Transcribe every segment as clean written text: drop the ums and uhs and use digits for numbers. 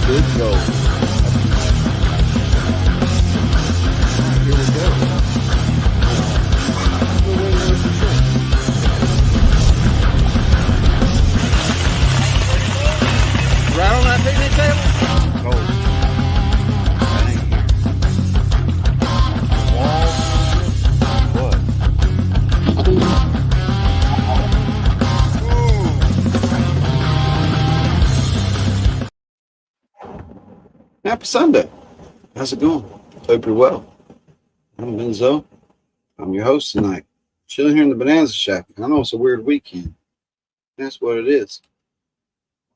Good gold. Here we go. Right on that picnic table? Gold. Happy Sunday. How's it going? Hope you're well. I'm Benzo. I'm your host tonight. Chilling here in the Bonanza Shack. I know it's a weird weekend. That's what it is.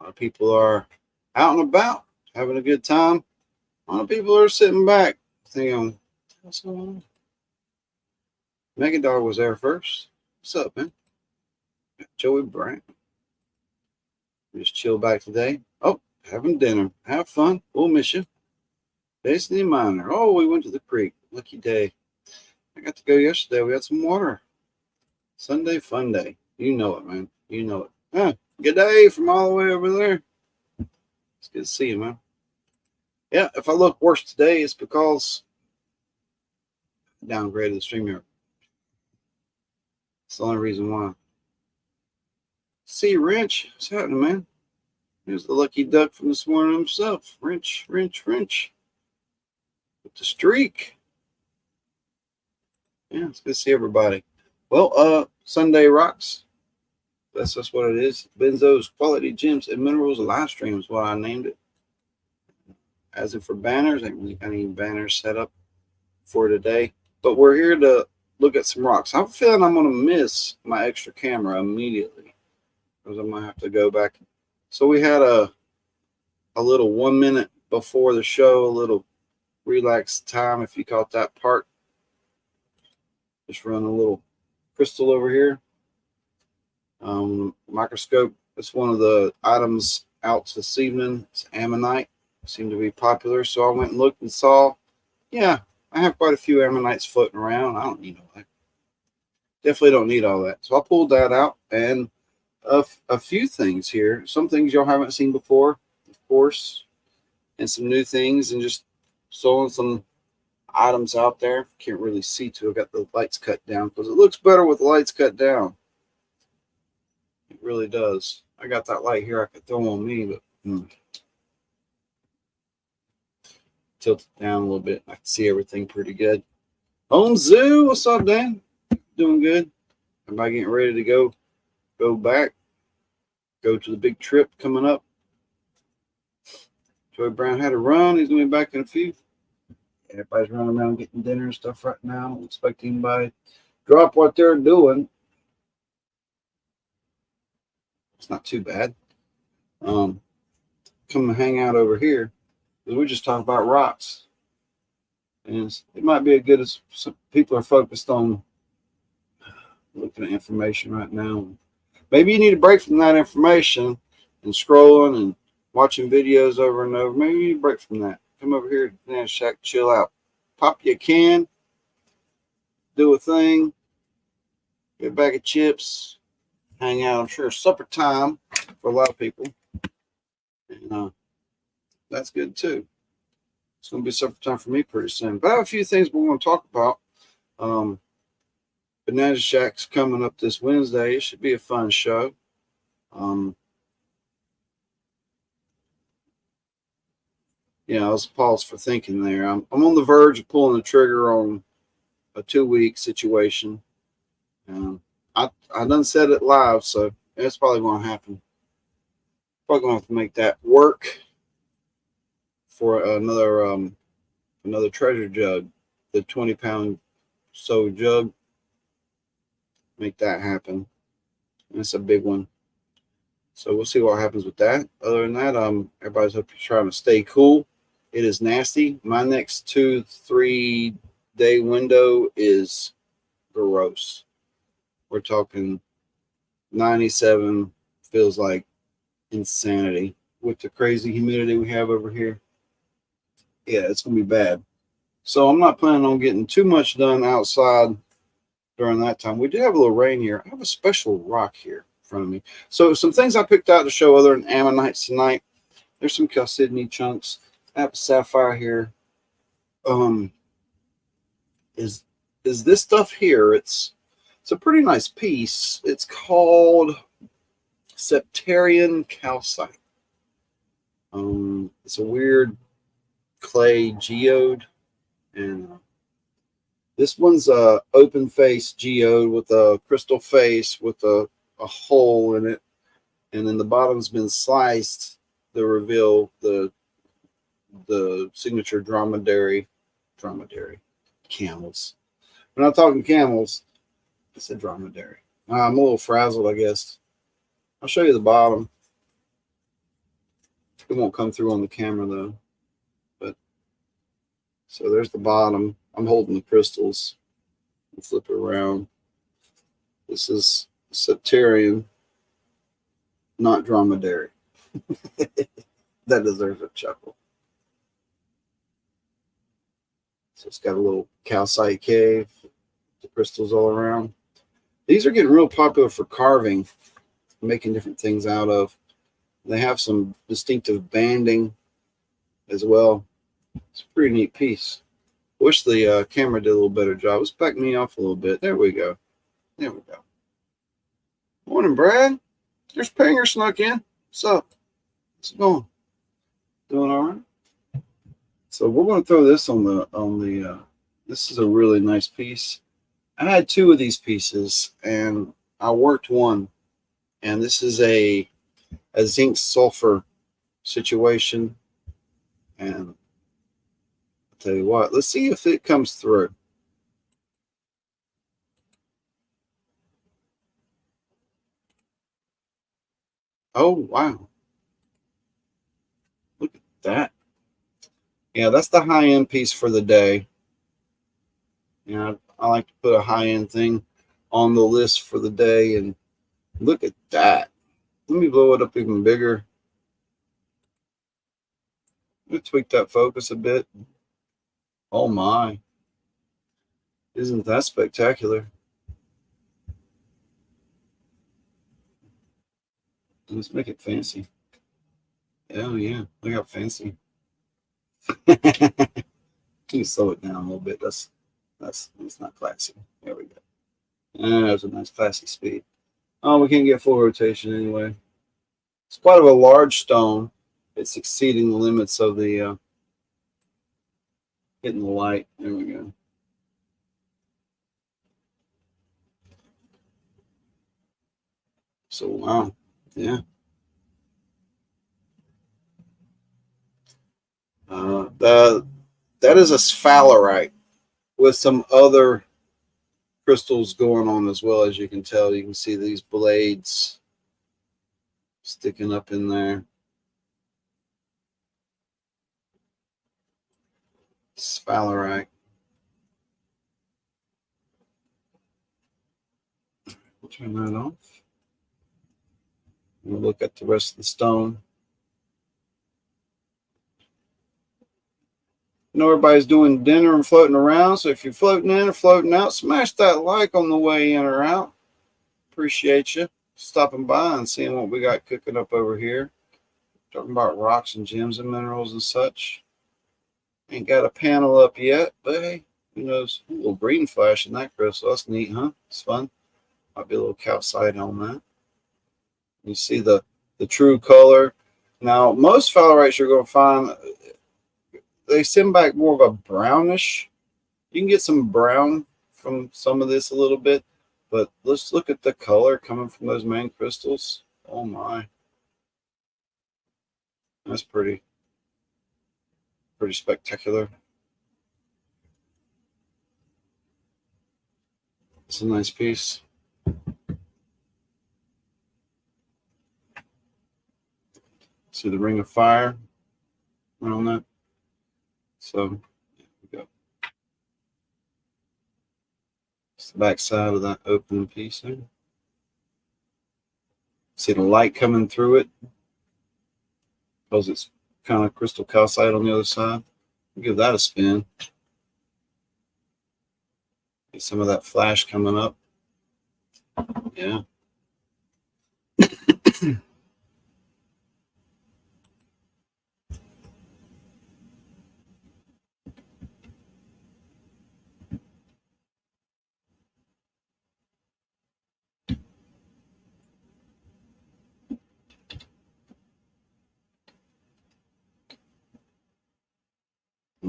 A lot of people are out and about, having a good time. A lot of people are sitting back, thinking, what's going on? Megadog was there first. What's up, man? Joey Bryant. Just chill back today. Oh, having dinner. Have fun. We'll miss you. Destiny Minor. Oh, we went to the creek. Lucky day. I got to go yesterday. We had some water. Sunday fun day. You know it, man. You know it. Huh. Good day from all the way over there. It's good to see you, man. Yeah, if I look worse today, it's because I downgraded the StreamYard. It's the only reason why. See, Wrench. What's happening, man? Here's the lucky duck from this morning himself. Wrench, Wrench, Wrench. With the streak. Yeah, it's good to see everybody. Well, Sunday Rocks. That's just what it is. Benzo's Quality Gems and Minerals live stream is what I named it. As if for banners, I ain't really got any banners set up for today. But we're here to look at some rocks. I'm feeling I'm going to miss my extra camera immediately, because I might have to go back. So we had a little 1 minute before the show, a little relaxed time, if you caught that part. Just run a little crystal over here. Microscope. It's one of the items out this evening. It's ammonite. Seemed to be popular, so I went and looked and saw. Yeah, I have quite a few ammonites floating around. I don't need all that. Definitely don't need all that. So I pulled that out, and a few things here. Some things y'all haven't seen before, of course, and some new things, and just throwing some items out there. Can't really see too. I got the lights cut down because it looks better with the lights cut down. It really does. I got that light here I could throw on me, but tilt it down a little bit. I can see everything pretty good. Home Zoo, what's up, Dan? Doing good. Everybody getting ready to go back. Go to the big trip coming up. Joey Brown had a run. He's gonna be back in a few. Everybody's running around getting dinner and stuff right now. I don't expect anybody to drop what they're doing. It's not too bad. Come and hang out over here, because we just talk about rocks. And it might be a good as some people are focused on looking at information right now. Maybe you need a break from that information and scrolling and watching videos over and over. Maybe you need a break from that. Come over here to the Banana Shack, chill out. Pop you a can, do a thing, get a bag of chips, hang out. I'm sure it's supper time for a lot of people. And that's good too. It's going to be supper time for me pretty soon. But I have a few things we want to talk about. Banana Shack's coming up this Wednesday. It should be a fun show. Yeah, I was paused for thinking there. I'm on the verge of pulling the trigger on a 2-week situation. I done said it live, so that's probably going to happen. Probably going to have to make that work for another treasure jug, the 20-pound so jug. Make that happen. That's a big one. So we'll see what happens with that. Other than that, everybody's up trying to stay cool. It is nasty. My next 2-3 day window is gross. We're talking 97, feels like insanity with the crazy humidity we have over here. Yeah, it's gonna be bad. So I'm not planning on getting too much done outside during that time. We did have a little rain here. I have a special rock here front of me. So some things I picked out to show other than ammonites tonight. There's some chalcedony chunks. I have a sapphire here. Is this stuff here? It's a pretty nice piece. It's called Septarian calcite. It's a weird clay geode, and this one's a open face geode with a crystal face with a hole in it, and then the bottom's been sliced to reveal the signature dromedary camels. We're not talking camels. I said dromedary. I'm a little frazzled, I guess. I'll show you the bottom. It won't come through on the camera though. But so there's the bottom. I'm holding the crystals. I'll flip it around. This is Septarian, not dromedary. That deserves a chuckle. So it's got a little calcite cave, the crystals all around. These are getting real popular for carving, making different things out of. They have some distinctive banding as well. It's a pretty neat piece. Wish the camera did a little better job. Let's back me off a little bit. There we go. There we go. Morning, Brad. There's Panger snuck in. What's up? How's it going? Doing all right? So we're going to throw this on the this is a really nice piece. I had two of these pieces and I worked one, and this is a zinc sulfur situation, and I'll tell you what, let's see if it comes through. Oh wow, look at that. Yeah, that's the high-end piece for the day. You know, I like to put a high-end thing on the list for the day, and look at that. Let me blow it up even bigger. Let me tweak that focus a bit. Oh my. Isn't that spectacular? Let's make it fancy. Oh yeah, look how fancy. Can you slow it down a little bit? That's not classy. There we go. There's a nice classy speed. Oh, we can't get full rotation anyway. It's quite of a large stone. It's exceeding the limits of the hitting the light. There we go. So wow, yeah. That is a sphalerite with some other crystals going on as well. As you can tell, you can see these blades sticking up in there. Sphalerite. We'll turn that off. We'll look at the rest of the stone. I know everybody's doing dinner and floating around, so if you're floating in or floating out, smash that like on the way in or out. Appreciate you stopping by and seeing what we got cooking up over here. Talking about rocks and gems and minerals and such. Ain't got a panel up yet, but hey, who knows? A little green flash in that crystal. That's neat, huh? It's fun. Might be a little calcite on that. You see the true color. Now, most sphalerites you're going to find, they send back more of a brownish. You can get some brown from some of this a little bit, but let's look at the color coming from those main crystals. Oh my. That's pretty spectacular. It's a nice piece. See the ring of fire on that. So there we go. It's the back side of that open piece there. See the light coming through it because it's kind of crystal calcite on the other side. We'll give that a spin. Get some of that flash coming up. Yeah.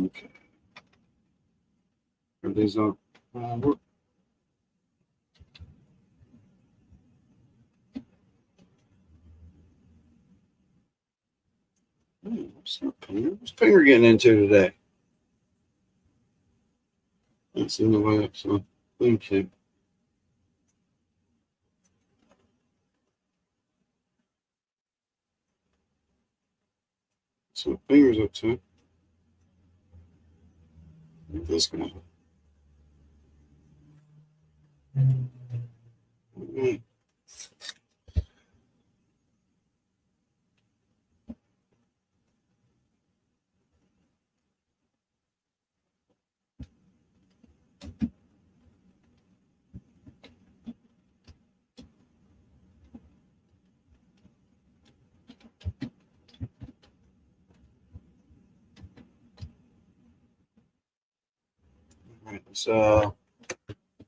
Okay. Are these on? What's Pinger getting into today? That's in the way up, so thank you. So Finger's up to. This guy. Right. So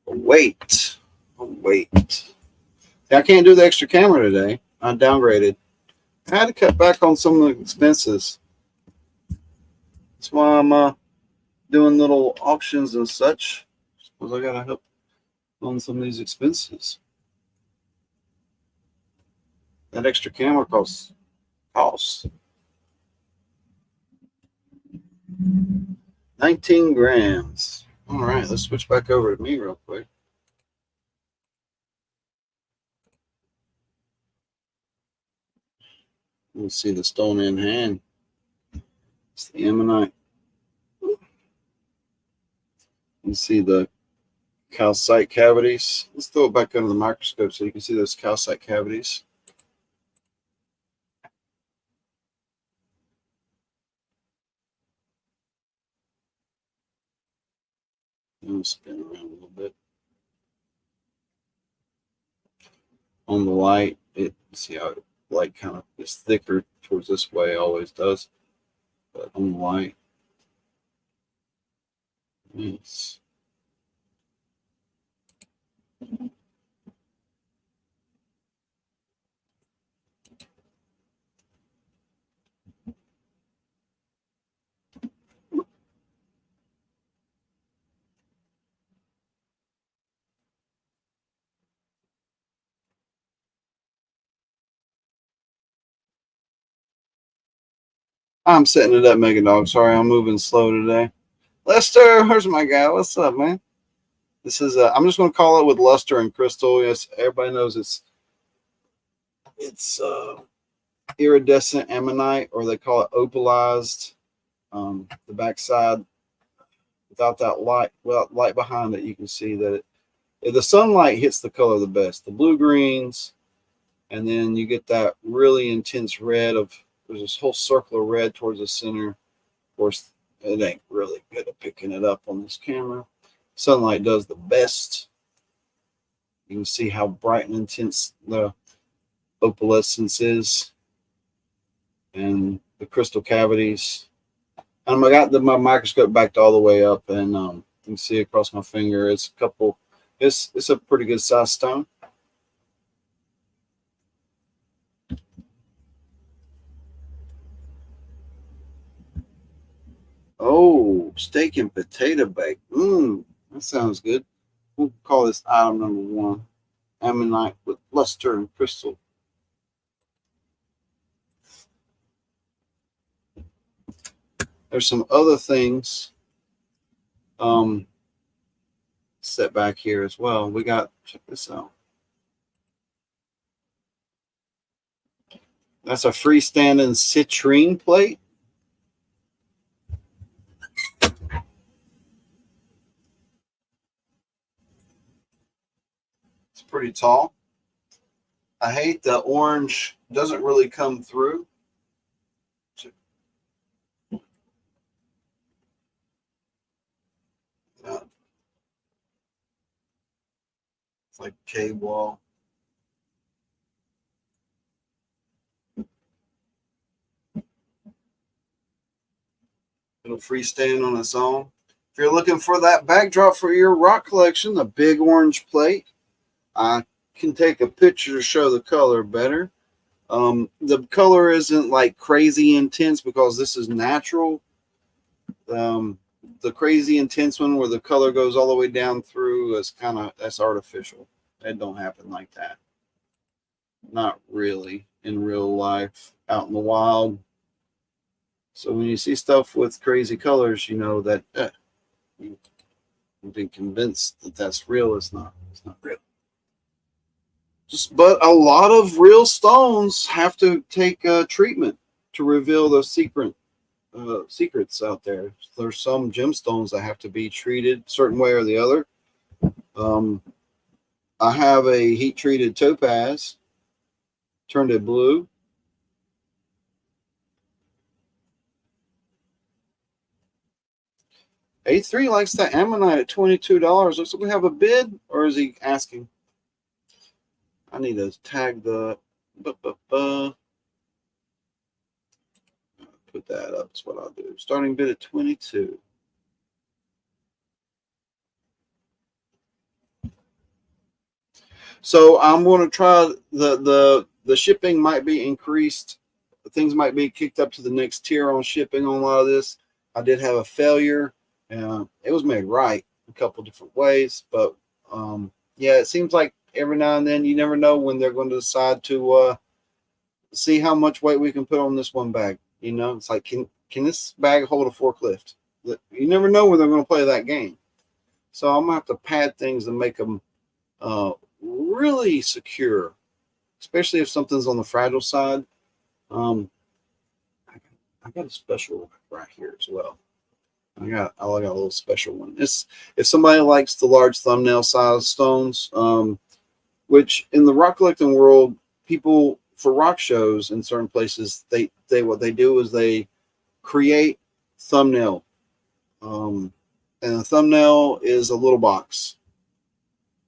wait. I can't do the extra camera today. I downgraded. I had to cut back on some of the expenses. That's why I'm doing little auctions and such. Because I gotta help on some of these expenses. That extra camera costs. 19 grams. All right, let's switch back over to me real quick. Let's see the stone in hand. It's the ammonite. You see the calcite cavities. Let's throw it back under the microscope so you can see those calcite cavities. And spin around a little bit. On the light, see how light kind of is thicker towards this way, always does. But on the light, yes. I'm setting it up, Mega Dog. Sorry, I'm moving slow today. Lester, where's my guy? What's up, man? This is I'm just going to call it with luster and crystal. Yes, everybody knows it's iridescent ammonite, or they call it opalized. The backside, without that light, without light behind it, you can see that the sunlight hits the color the best. The blue greens, and then you get that really intense red of. There's this whole circle of red towards the center. Of course, it ain't really good at picking it up on this camera. Sunlight does the best. You can see how bright and intense the opalescence is, and the crystal cavities. And I got my microscope backed all the way up, and you can see across my finger. It's a couple. It's a pretty good size stone. Oh, steak and potato bake. That sounds good. We'll call this item number 1. Ammonite with luster and crystal. There's some other things set back here as well. We got, check this out. That's a freestanding citrine plate. It's pretty tall. I hate the orange. Doesn't really come through. It's like cave wall. It'll freestand on its own. If you're looking for that backdrop for your rock collection, the big orange plate, I can take a picture to show the color better. The color isn't like crazy intense because this is natural. The crazy intense one where the color goes all the way down through is that's artificial. That don't happen like that. Not really in real life, out in the wild. So when you see stuff with crazy colors, you know that you've been convinced that that's real. It's not. It's not real. But a lot of real stones have to take treatment to reveal those secrets out there. There's some gemstones that have to be treated a certain way or the other. I have a heat treated topaz, turned it blue. A3 likes that ammonite at $22. Looks like we have a bid, or is he asking? I need to tag the put that up. That's what I'll do. Starting bid at 22. So I'm going to try the shipping might be increased. Things might be kicked up to the next tier on shipping on a lot of this. I did have a failure. It was made right a couple different ways, but yeah, it seems like every now and then you never know when they're going to decide to see how much weight we can put on this one bag. You know, it's like can this bag hold a forklift? You never know when they're going to play that game. So I'm gonna have to pad things and make them really secure, especially if something's on the fragile side. I got a special right here as well. I got a little special one. It's if somebody likes the large thumbnail size stones, which in the rock collecting world, people for rock shows in certain places, they what they do is they create thumbnail, and a thumbnail is a little box,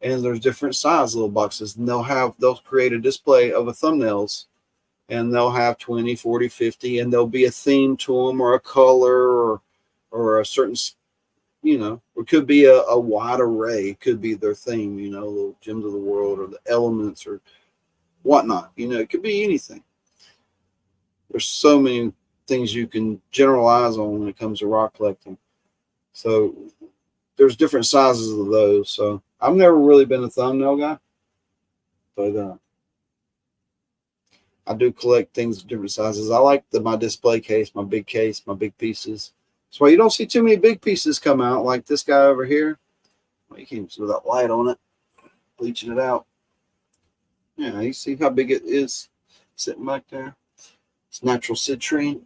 and there's different size little boxes, and they'll create a display of a thumbnails, and they'll have 20, 40, 50, and there'll be a theme to them or a color or a certain, you know, it could be a wide array. It could be their theme, you know, little gems of the world or the elements or whatnot. You know, it could be anything. There's so many things you can generalize on when it comes to rock collecting. So there's different sizes of those. So I've never really been a thumbnail guy, but I do collect things of different sizes. I like my display case, my big pieces. That's why you don't see too many big pieces come out like this guy over here. Well, you can't see that light on it, bleaching it out. Yeah, you see how big it is sitting back there? It's natural citrine.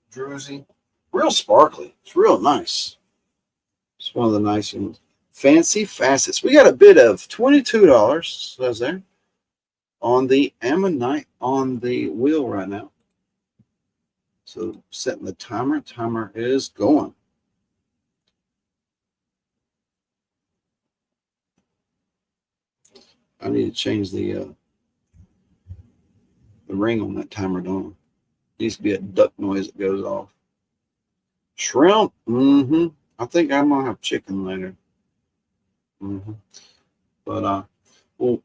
Druzy. Real sparkly. It's real nice. It's one of the nice ones. Fancy Facets. We got a bid of $22, says there, on the ammonite on the wheel right now. So setting the timer. Timer is going. I need to change the ring on that timer, don't I? Needs to be a duck noise that goes off. Shrimp. I think I'm gonna have chicken later. But well,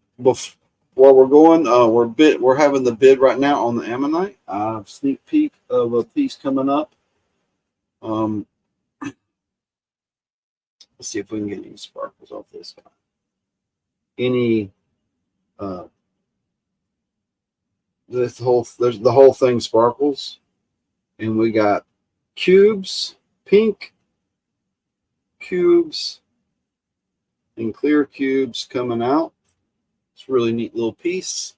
while we're going, we're having the bid right now on the ammonite. Sneak peek of a piece coming up. Let's see if we can get any sparkles off this guy. Any the whole thing sparkles, and we got cubes, pink cubes, and clear cubes coming out. It's a really neat little piece.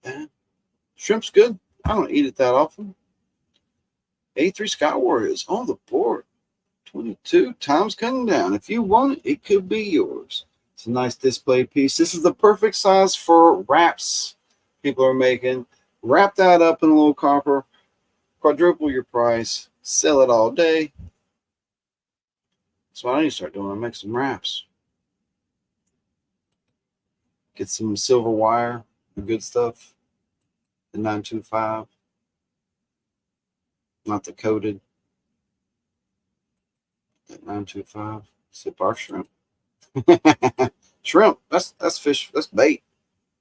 And shrimp's good. I don't eat it that often. A3 Sky Warriors on the board. 22 times coming down. If you want it, it could be yours. It's a nice display piece. This is the perfect size for wraps people are making. Wrap that up in a little copper. Quadruple your price. Sell it all day. That's what I need to start doing. I make some wraps. Get some silver wire, the good stuff. The 925. Not the coated. That 925. Sip our shrimp. Shrimp. That's fish. That's bait.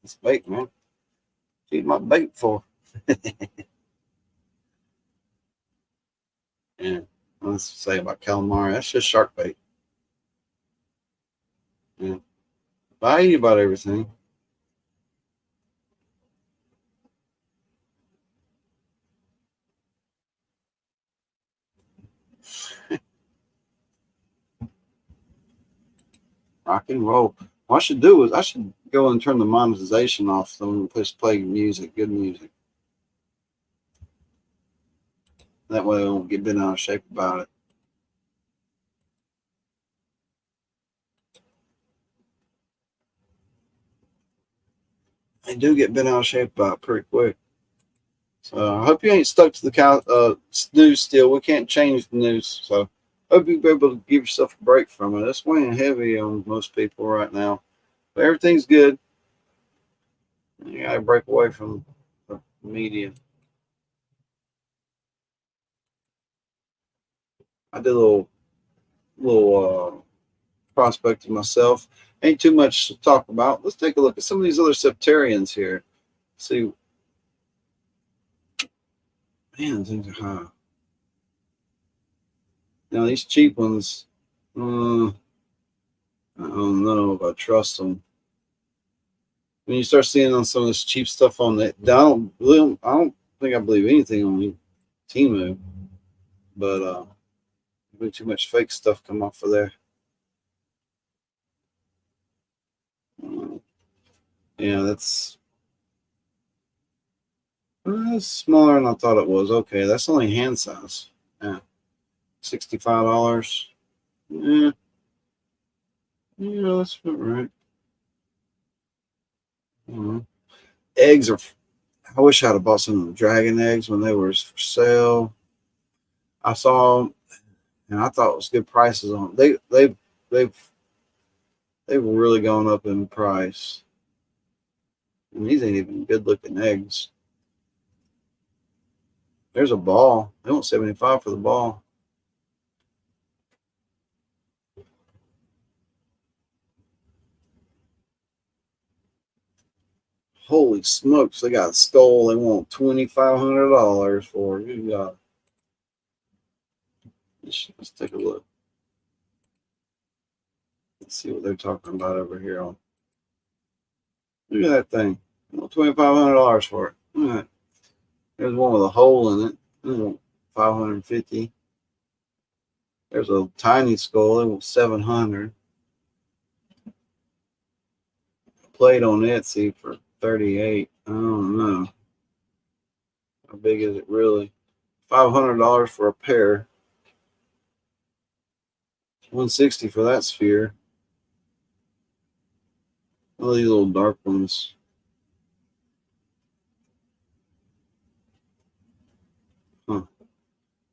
That's bait, man. Feed my bait for. Yeah, let's say about calamari. That's just shark bait. Yeah, but I eat about everything. Rock and roll. What I should do is I should go and turn the monetization off so we just play music, good music. That way I won't get bent out of shape about it. I do get bent out of shape about it pretty quick. So I hope you ain't stuck to the news still. We can't change the news. So I hope you'll be able to give yourself a break from it. It's weighing heavy on most people right now. But everything's good. You gotta break away from the media. I did a little prospecting myself. Ain't too much to talk about. Let's take a look at some of these other septarians here. See, man, things are high. Now these cheap ones, I don't know if I trust them. When you start seeing on some of this cheap stuff on that, I don't think I believe anything on Temu, but way too much fake stuff come off of there. Yeah, that's smaller than I thought it was. Okay, that's only hand size. Yeah, $65. Yeah, yeah, that's about right. Eggs are. I wish I'd have bought some of the dragon eggs when they were for sale. I saw them, and I thought it was good prices on them. They've really gone up in price. And these ain't even good looking eggs. There's a ball. They want 75 for the ball. Holy smokes! They got a skull. They want $2,500 for. Good God. Let's take a look. Let's see what they're talking about over here. Look at that thing. $2,500 for it. Look at that. There's one with a hole in it. 550. There's a tiny skull. It was 700. Played on Etsy for 38. I don't know. How big is it really? $500 for a pair. 160 for that sphere. All these little dark ones. Huh.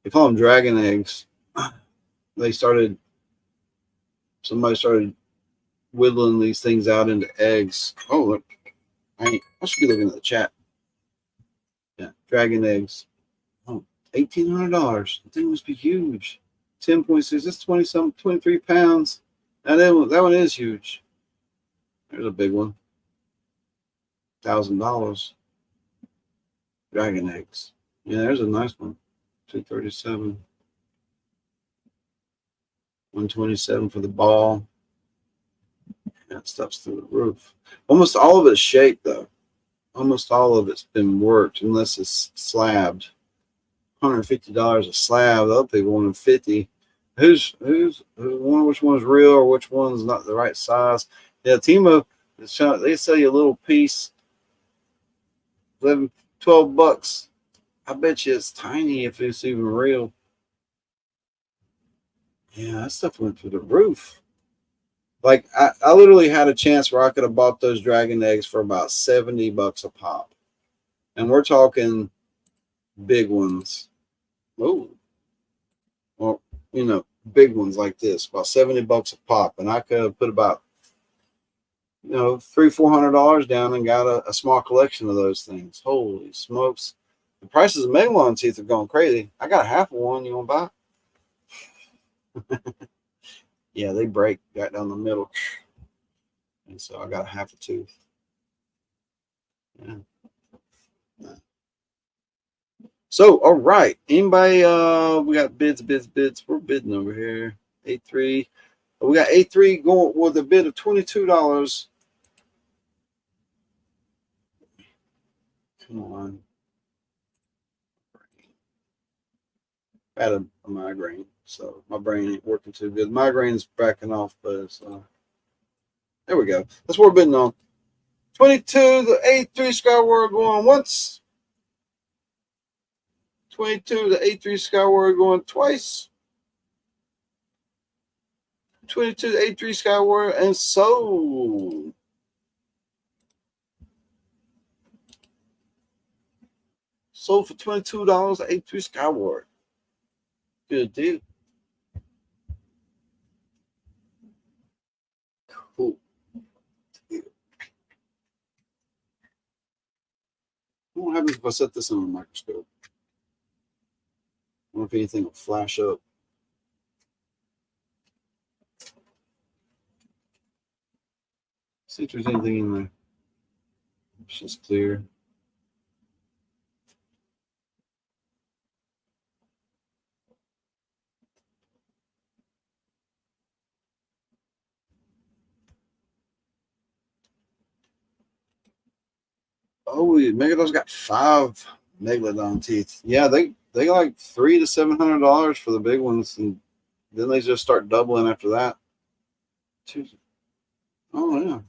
They call them dragon eggs. Somebody started whittling these things out into eggs. Oh, look. I should be looking at the chat. Yeah, dragon eggs. Oh, $1,800. The thing must be huge. 10.6. That's 23 pounds. Now that one is huge. There's a big one. $1,000. Dragon eggs. Yeah, there's a nice one. 237. 127 for the ball. That stuff's through the roof. Almost all of it's shaped though. Almost all of it's been worked unless it's slabbed. $150 a slab. The other people wanted 50. Who's which one's real or which one's not the right size? Yeah, Timo, they sell you a little piece, 11, $12. I bet you it's tiny if it's even real. Yeah, that stuff went through the roof. Like I literally had a chance where I could have bought those dragon eggs for about $70 a pop. And we're talking big ones. Oh, well, big ones like this, about $70 a pop. And I could have put about, $300-400 down and got a small collection of those things. Holy smokes. The prices of megalon teeth are going crazy. I got a half of one. You want to buy? Yeah, they break right down the middle. And so I got a half a tooth. Yeah. So, all right. Anybody we got bids. We're bidding over here. A3. We got A3 going with a bid of $22. Come on. I had a migraine, so my brain ain't working too good. Migraine's backing off, but it's, there we go. That's what we're bidding on. 22, the A3 Skyward going once. 22, the A3 Skyward going twice. 22, the A3 Skyward, and sold. Sold for $22, the A3 Skyward. Good deal. Cool. What happens if I set this on a microscope? I wonder if anything will flash up. See if there's anything in there. It's just clear. Oh, Megalodon's got 5 Megalodon teeth. Yeah, they like $300 to $700 for the big ones, and then they just start doubling after that. Oh yeah,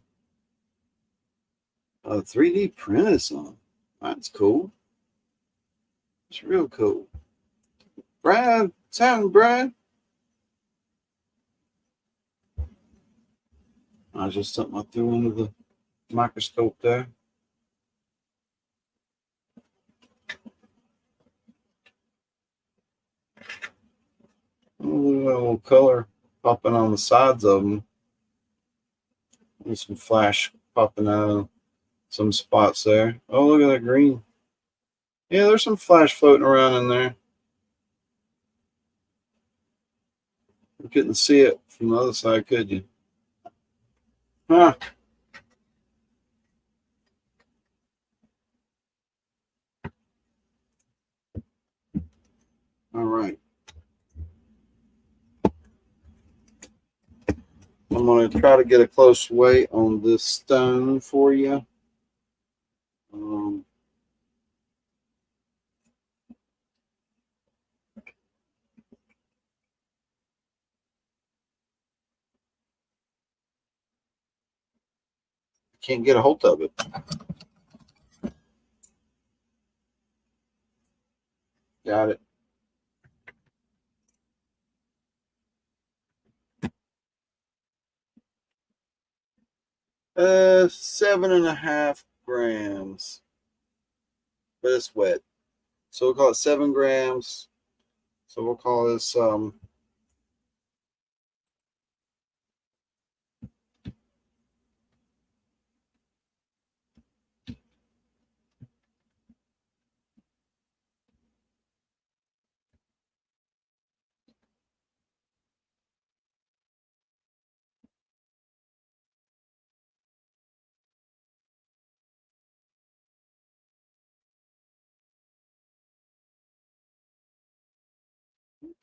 3D printed some. That's cool. It's real cool. Brad, what's happening, Brad? I just something I threw into the microscope there. A little color popping on the sides of them. There's some flash popping out of some spots there. Oh, look at that green. Yeah, there's some flash floating around in there. You couldn't see it from the other side, could you? Huh. All right. I'm going to try to get a close weight on this stone for you. Can't get a hold of it. Got it. 7.5 grams, but it's wet. So we'll call it 7 grams. So we'll call this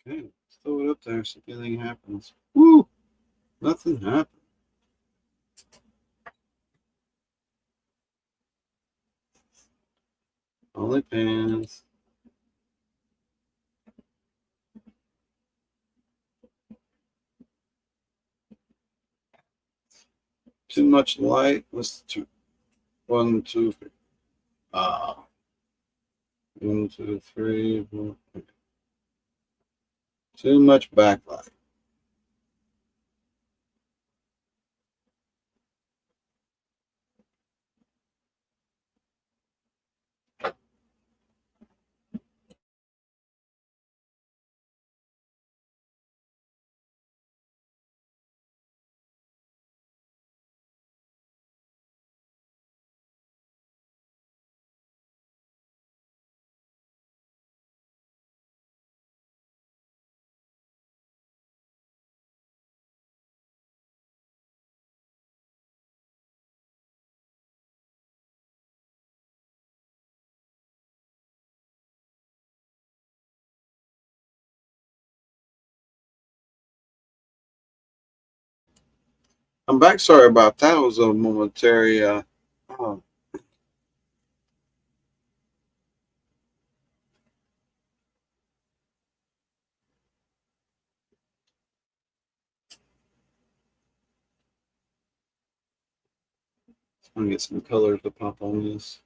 okay. Let's throw it up there, see if anything happens. Woo! Nothing happened. Only pans. Too much light. Let's two. 1, 2, 3. 1, 2, 3. 4. Too much backlight. I'm back. Sorry about that. It was a momentary. Oh, I'm gonna get some colors to pop on this.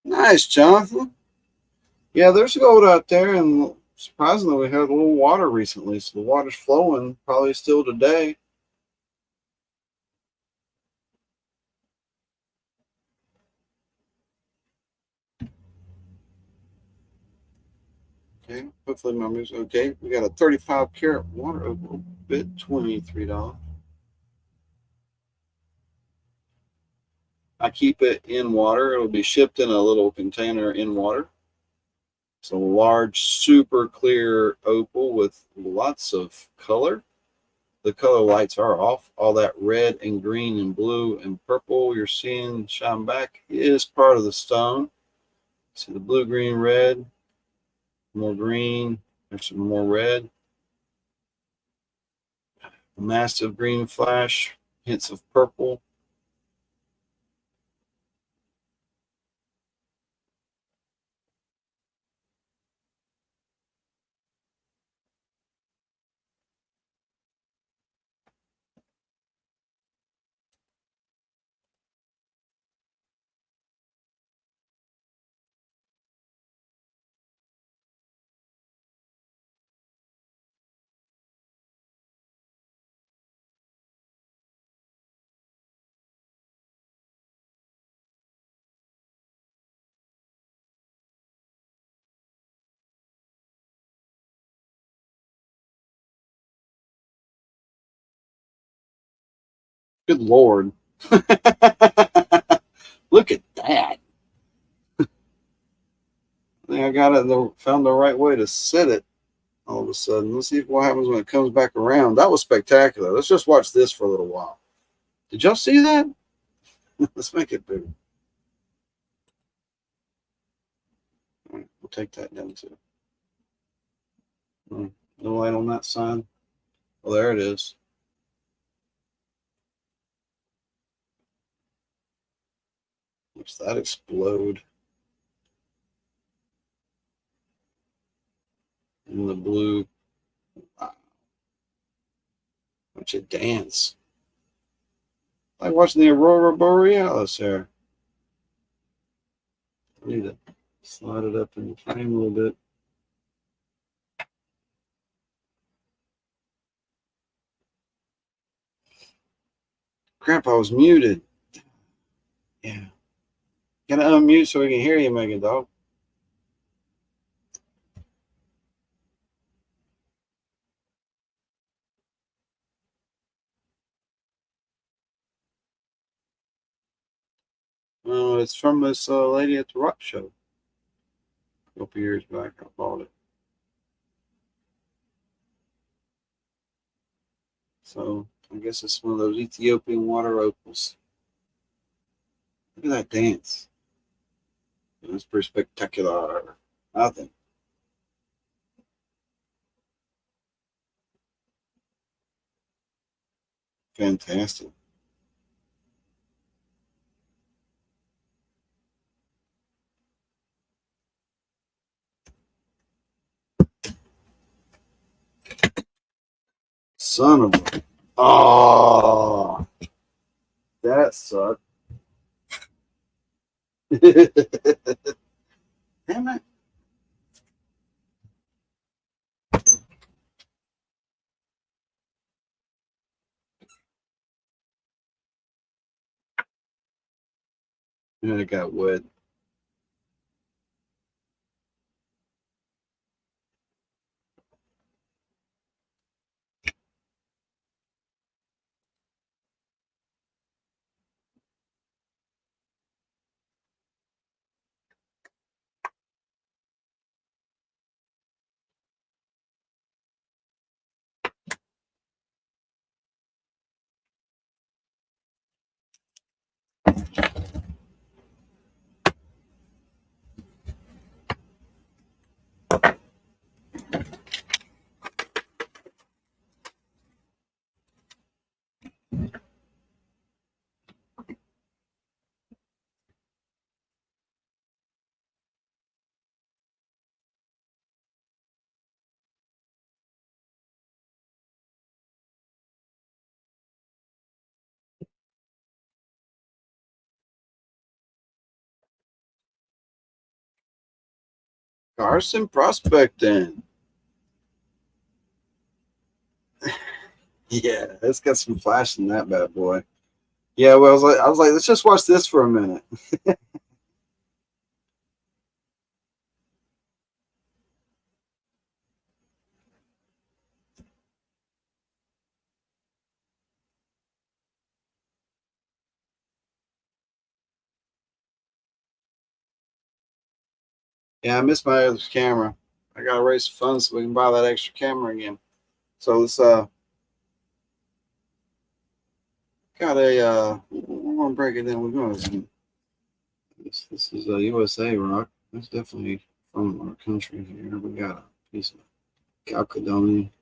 Nice, Jonathan. Yeah, there's gold out there, and surprisingly, we had a little water recently, so the water's flowing. Probably still today. Okay, hopefully my moves okay. We got a 35 karat water opal bit, $23. I keep it in water. It'll be shipped in a little container in water. It's a large, super clear opal with lots of color. The color lights are off. All that red and green and blue and purple you're seeing shine back is part of the stone. See the blue, green, red, more green, there's some more red. Massive green flash, hints of purple. Good Lord. Look at that. I think I got it, found the right way to set it all of a sudden. Let's see what happens when it comes back around. That was spectacular. Let's just watch this for a little while. Did y'all see that? Let's make it bigger. All right, we'll take that down too. No light on that side. Well, there it is. Watch that explode in the blue. Wow. Watch it dance. Like watching the Aurora Borealis here. I need to slide it up in the frame a little bit. Crap, I was muted. Yeah. Gotta unmute so we can hear you, Megan Dog. It's from this lady at the rock show. A couple years back, I bought it. So I guess it's one of those Ethiopian water opals. Look at that dance. It's pretty spectacular. I think. Fantastic. Son of a. Oh, that sucked. Damn it. Yeah, it got wet. Carson prospecting. Yeah, it's got some flash in that bad boy. Yeah, well, I was like, let's just watch this for a minute. Yeah, I missed my other camera. I gotta raise funds so we can buy that extra camera again. So let's got a we're gonna break it down. We're going. This is a USA rock. That's definitely from our country here. We got a piece of calcadone.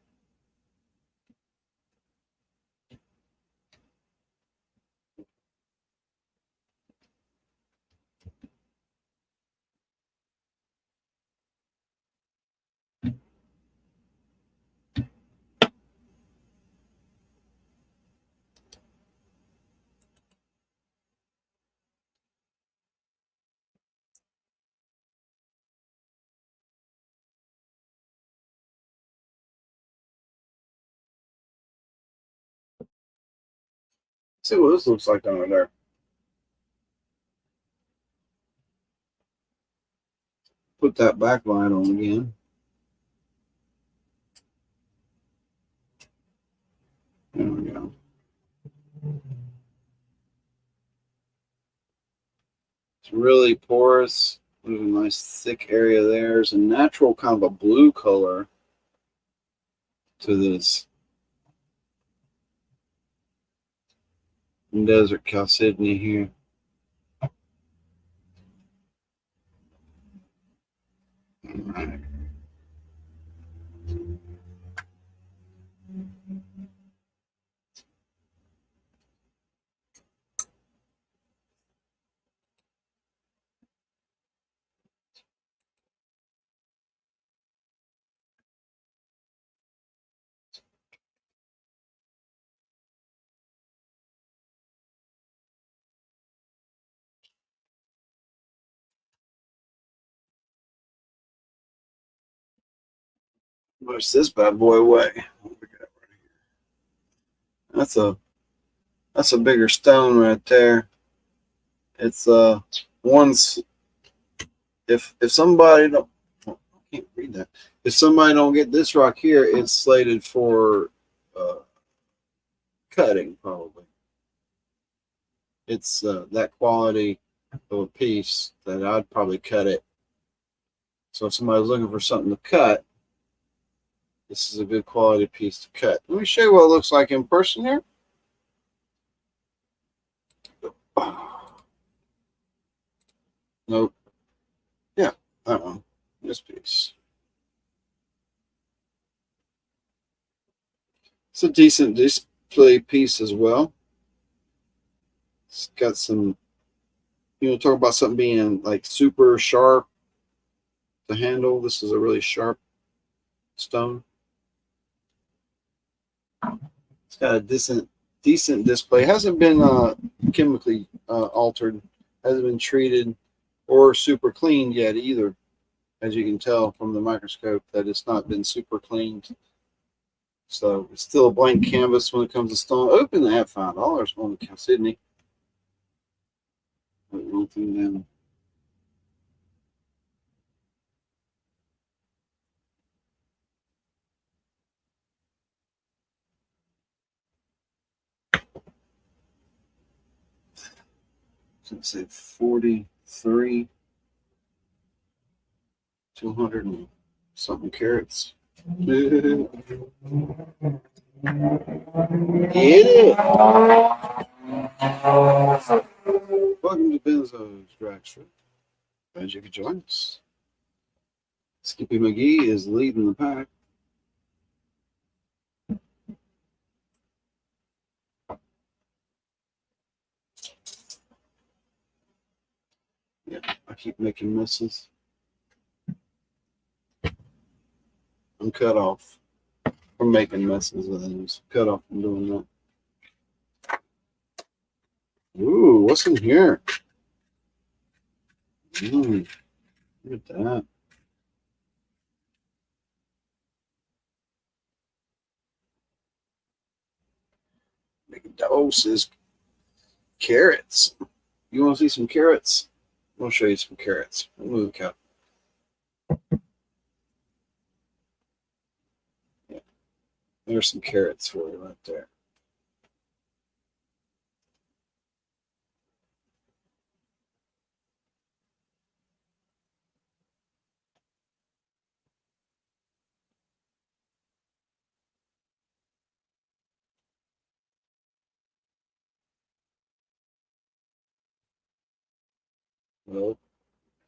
See what this looks like under there. Put that backlight on again. There we go. It's really porous. There's a nice thick area there. There's a natural kind of a blue color to this desert chalcedony here. All right. Push this bad boy away. That's a bigger stone right there. It's once if somebody don't, I can't read that. If somebody don't get this rock here, it's slated for cutting probably. It's that quality of a piece that I'd probably cut it. So if somebody's looking for something to cut, this is a good quality piece to cut. Let me show you what it looks like in person here. Nope. Yeah, that one. This piece. It's a decent display piece as well. It's got some, talk about something being like super sharp to handle. This is a really sharp stone. It's got a decent display. It hasn't been chemically altered, hasn't been treated or super cleaned yet either. As you can tell from the microscope, that it's not been super cleaned. So it's still a blank canvas when it comes to stone. Open that $5 on the Chalcedony. Put one thing down. Let's say 43, 200 and something carats. Get it. Welcome to Benzo's Drag Strip. Glad you could join us. Skippy McGee is leading the pack. Yeah, I keep making messes. I'm cut off from making messes with things. Cut off from doing that. Ooh, what's in here? Look at that. Big doses. Carrots. You want to see some carrots? I'll show you some carrots. Move the cup. Yeah. There's some carrots for you right there. Well,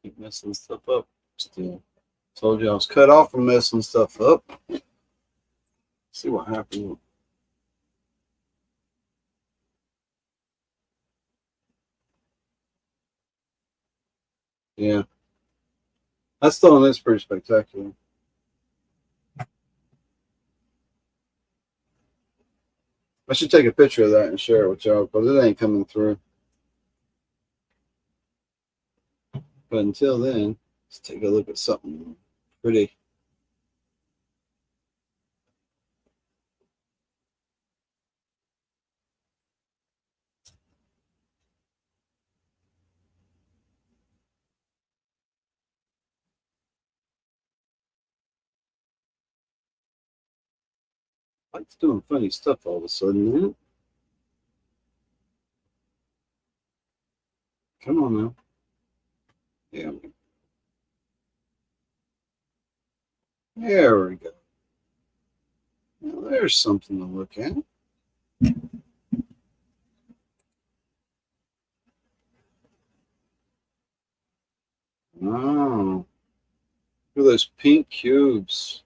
keep messing stuff up still. Told you I was cut off from messing stuff up. See what happened. Yeah. That stone is pretty spectacular. I should take a picture of that and share it with y'all because it ain't coming through. But until then, let's take a look at something pretty. It's doing funny stuff all of a sudden, man. Come on now. Yeah. There we go. Now there's something to look at. Oh, look at those pink cubes.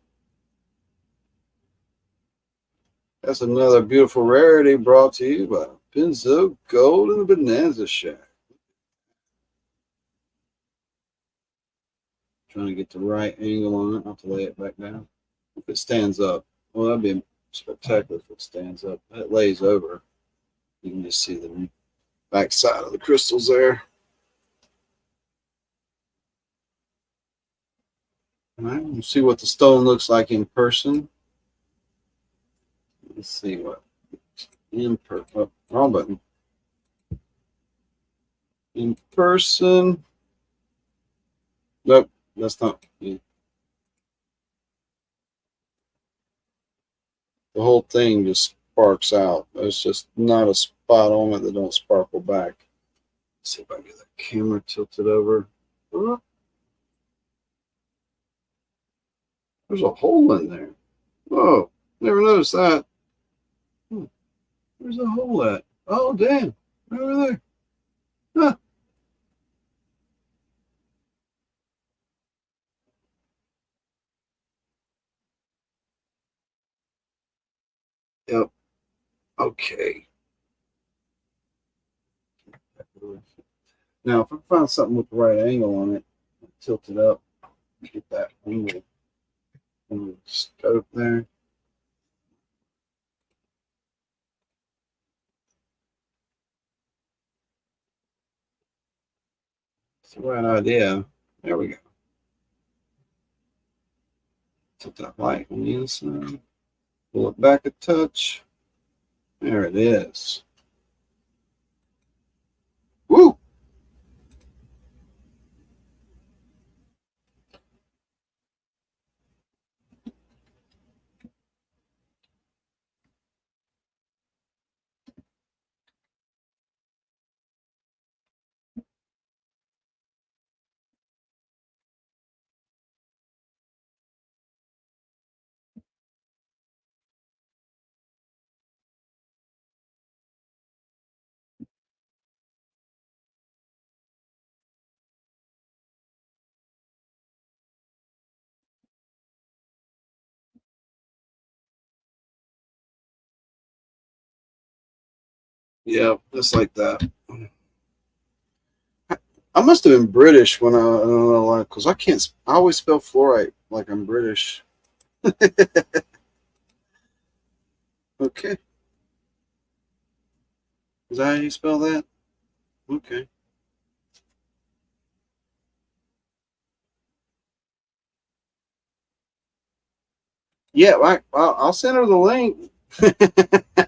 That's another beautiful rarity brought to you by BenzoGold and the Bonanza Shack. Trying to get the right angle on it, not to lay it back down. If it stands up, well, that'd be spectacular if it stands up. It lays over. You can just see the back side of the crystals there. All right, we'll see what the stone looks like in person. Let's see what in person. Oh, wrong button. In person. Nope, that's not. Yeah. The whole thing just sparks out. There's just not a spot on it that don't sparkle back. Let's see if I can get the camera tilted over. There's a hole in there. Whoa, never noticed that. There's a hole at. Oh, damn. Over there. Huh. Yep. Okay. Now, if I find something with the right angle on it, tilt it up, get that angle on the scope there. It's the right idea. There we go. Tilt that light on the inside. Pull it back a touch. There it is. Woo! Yeah, just like that. I must have been British when I don't know, like, because I can't. I always spell fluorite like I'm British. Okay, is that how you spell that? Okay. Yeah, I'll send her the link.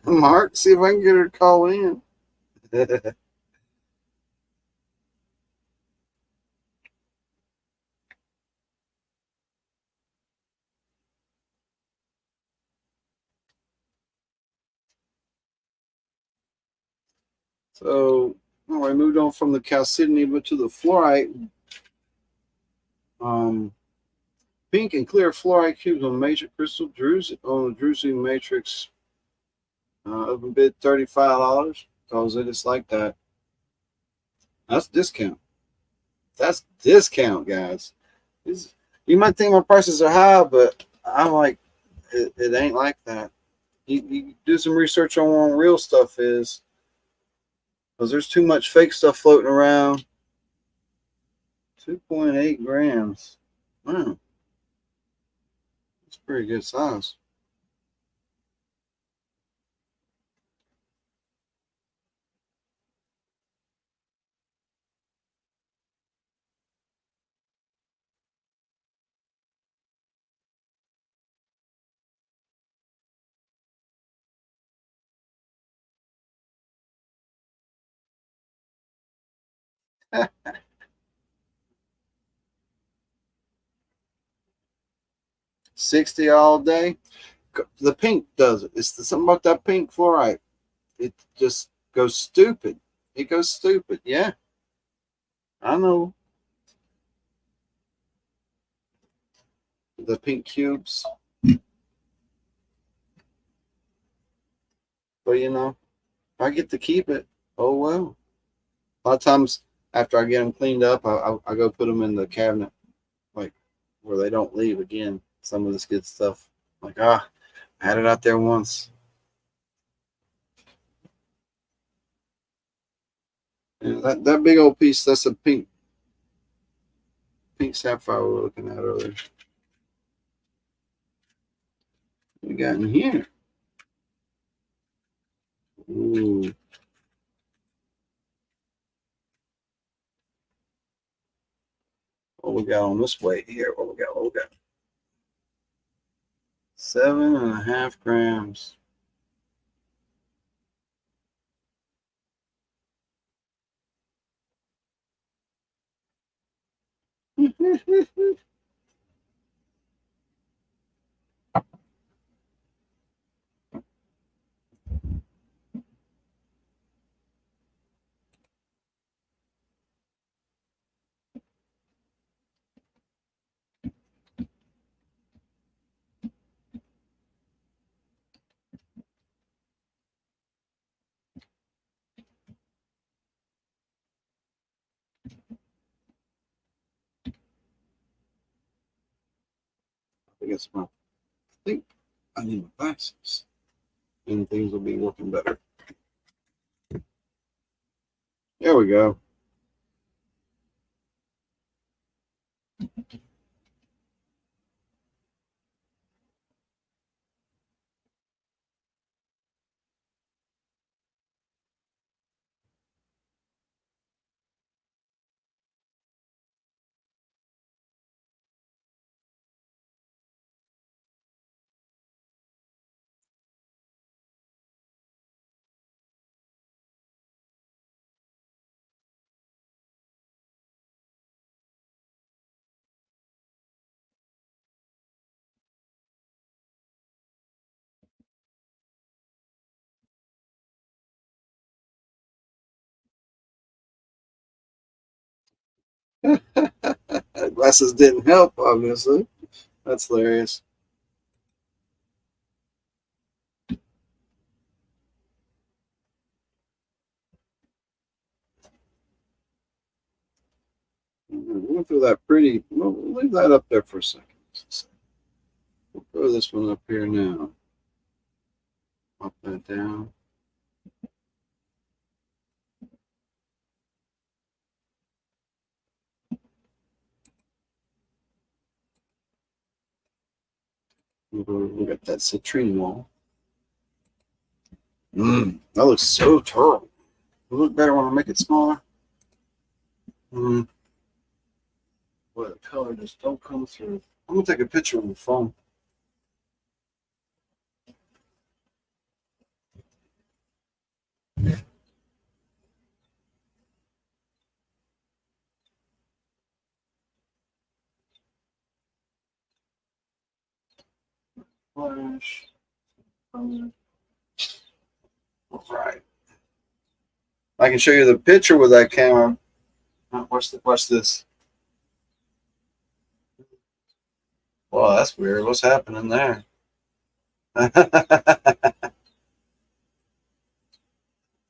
Mark, see if I can get her to call in. So, I moved on from the chalcedony but to the fluorite. Pink and clear fluorite cubes on major crystal on the druzy matrix. Open bid $35 because it is like that. That's discount. That's discount, guys. You might think my prices are high, but I'm like, it ain't like that. You do some research on what real stuff is, because there's too much fake stuff floating around. 2.8 grams. Wow. That's pretty good size. $60 all day. The pink does it. It's something about that pink fluorite. It just goes stupid. It goes stupid. Yeah, I know. The pink cubes. But if I get to keep it, oh well. A lot of times after I get them cleaned up, I go put them in the cabinet, like where they don't leave again. Some of this good stuff. Like, I had it out there once. Yeah, that big old piece, that's a pink sapphire we were looking at earlier. What we got in here? Ooh. What we got on this weight here? What we got? 7.5 grams. I think I need my glasses, and things will be working better. There we go. Glasses didn't help, obviously. That's hilarious. We'll throw that pretty. We'll leave that up there for a second. We'll throw this one up here now. Pop that down. We'll get that citrine wall. That looks so terrible. It'll look better when I make it smaller. Boy, the color just don't come through. I'm gonna take a picture on the phone. Flash. All right. I can show you the picture with that camera. Watch this. Well, that's weird. What's happening there? That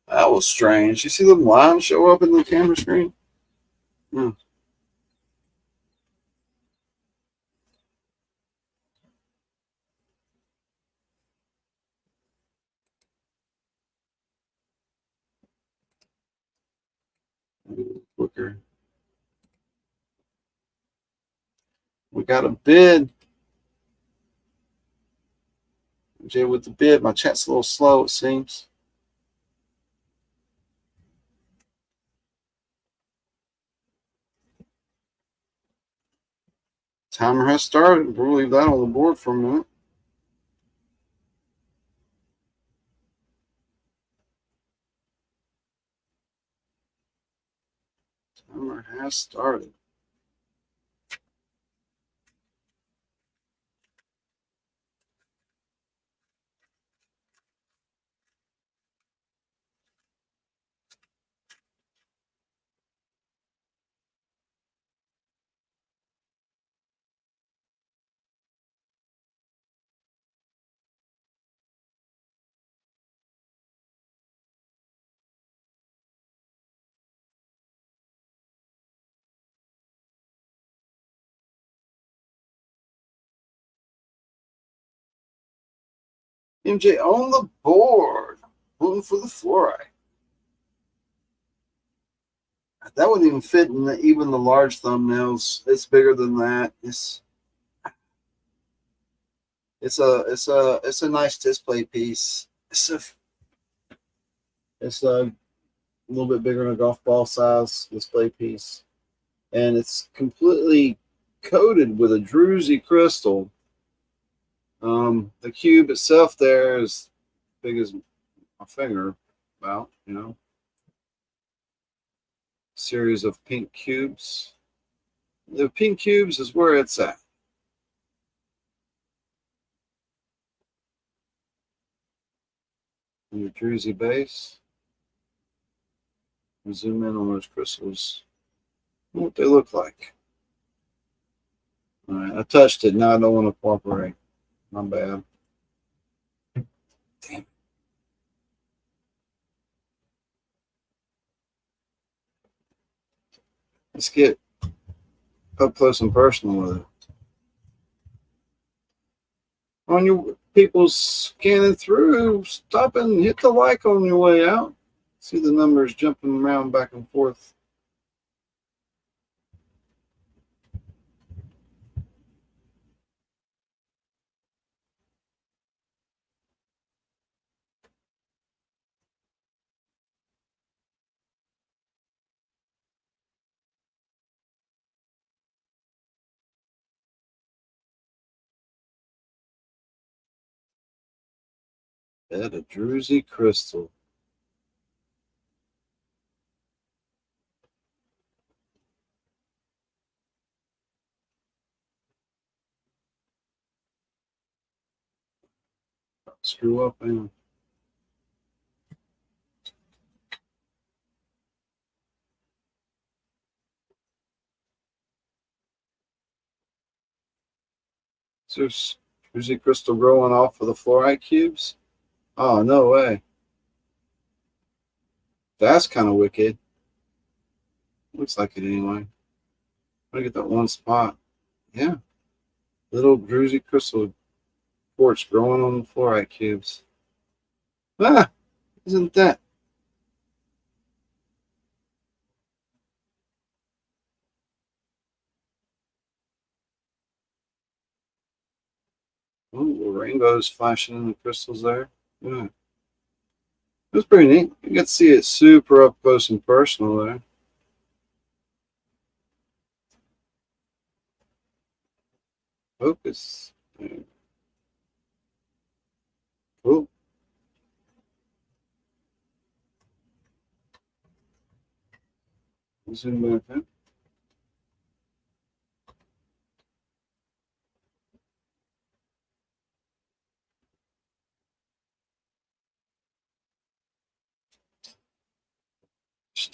was strange. You see the lines show up in the camera screen? Hmm. Quicker. We got a bid. Jay with the bid. My chat's a little slow, it seems. Timer has started. We'll leave that on the board for a minute. Timer has started. MJ on the board. Looking for the fluorite. That wouldn't even fit in even the large thumbnails. It's bigger than that. It's a nice display piece. It's a little bit bigger than a golf ball size display piece, and it's completely coated with a druzy crystal. The cube itself there is big as my finger, about, series of pink cubes. The pink cubes is where it's at. And your druzy base. And zoom in on those crystals. What they look like. All right, I touched it. Now I don't want to cooperate. My bad. Damn. Let's get up close and personal with it. On your people scanning through, stop and hit the like on your way out. See the numbers jumping around back and forth. At a druzy crystal. Screw up and is there druzy crystal growing off of the fluorite cubes? Oh, no way. That's kind of wicked. Looks like it anyway. I get that one spot. Yeah. Little druzy crystal quartz growing on the fluorite cubes. Ah, isn't that? Oh, rainbows flashing in the crystals there. Yeah. That's pretty neat. You get to see it super up close and personal there. Focus. Yeah. Cool. Zoom back in.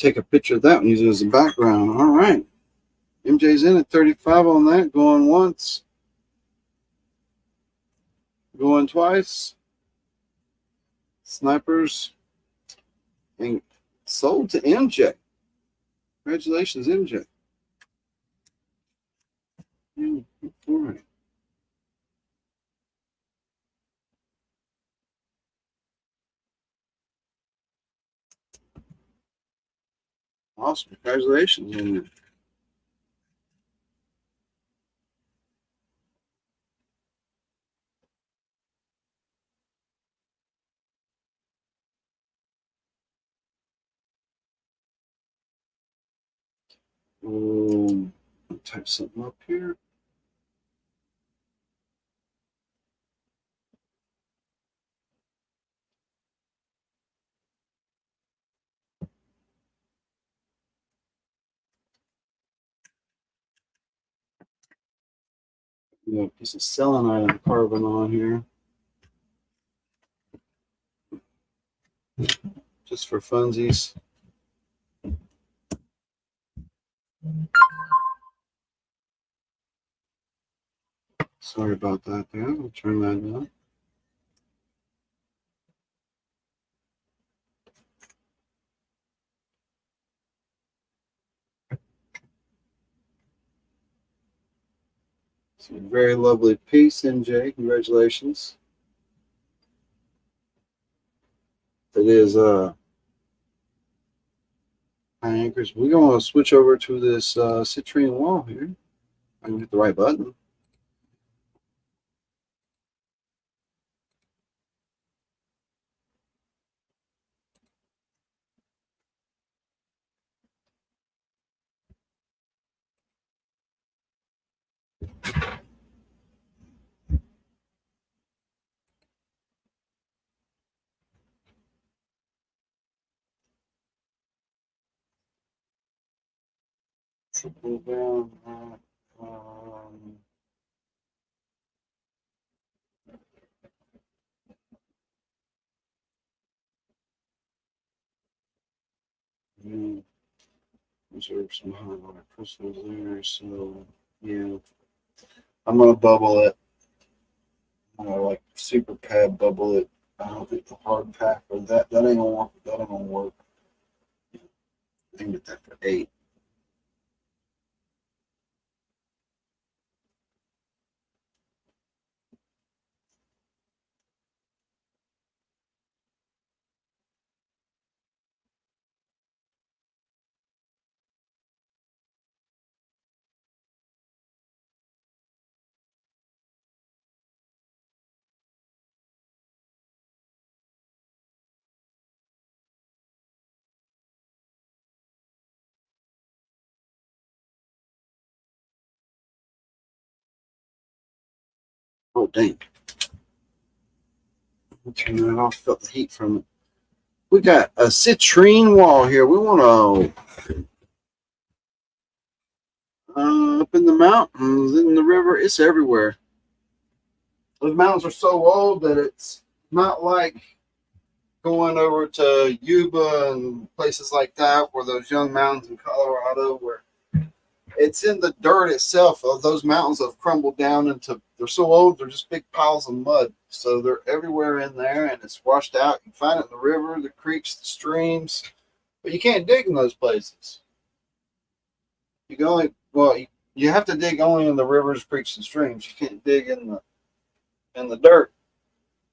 take a picture of that and use it as a background. All right. MJ's in at 35 on that. Going once. Going twice. Snipers. And sold to MJ. Congratulations, MJ. Yeah, all right. Awesome. Congratulations, MJ. Type something up here. Yeah, piece of selenite carbon on here. Just for funsies. Sorry about that there. I'll turn that down. It's a very lovely piece, MJ. Congratulations. It is high anchors. We're going to switch over to this citrine wall here. I can hit the right button. Triple down. Reserve some hard water crystals there. So, yeah. I'm going to bubble it. I'm going to like super pad bubble it. I don't think the hard pack or that ain't going to work. That ain't going to work. I can get that for 8. Oh, dang. Turn that off. Felt the heat from it. We got a citrine wall here. We want to up in the mountains, in the river. It's everywhere. Those mountains are so old that it's not like going over to Yuba and places like that, where those young mountains in Colorado, where it's in the dirt itself. Of those mountains have crumbled down into, they're so old, they're just big piles of mud. So they're everywhere in there, and it's washed out. You can find it in the river, the creeks, the streams, but you can't dig in those places. You can only, well, you have to dig only in the rivers, creeks, and streams. You can't dig in the dirt.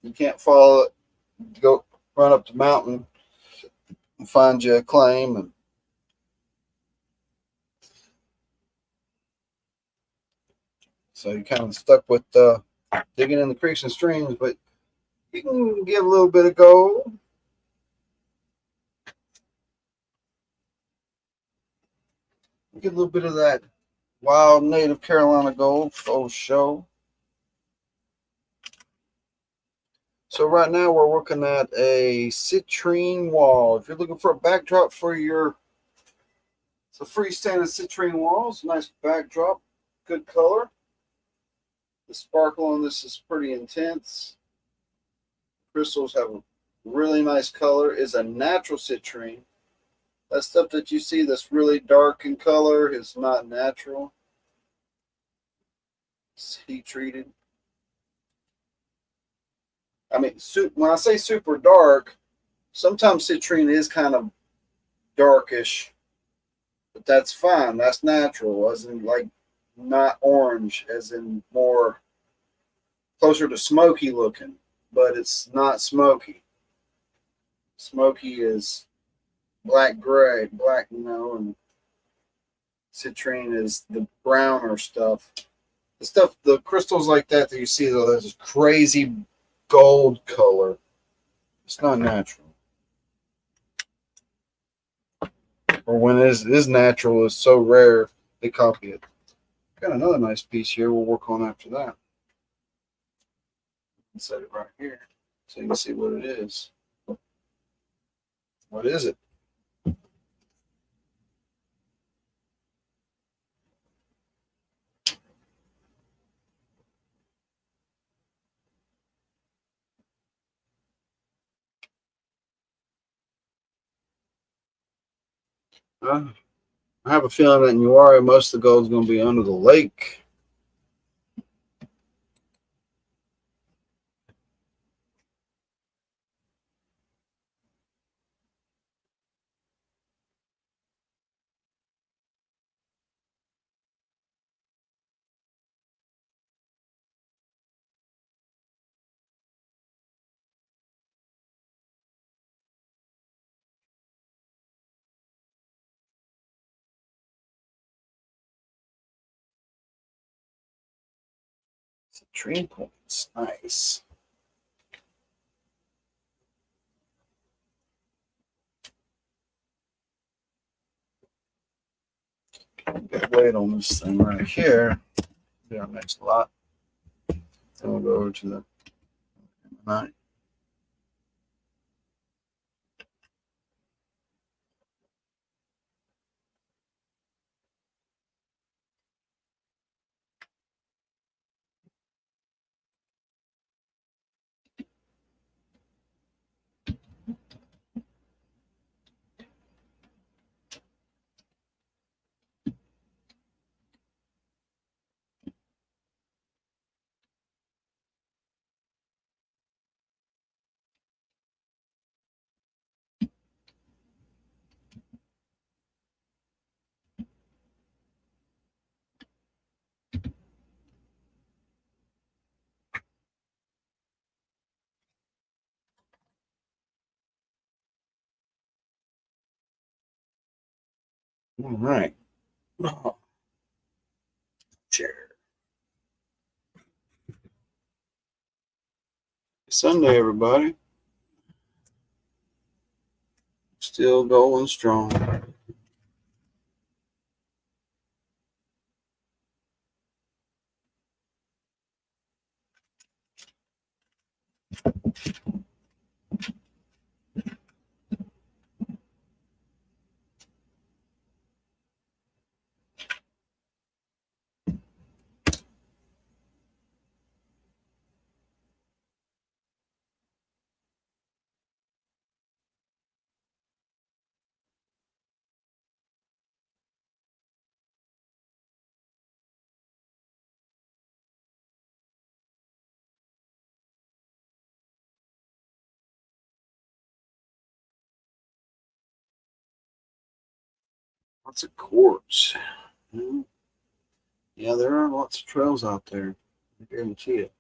You can't follow it, go run up the mountain and find you a claim. And so you're kind of stuck with digging in the creeks and streams, but you can get a little bit of gold. Get a little bit of that wild native Carolina gold for show. So right now we're working at a citrine wall. If you're looking for a backdrop for your, it's a freestanding citrine wall. It's a nice backdrop, good color. The sparkle on this is pretty intense. Crystals have a really nice color. It's a natural citrine. That stuff that you see that's really dark in color is not natural. It's heat treated. I mean, when I say super dark, sometimes citrine is kind of darkish, but that's fine. That's natural, as in like not orange, as in more closer to smoky looking, but it's not smoky. Smoky is black gray, black, and citrine is the browner stuff. The stuff, the crystals like that you see, though, there's this crazy gold color. It's not natural. Or when it is natural, it's so rare, they copy it. Got another nice piece here we'll work on after that. Set it right here so you can see what it is. What is it? I have a feeling that in Uwari, most of the gold is going to be under the lake. Citrine points, nice. Got weight on this thing right here. Be our next lot. Then we'll go over to the night. All right. Chair. Sunday, everybody. Still going strong. Lots of quartz. Yeah, there are lots of trails out there. I guarantee it.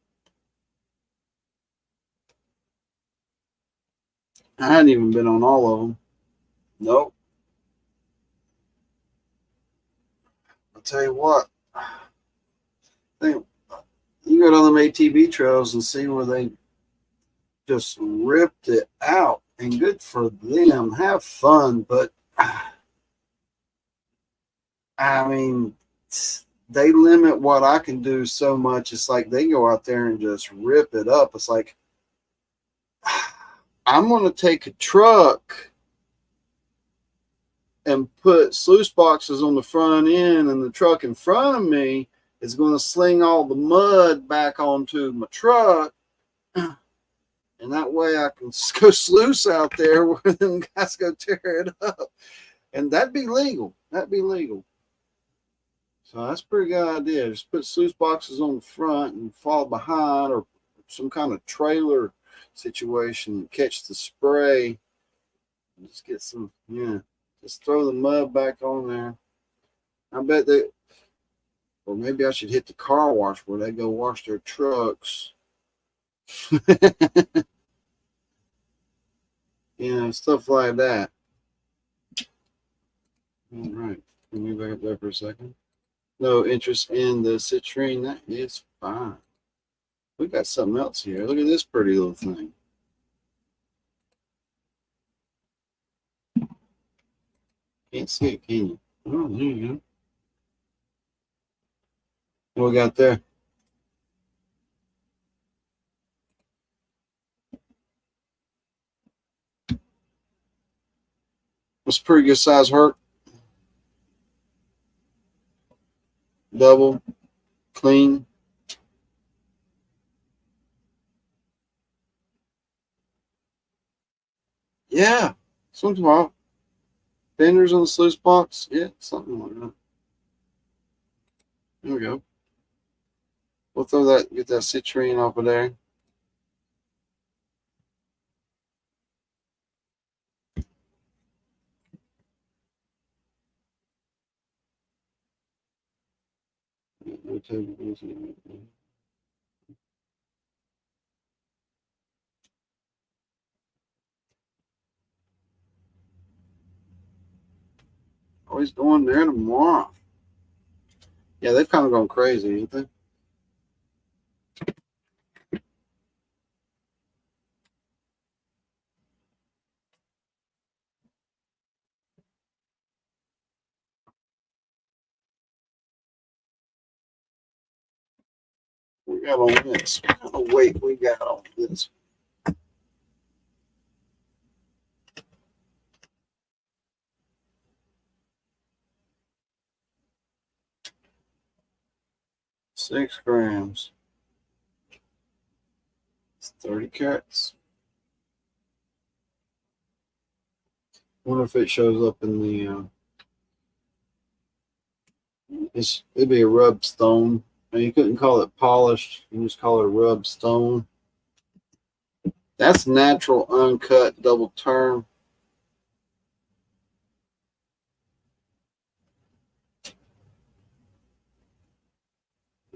I hadn't even been on all of them. Nope. I'll tell you what. You go down them ATV trails and see where they just ripped it out. And good for them. Have fun. But, I mean, they limit what I can do so much. It's like they go out there and just rip it up. It's like, I'm going to take a truck and put sluice boxes on the front end, and the truck in front of me is going to sling all the mud back onto my truck. And that way I can go sluice out there where them guys go tear it up. And that'd be legal. That'd be legal. So that's a pretty good idea. Just put sluice boxes on the front and fall behind, or some kind of trailer situation. Catch the spray. Just get some, yeah. Just throw the mud back on there. I bet they, or maybe I should hit the car wash where they go wash their trucks. Stuff like that. All right. Let me back up there for a second. No interest in the citrine. That is fine. We got something else here. Look at this pretty little thing. Can't see it, can you? Oh, there you go. What we got there? It's a pretty good size hurt. Double, clean. Yeah, something about fenders on the sluice box. Yeah, something like that. There we go. We'll throw that, get that citrine off of there. Always going there tomorrow. Yeah, they've kind of gone crazy, ain't they? We got on this? What kind of weight we got on this? Six grams. It's 30 carats. Wonder if it shows up in the. It'd be a rub stone. And you couldn't call it polished. You just call it a rub stone. That's natural, uncut, double turn.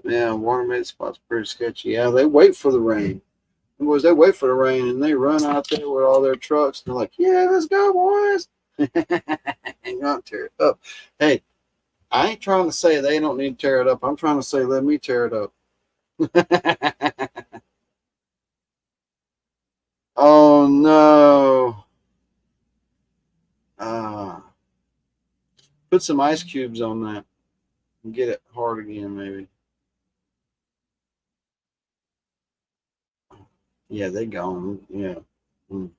Yeah, water made spot's pretty sketchy. Yeah, they wait for the rain. Boys, they wait for the rain and they run out there with all their trucks. And they're like, yeah, let's go, boys. And not tear it up. Hey, I ain't trying to say they don't need to tear it up. I'm trying to say let me tear it up. Oh no. Put some ice cubes on that and get it hard again, maybe. Yeah, they gone. Yeah. Mm.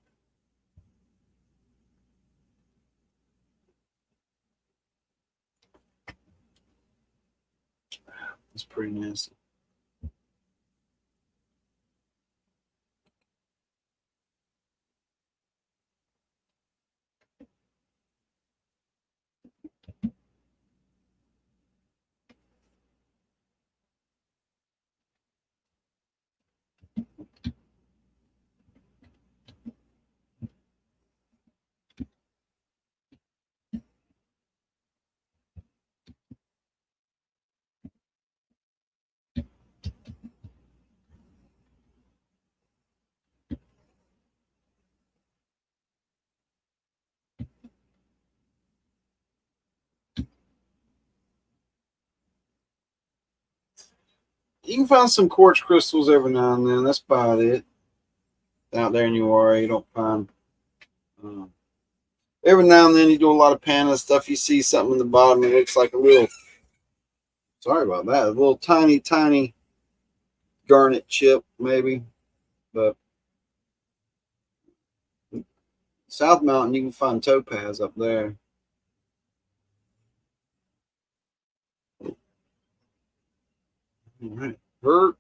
It's pretty nasty. You can find some quartz crystals every now and then. That's about it. Out there in URA, you don't find. Uh, every now and then you do a lot of Panda stuff. You see something in the bottom. It looks like a little. Sorry about that. A little tiny, tiny garnet chip, maybe. But South Mountain, you can find topaz up there. All right. Hurt.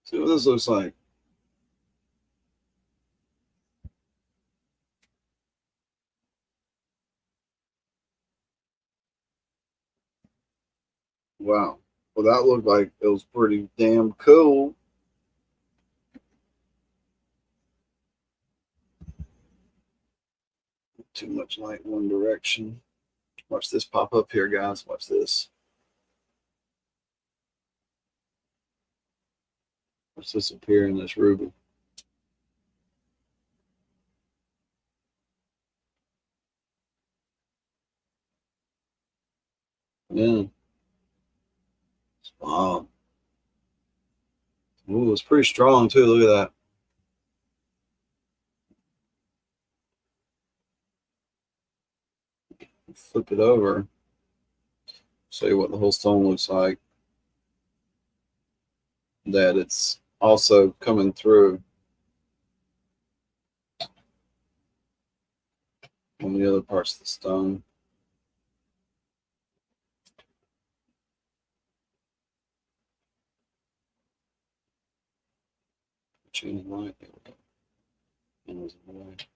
See what this looks like. Wow. Well, that looked like it was pretty damn cool. Too much light in one direction. Watch this pop up here, guys. Watch this. Watch this appear in this ruby. Yeah. Wow. Ooh, it's pretty strong too. Look at that. Flip it over. Show you what the whole stone looks like. That it's also coming through on the other parts of the stone. Chain of light. There we go. And there's a light.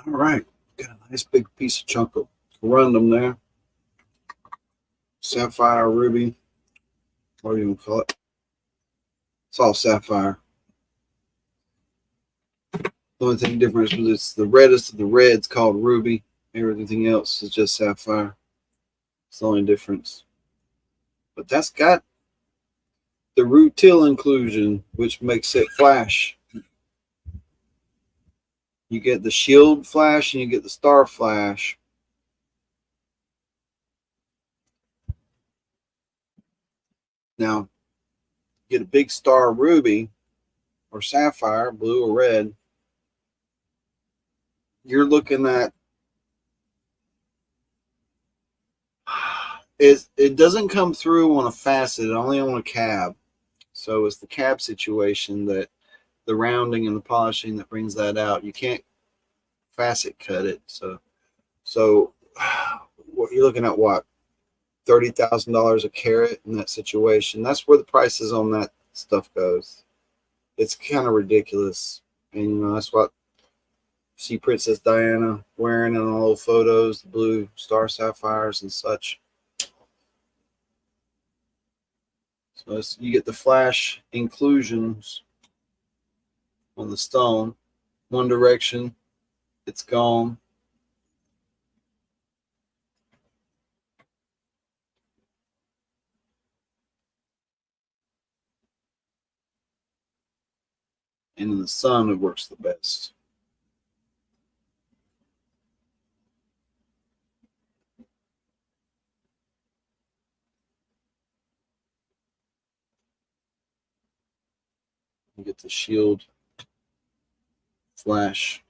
All right, got a nice big piece of chunk of random there. Sapphire, ruby, what do you call it? It's all sapphire. The only thing different is it's the reddest of the reds called ruby. Everything else is just sapphire. It's the only difference. But that's got the rutile inclusion, which makes it flash. You get the shield flash and you get the star flash. Now, get a big star ruby or sapphire, blue or red. You're looking at it doesn't come through on a facet, only on a cab. So it's the cab situation that the rounding and the polishing that brings that out. You can't facet cut it. So what you're looking at, what, $30,000 a carat in that situation. That's where the prices on that stuff goes. It's kind of ridiculous, and you know that's what you see Princess Diana wearing in all the photos, the blue star sapphires and such. So you get the flash inclusions on the stone. One direction, it's gone. And in the sun, it works the best. You get the shield flash.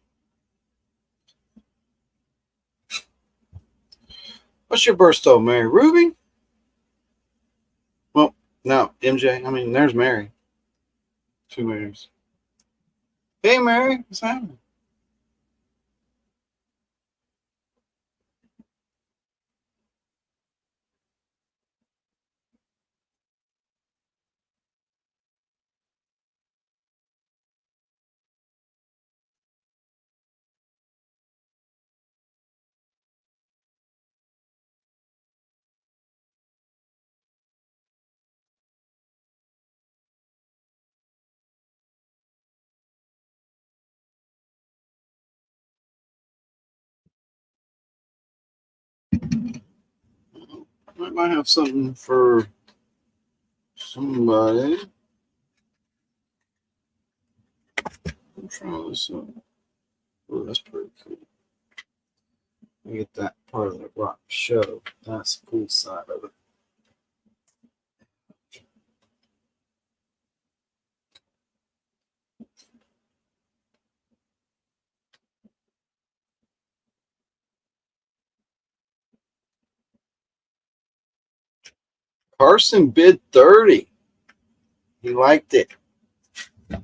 What's your birthstone, Mary? Ruby? Well, no, MJ. I mean, there's Mary. Two Marys. Hey, Mary. What's happening? I might have something for somebody. I'm trying this one. Oh, that's pretty cool. I get that part of the rock show. That's the cool side of it. Carson bid 30. He liked it. I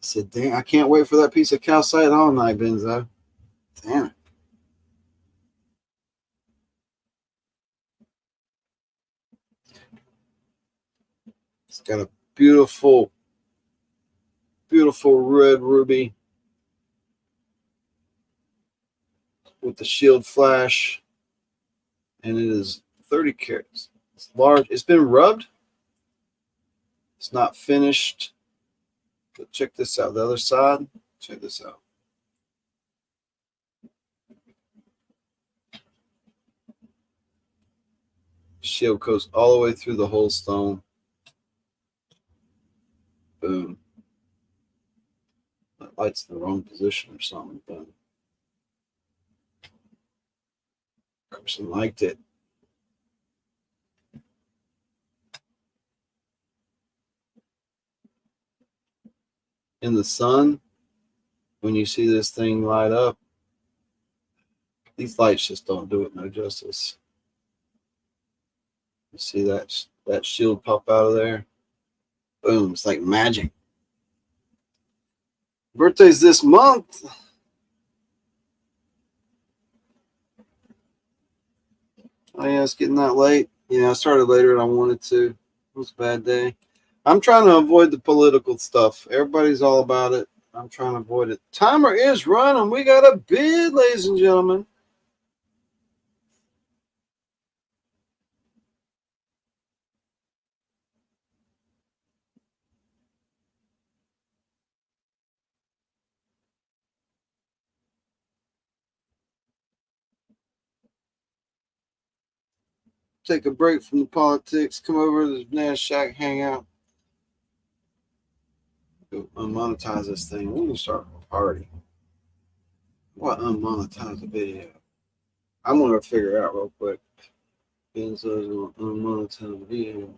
said, damn, I can't wait for that piece of calcite all night, Benzo. Damn it. Got a beautiful, beautiful red ruby with the shield flash, and it is 30 carats. It's large. It's been rubbed. It's not finished. But check this out. The other side. Check this out. Shield goes all the way through the whole stone. Boom. That light's in the wrong position or something. Boom. Person liked it. In the sun, when you see this thing light up, these lights just don't do it no justice. You see that shield pop out of there? Boom, it's like magic. Birthday's this month. Oh yeah, it's getting that late. I started later than I wanted to. It was a bad day. I'm trying to avoid the political stuff. Everybody's all about it. I'm trying to avoid it. Timer is running. We got a bid, ladies and gentlemen. Take a break from the politics. Come over to the Banana Shack, hang out. Go unmonetize this thing. We're gonna start a party. What unmonetize a video? I'm gonna figure it out real quick. Benzo's unmonetize video.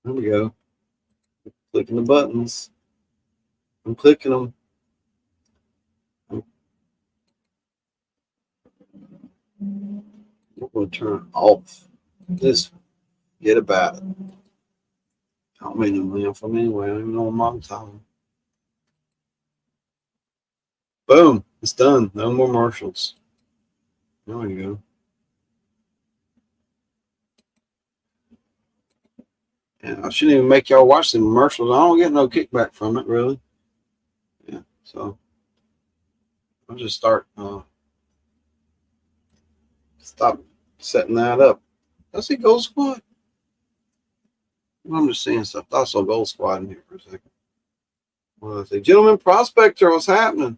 There we go. Clicking the buttons. I'm clicking them. We're gonna turn off this. Forget about it. I don't make no money from them anyway. I don't even know I'm monetizing. Boom. It's done. No more commercials. There we go. And I shouldn't even make y'all watch the commercials. I don't get no kickback from it, really. Yeah, so I'll just start stop setting that up. I see Gold Squad. I'm just seeing stuff. I saw Gold Squad in here for a second. What I say, Gentleman Prospector, what's happening?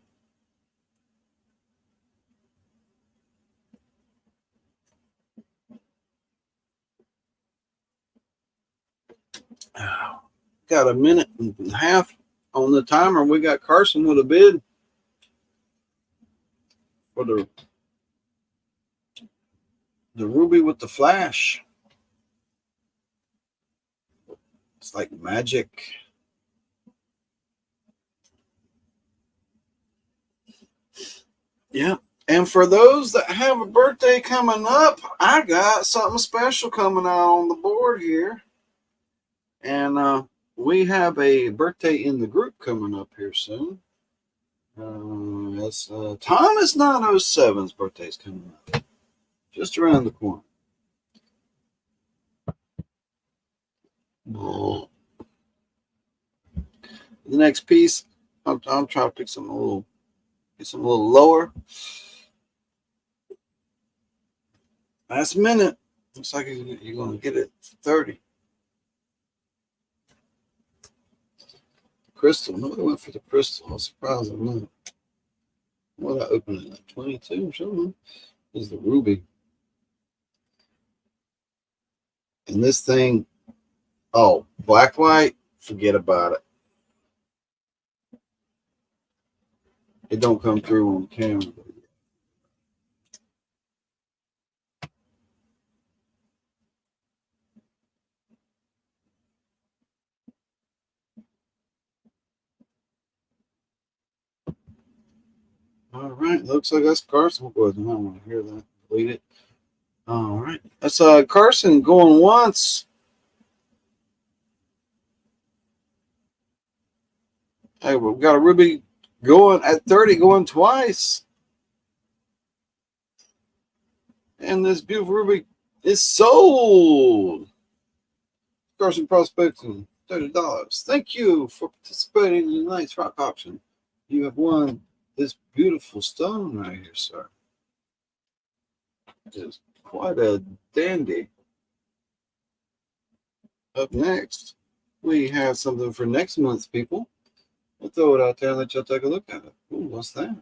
Got a minute and a half on the timer. We got Carson with a bid for the ruby with the flash. It's like magic. Yeah. And for those that have a birthday coming up, I got something special coming out on the board here. And we have a birthday in the group coming up here soon. That's Thomas 907's birthday is coming up. Just around the corner. The next piece, I'm trying to pick something a little lower. Last minute. Looks like you're going to get it 30. Crystal. Nobody went for the crystal. I'm surprised I'm not. What I opened it at 22 or something. Is the ruby. And this thing, oh, black light, forget about it. It don't come through on camera. All right, looks like that's Carson. I don't want to hear that. Delete it. All right, that's Carson going once. Hey, we've got a ruby going at 30, going twice. And this beautiful ruby is sold. Carson Prospecting. $30. Thank you for participating in tonight's rock auction. You have won this beautiful stone right here, sir. It's quite a dandy. Up next, we have something for next month's people. We'll throw it out there and let y'all take a look at it. Ooh, what's that?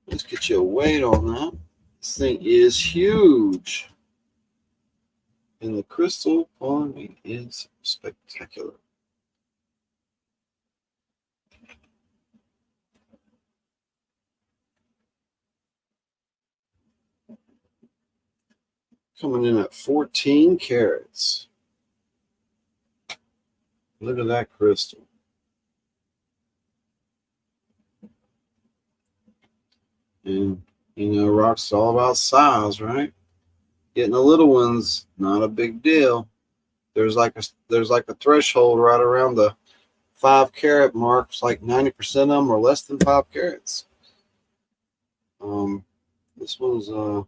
Let's get you a weight on that. This thing is huge. And the crystal on me is spectacular. Coming in at 14 carats. Look at that crystal. And, you know, rock's all about size, right? Getting the little ones, not a big deal. There's like a threshold right around the 5 carat mark. It's like 90% of them are less than 5 carats. This one's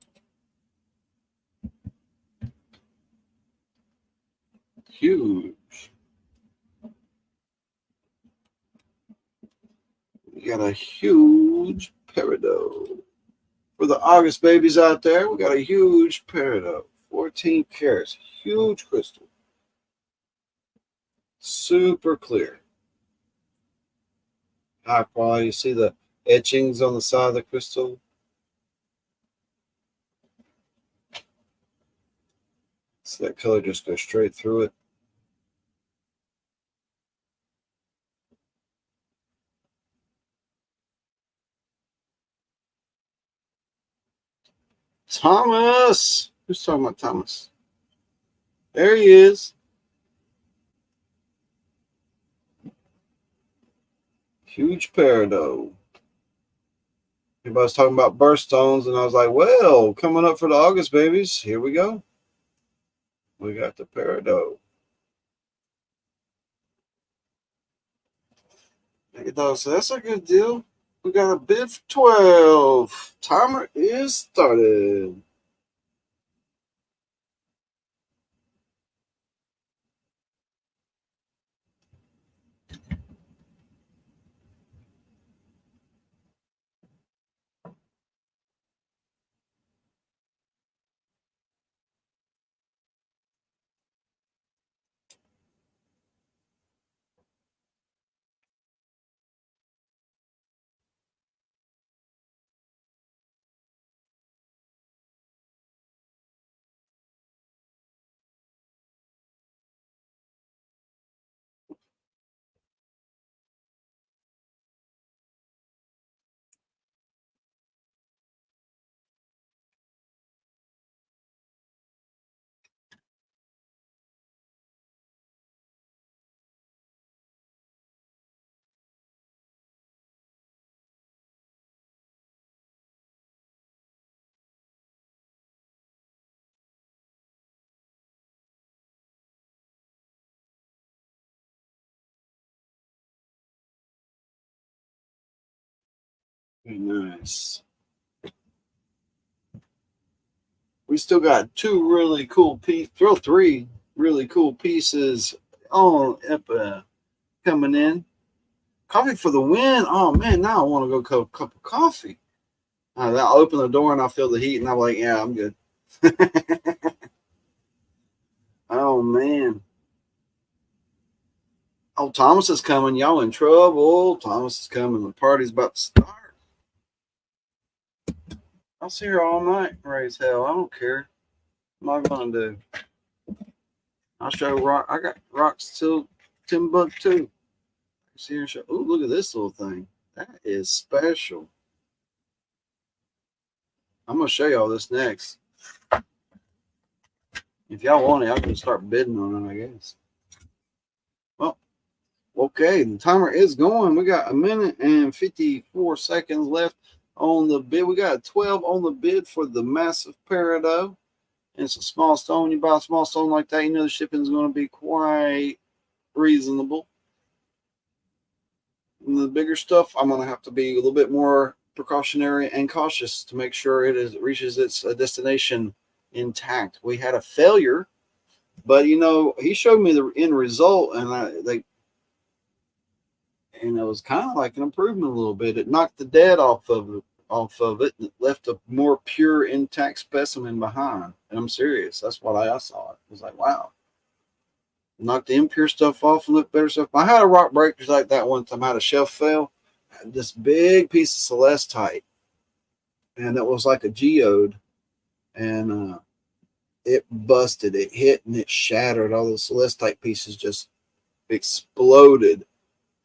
huge. We got a huge peridot. For the August babies out there, we got a huge peridot. 14 carats. Huge crystal. Super clear. High quality. You see the etchings on the side of the crystal? So that color just goes straight through it. Thomas! Who's talking about Thomas? There he is. Huge peridot. Everybody's talking about birthstones, and I was like, well, coming up for the August babies, here we go. We got the peridot. So that's a good deal. We got a bid for 12. Timer is started. Very nice. We still got 2 really cool pieces, 3 really cool pieces on coming in. Coffee for the win. Oh man, now I want to go get a cup of coffee. I'll open the door and I feel the heat, and I'm like, yeah, I'm good. Oh man. Oh, Thomas is coming. Y'all in trouble. Thomas is coming. The party's about to start. I'll see her all night. Raise hell. I don't care. What am I gonna do? I'll show rock. I got rocks till Timbuktu. See her show. Oh, look at this little thing. That is special. I'm gonna show y'all this next. If y'all want it, I can start bidding on it, I guess. Well, okay, the timer is going. We got 1 minute and 54 seconds left on the bid. We got 12 on the bid for the massive peridot. And it's a small stone. You buy a small stone like that, you know the shipping is going to be quite reasonable. And the bigger stuff, I'm going to have to be a little bit more precautionary and cautious to make sure it reaches its destination intact. We had a failure, but you know, he showed me the end result, and it was kind of like an improvement a little bit. It knocked the dead off of it, and it left a more pure, intact specimen behind. And I'm serious. That's what I saw. It was like, wow. Knocked the impure stuff off and looked better stuff. I had a rock breakers like that one time. I had a shelf fail. I had this big piece of celestite, and it was like a geode, and it busted. It hit and it shattered. All the celestite pieces just exploded,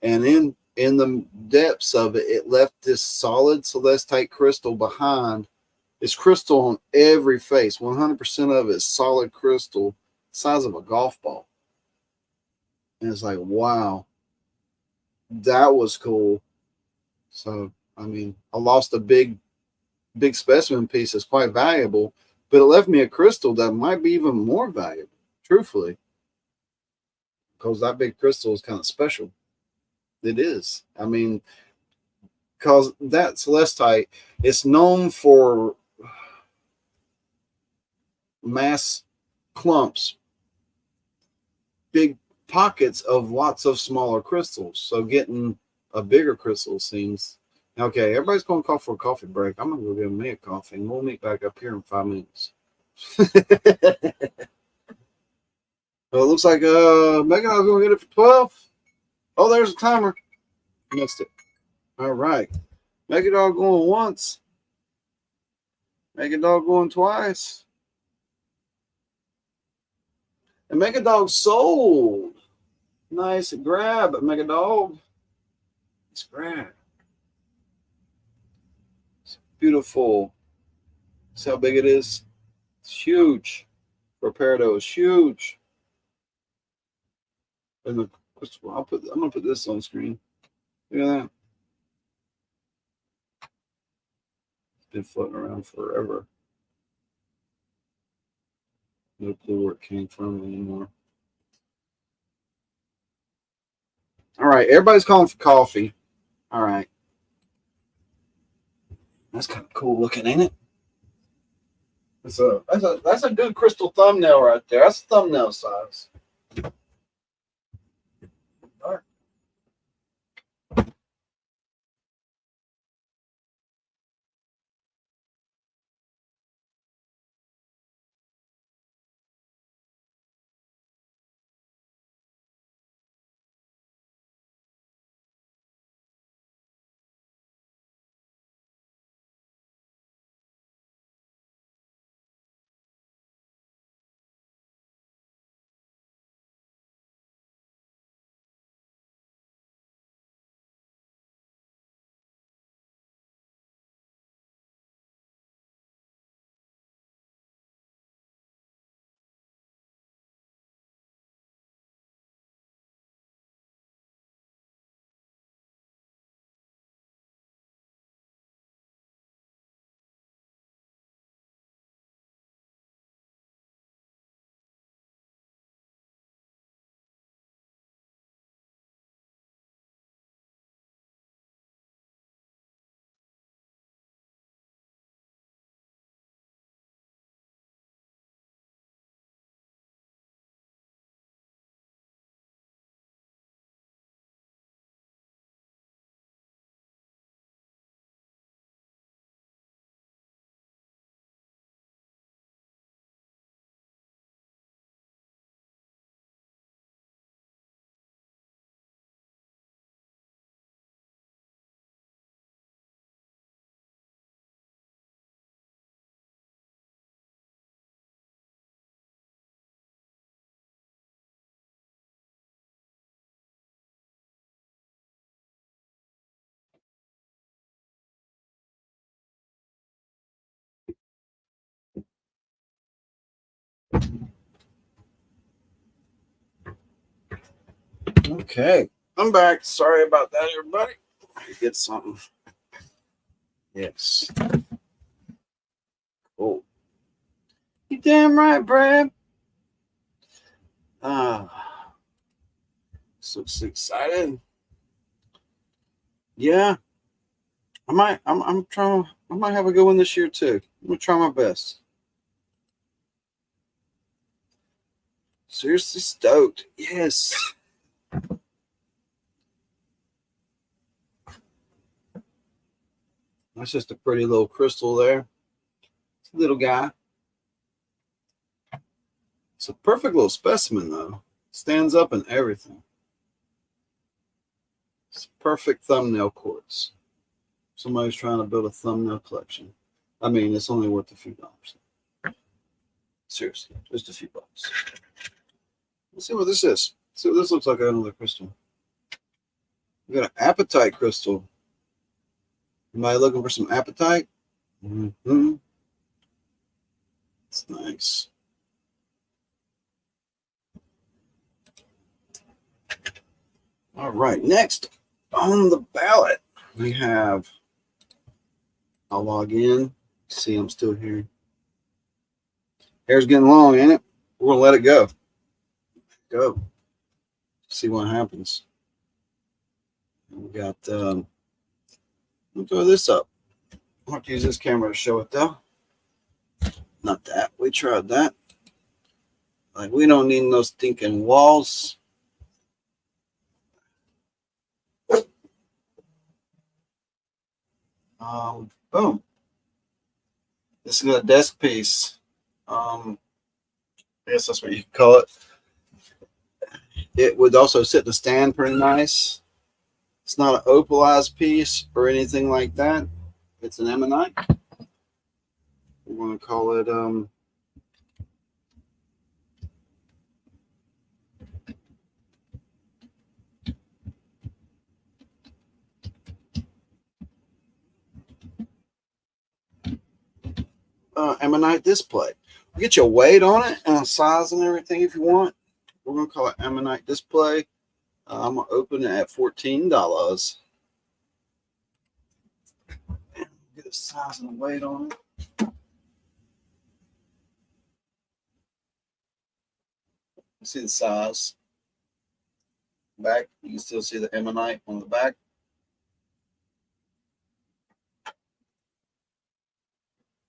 and in the depths of it, it left this solid celestite crystal behind. It's crystal on every face. 100% of it is solid crystal, size of a golf ball. And it's like, wow, that was cool. So, I mean, I lost a big specimen piece that's quite valuable, but it left me a crystal that might be even more valuable, truthfully, because that big crystal is kind of special. It is. I mean, because that celestite, it's known for mass clumps, big pockets of lots of smaller crystals. So getting a bigger crystal seems okay. Everybody's going to call for a coffee break. I'm going to go get me a coffee, and we'll meet back up here in 5 minutes. Well, it looks like Megadog's going to get it for 12. Oh, there's a timer. Missed it. All right. Megadog going once. Megadog going twice. And Megadog sold. Nice grab, Megadog. Nice grab. It's beautiful. See how big it is? It's huge. For a pair of those, huge. And the crystal, I'm gonna put this on screen. Look at that. It's been floating around forever. No clue where it came from anymore. All right, everybody's calling for coffee. All right. That's kind of cool looking, ain't it? That's a good crystal thumbnail right there. That's thumbnail size. All right. Okay, I'm back. Sorry about that, everybody. Get something. Yes. Cool. You damn right, Brad. So excited. Yeah. I'm trying. I might have a good one this year too. I'm gonna try my best. Seriously stoked. Yes. That's just a pretty little crystal there. It's a little guy. It's a perfect little specimen though. Stands up and everything. It's perfect thumbnail quartz. Somebody's trying to build a thumbnail collection. I mean, it's only worth a few dollars. Seriously, just a few bucks. Let's see what this is. See what this looks like. Another crystal. We got an apatite crystal. Anybody looking for some apatite? Mm-hmm. It's nice. All right, next on the ballot, we have, I'll log in. See, I'm still here. Hair's getting long, ain't it? We're going to let it go. Go. See what happens. We got, we'll throw this up. I'll have to use this camera to show it, though. Not that. We tried that. Like, we don't need no stinking walls. Boom. This is a desk piece. I guess that's what you call it. It would also sit in a stand pretty nice. It's not an opalized piece or anything like that. It's an ammonite. We're going to call it ammonite display. We'll get your weight on it and a size and everything if you want. We're going to call it ammonite display. I'm going to open it at $14. Get a size and a weight on it. See the size. Back, you can still see the ammonite on the back.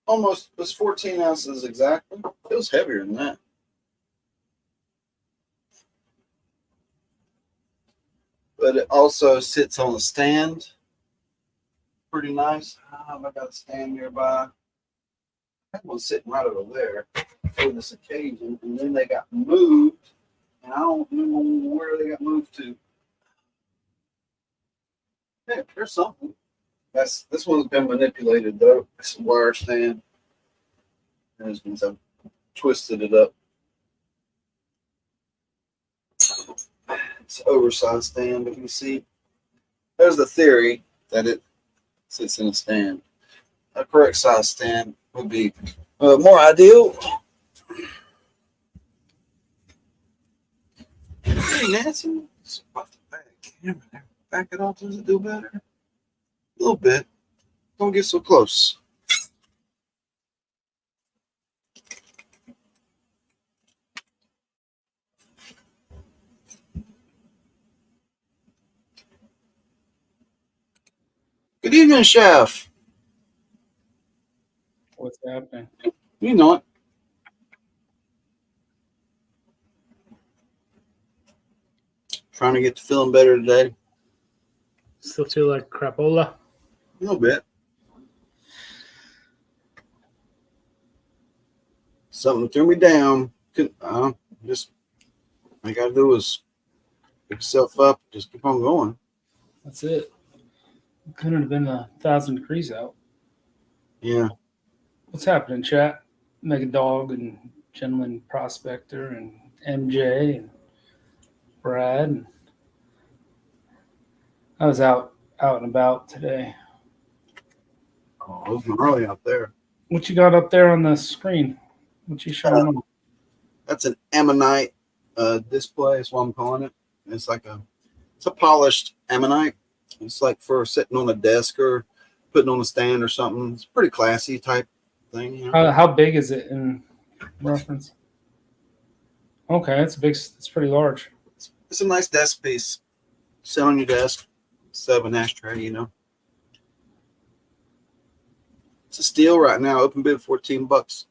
Almost, it was 14 ounces exactly. It was heavier than that. But it also sits on a stand. Pretty nice. I got a stand nearby. I had one sitting right over there for this occasion, and then they got moved, and I don't know where they got moved to. Yeah, there's something. This one's been manipulated though. It's a wire stand. And it's been some twisted it up. It's an oversized stand, but you can see there's the theory that it sits in a stand. A correct size stand would be more ideal. Hey, Nancy, it's about the back. Back it off. Does it do better? A little bit. Don't get so close. Good evening, Chef. What's happening? You know it. Trying to get to feeling better today. Still feel like crapola? A little bit. Something threw me down. Just all I gotta do is pick yourself up. Just keep on going. That's it. It couldn't have been 1,000 degrees out. Yeah. What's happening, chat? Mega Dog and Gentleman Prospector and MJ and Brad. And I was out and about today. Oh, it was gnarly out there. What you got up there on the screen? What you showing on? That's an ammonite display. Is what I'm calling it. It's a polished ammonite. It's like for sitting on a desk or putting on a stand or something. It's a pretty classy type thing. You know? How big is it in reference? Okay, it's pretty large. It's a nice desk piece. Sit on your desk. Set up an ashtray, you know. It's a steal right now. Open bid $14. What's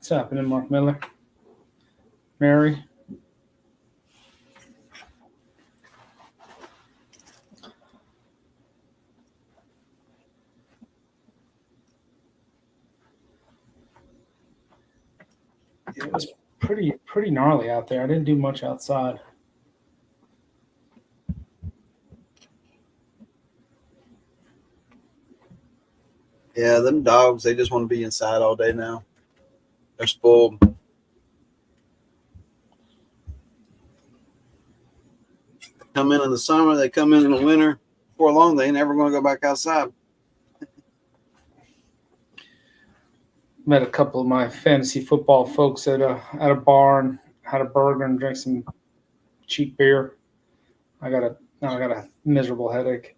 happening, Mark Miller? Mary? It was pretty gnarly out there. I didn't do much outside. Yeah, them dogs, they just want to be inside all day now. They're spoiled. Come in the summer, they come in the winter. Before long, they ain't never going to go back outside. Met a couple of my fantasy football folks at a bar and had a burger and drank some cheap beer. Now I got a miserable headache.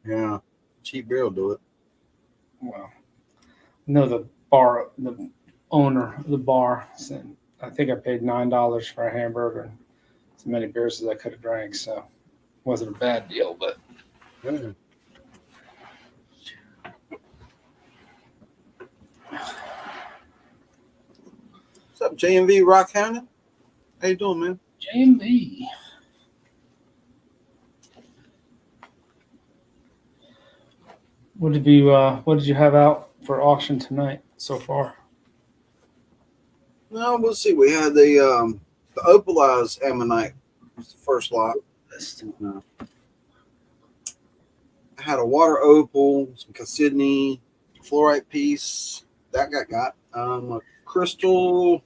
Yeah, cheap beer will do it. Well, no, the owner of the bar said, I think I paid $9 for a hamburger and as many beers as I could have drank, so it wasn't a bad deal, but Yeah. What's up, JMV Rock Hounded? How you doing, man? JMB. What did you have out for auction tonight so far? No, we'll see. We had the opalized ammonite was the first lot. I had a water opal, some Cassidney, fluorite piece that got a crystal,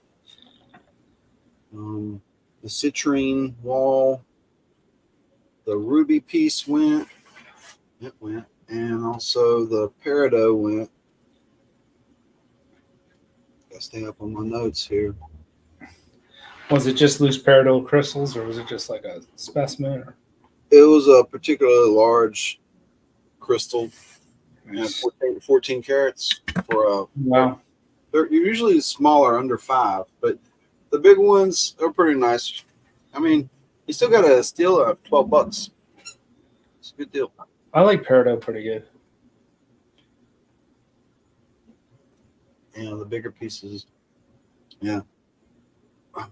the citrine wall, the ruby piece went, and also the peridot went. Gotta stay up on my notes here. Was it just loose peridot crystals, or was it just like a specimen? Or? It was a particularly large crystal, Nice. 14 carats for a. Wow. They're usually smaller, under 5, but the big ones are pretty nice. I mean, you still got to steal at $12. It's a good deal. I like peridot pretty good. You know, the bigger pieces. Yeah. Of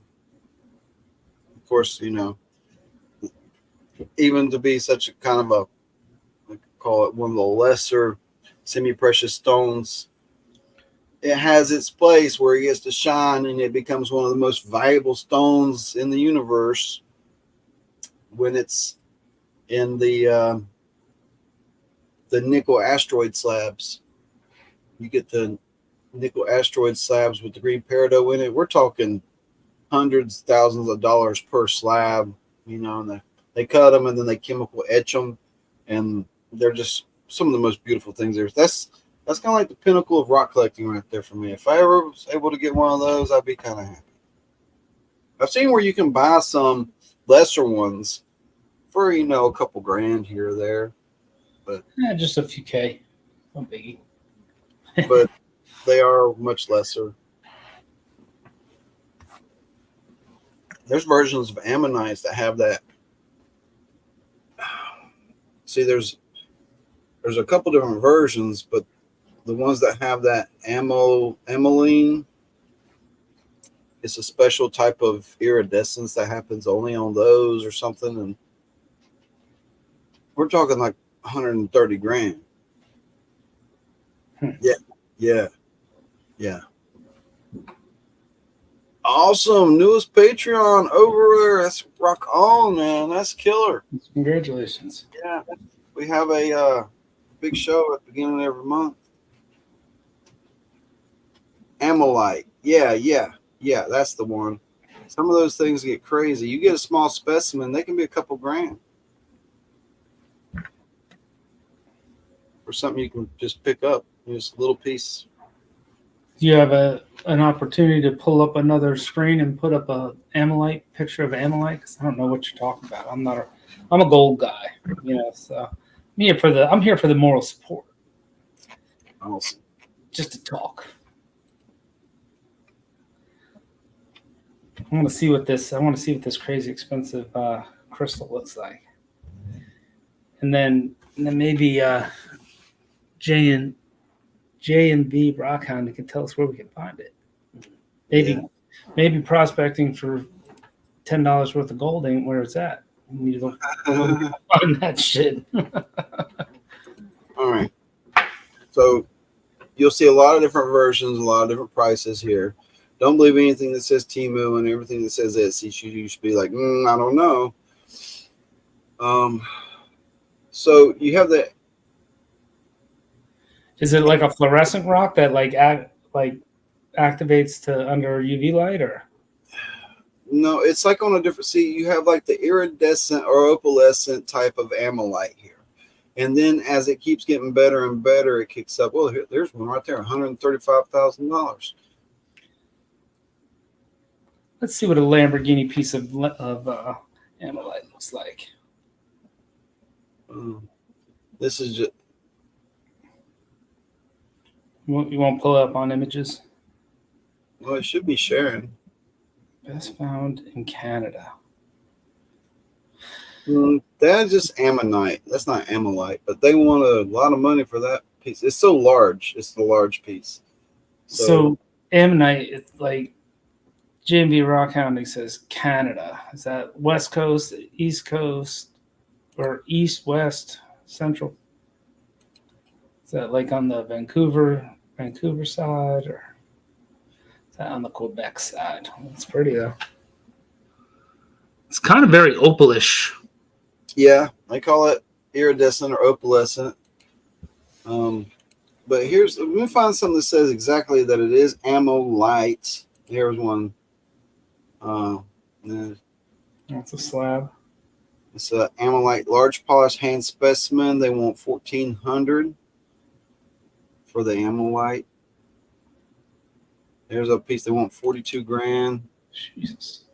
course, you know, even to be such a kind of a, I call it one of the lesser semi-precious stones, it has its place where it gets to shine and it becomes one of the most valuable stones in the universe when it's in the nickel asteroid slabs. You get the nickel asteroid slabs with the green peridot in it. We're talking hundreds, thousands of dollars per slab, you know, and they cut them and then they chemical etch them, and they're just some of the most beautiful things there. That's kind of like the pinnacle of rock collecting right there for me. If I ever was able to get one of those, I'd be kind of happy. I've seen where you can buy some lesser ones for, you know, a couple grand here or there, but Just a few K. No biggie. but they are much lesser. There's versions of ammonites that have that. See, there's a couple different versions, but the ones that have that ameline, it's a special type of iridescence that happens only on those or something, and we're talking like 130 grand. Yeah. Awesome. Newest Patreon over there. That's rock on, man. That's killer. Congratulations. Yeah. We have a big show at the beginning of every month. Amylite. Yeah. That's the one. Some of those things get crazy. You get a small specimen, they can be a couple grand. Or something you can just pick up. Just a little piece. Do you have an opportunity to pull up another screen and put up a amylite picture of amylite? Because I don't know what you're talking about. I'm a gold guy, you know. So I'm here for the moral support. Awesome. just to talk. I want to see what this crazy expensive crystal looks like, and then maybe J and V Rockhound can tell us where we can find it. Maybe prospecting for $10 worth of gold ain't where it's at. You need to find that shit. All right. So you'll see a lot of different versions, a lot of different prices here. Don't believe anything that says Temu and everything that says Etsy. You should be like, I don't know. So you have the. Is it like a fluorescent rock that activates to under UV light, or? No, it's like on a different. See, you have like the iridescent or opalescent type of amylite here. And then as it keeps getting better and better, it kicks up. Well, there's one right there, $135,000. Let's see what a Lamborghini piece of amylite looks like. This is just. You won't pull it up on images? Well, it should be sharing. Best found in Canada. That's just ammonite. That's not amylite, but they want a lot of money for that piece. It's so large. It's the large piece. So ammonite, it's like J&B Rockhounding says Canada. Is that West Coast, East Coast, or East, West, Central? Is that like on the Vancouver side, or is that on the Quebec side? It's pretty though. It's kind of very opalish. Yeah, they call it iridescent or opalescent. But let me find something that says exactly that it is amylite. Here's one. That's a slab. It's a amylite large polished hand specimen. They want $1,400 for the amylite. There's a piece they want 42 grand. Jesus.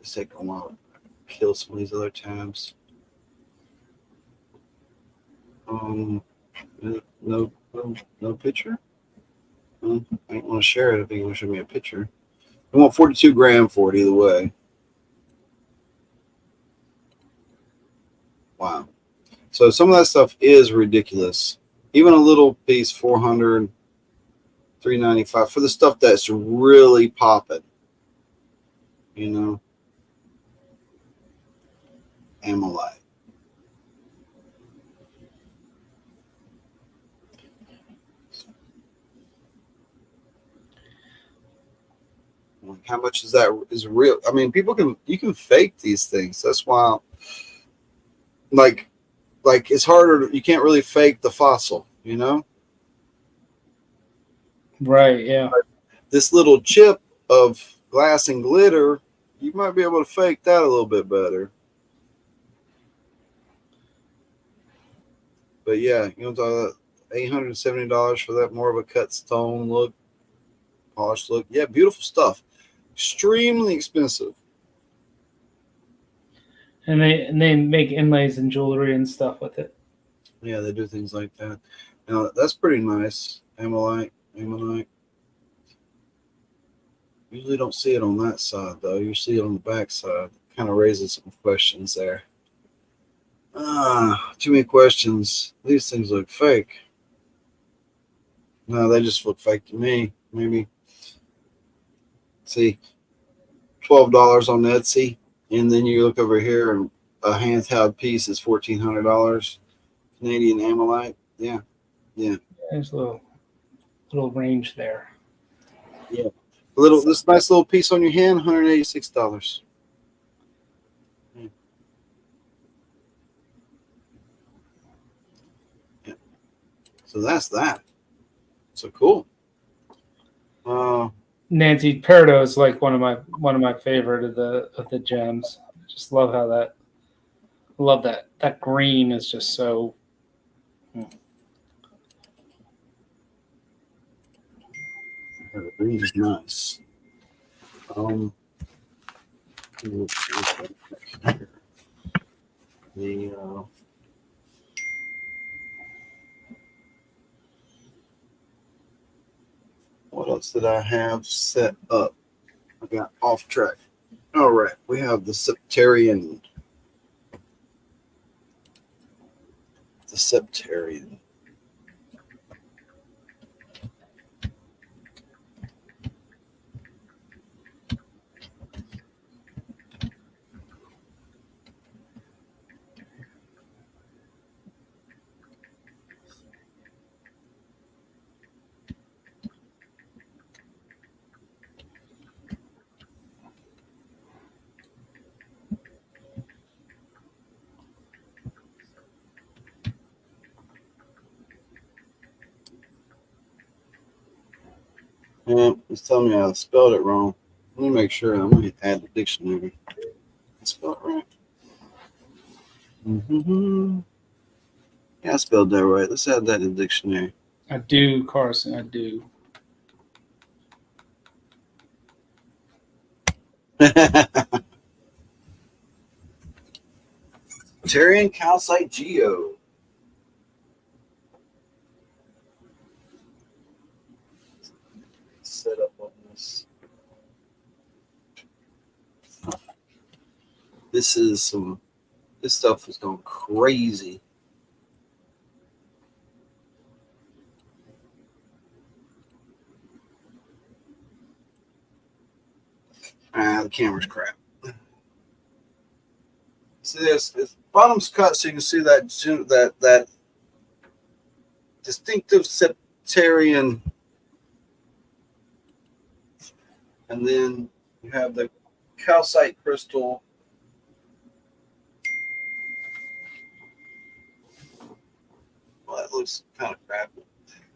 It's taking a while to kill some of these other tabs. No picture. I don't want to share it. I think you want to show me a picture. I want 42 grand for it either way. Wow. So some of that stuff is ridiculous. Even a little piece, 400, 395 for the stuff that's really popping. You know, amylite. Like how much is that is real? I mean, you can fake these things. That's why, like it's harder. You can't really fake the fossil, you know? Right, yeah. This little chip of glass and glitter, you might be able to fake that a little bit better. But yeah, you know, $870 for that more of a cut stone look, polished look. Yeah, beautiful stuff. Extremely expensive. And they make inlays and jewelry and stuff with it. Yeah, they do things like that. Now that's pretty nice. Ammonite. Usually don't see it on that side though. You see it on the back side. Kind of raises some questions there. Too many questions. These things look fake. No, they just look fake to me. Maybe. See, $12 on Etsy, and then you look over here and a hand-tied piece is $1,400. Canadian amylite. Yeah. There's a little range there. Yeah. This nice little piece on your hand, $186. Yeah. So that's that. So cool. Nancy Peridot is like one of my favorite of the gems. I just love how that green is just so. The green is nice. What else did I have set up? I got off track. All right, we have the Septarian. The Septarian. Yeah, it's telling me I spelled it wrong. Let me make sure. I'm going to add the dictionary. I spelled it right. Yeah, I spelled that right. Let's add that in the dictionary. I do, Carson. I do. Septarian calcite geo. Set up on this. This stuff is going crazy. The camera's crap. See this? Bottom's cut so you can see that distinctive septarian, and then you have the calcite crystal. Well, that looks kind of crappy.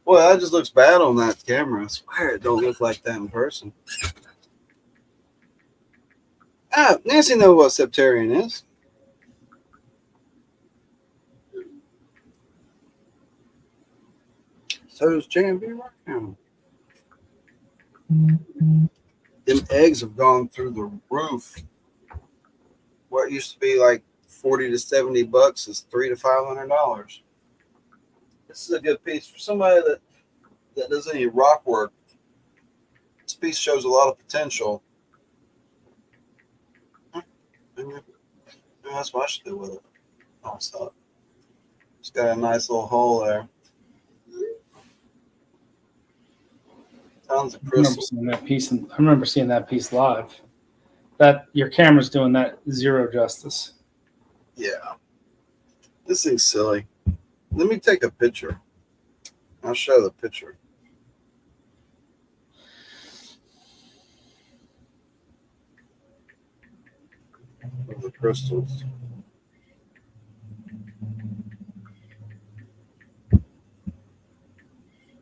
Boy, that just looks bad on that camera. I swear it don't look like that in person. Nancy knows what septarian is. So does JMB right now. Them eggs have gone through the roof. What used to be like $40 to $70 is $300 to $500. This is a good piece for somebody that does any rock work. This piece shows a lot of potential. That's what I should do with it. Oh, stop. It's got a nice little hole there. Tons of crystals. I remember seeing that piece live. That your camera's doing that zero justice. Yeah. This thing's silly. Let me take a picture. I'll show the picture. Of the crystals.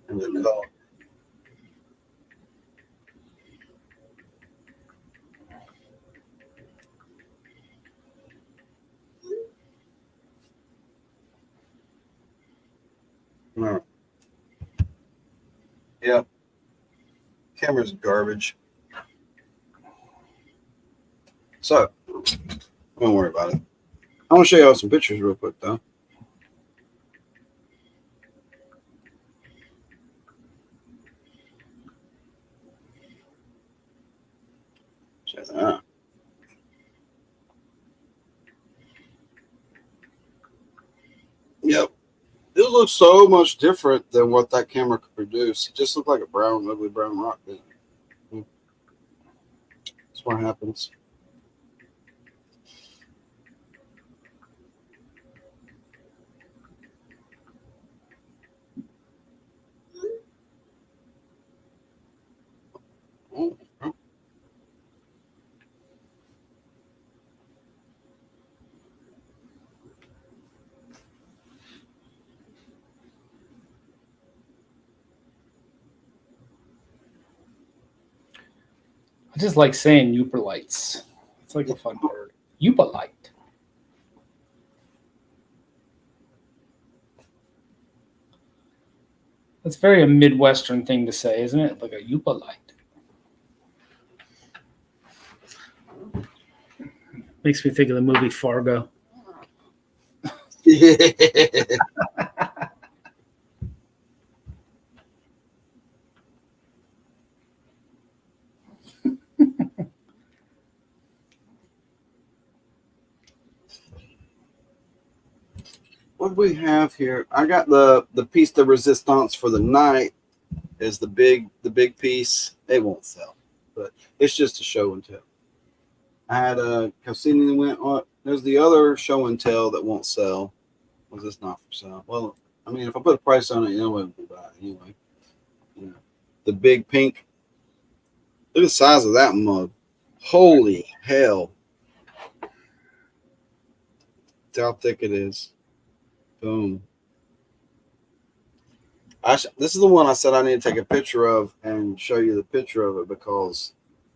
And the color. No. Yeah. Camera's garbage. So, don't worry about it. I want to show you all some pictures real quick, though. Check that out. Yep. It looks so much different than what that camera could produce. It just looked like a brown, ugly brown rock, didn't it? That's what happens. Oh. I just like saying Uperlights. It's like a fun word. Uperlight. That's very a Midwestern thing to say, isn't it? Like a Uperlight. Makes me think of the movie Fargo. Yeah. What we have here? I got the piece de resistance for the night. Is the big piece. It won't sell, but it's just a show and tell. I had a Cassini that went on. There's the other show and tell that won't sell. Was this not for sale? Well, I mean, if I put a price on it, you know what we'll buy it anyway. You know, the big pink. Look at the size of that mug. Holy hell! That's how thick it is. Boom. This is the one I said I need to take a picture of and show you the picture of it because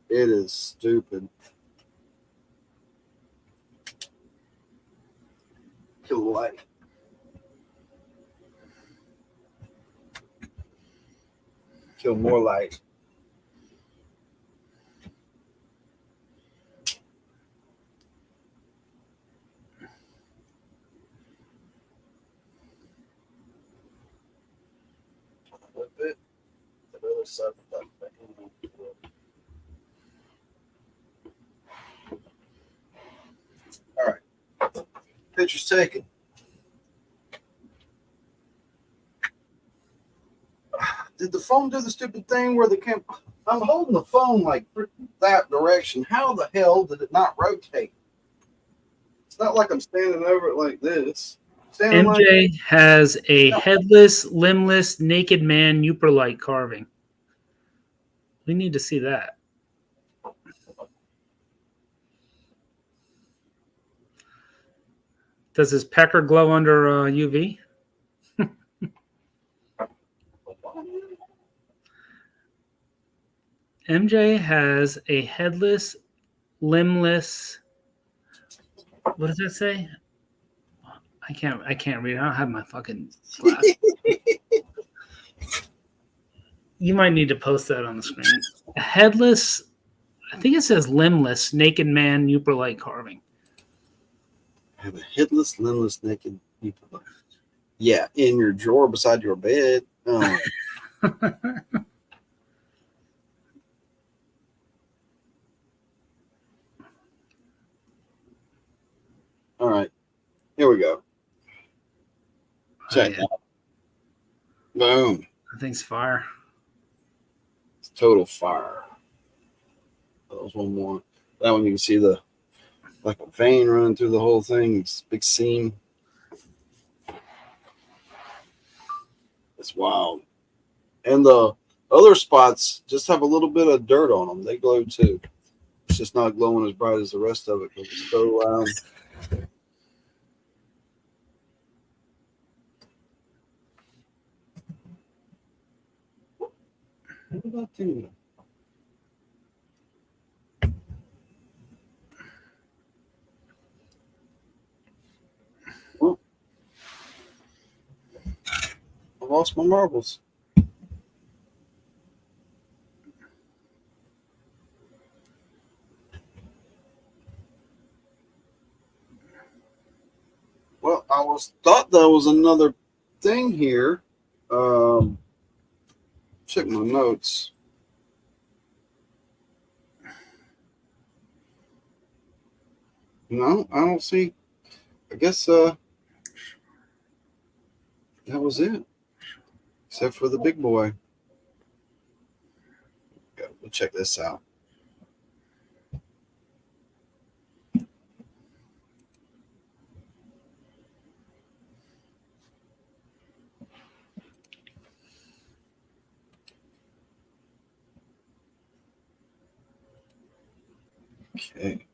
it is stupid. Kill the light. Kill more light. A bit. The other side of that. All right. Picture's taken. Did the phone do the stupid thing where the camera? I'm holding the phone like that direction. How the hell did it not rotate? It's not like I'm standing over it like this. MJ has a headless, limbless, naked man Uperlite carving. We need to see that. Does his pecker glow under UV? MJ has a headless, limbless. What does that say? I can't read. I don't have my fucking glass. You might need to post that on the screen. A headless, I think it says limbless, naked man Uperlite carving. Have a headless, limbless, naked. Yeah, in your drawer beside your bed. Oh. All right, here we go. Check that. Boom. That thing's fire. It's total fire. That was one more. That one you can see the like a vein running through the whole thing. It's a big seam. It's wild. And the other spots just have a little bit of dirt on them. They glow too. It's just not glowing as bright as the rest of it because it's so loud. What did I do? Well, I lost my marbles. Well, thought there was another thing here. Check my notes. No, I don't see. I guess that was it. Except for the big boy. We'll check this out. Okay.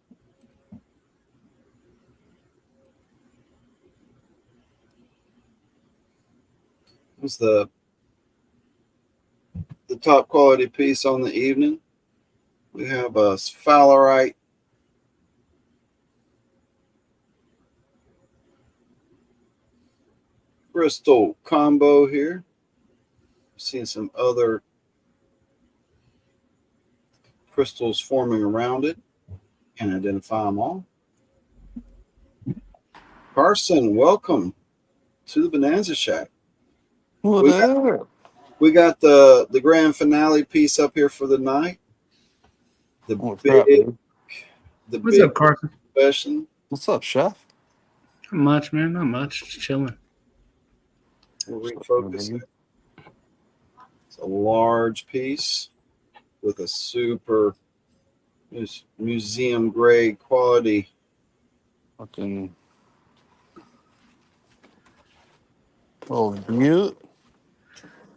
What's the top quality piece on the evening? We have a sphalerite crystal combo here. Seeing some other crystals forming around it. Can't identify them all. Carson, welcome to the Bonanza Shack. Whatever. We got the grand finale piece up here for the night. What's up, dude? What's up, Carson? Question. What's up, chef? Not much, man. Not much. Just chilling. We'll refocus it. It's a large piece with a super museum grade quality. Fucking. Oh, mute.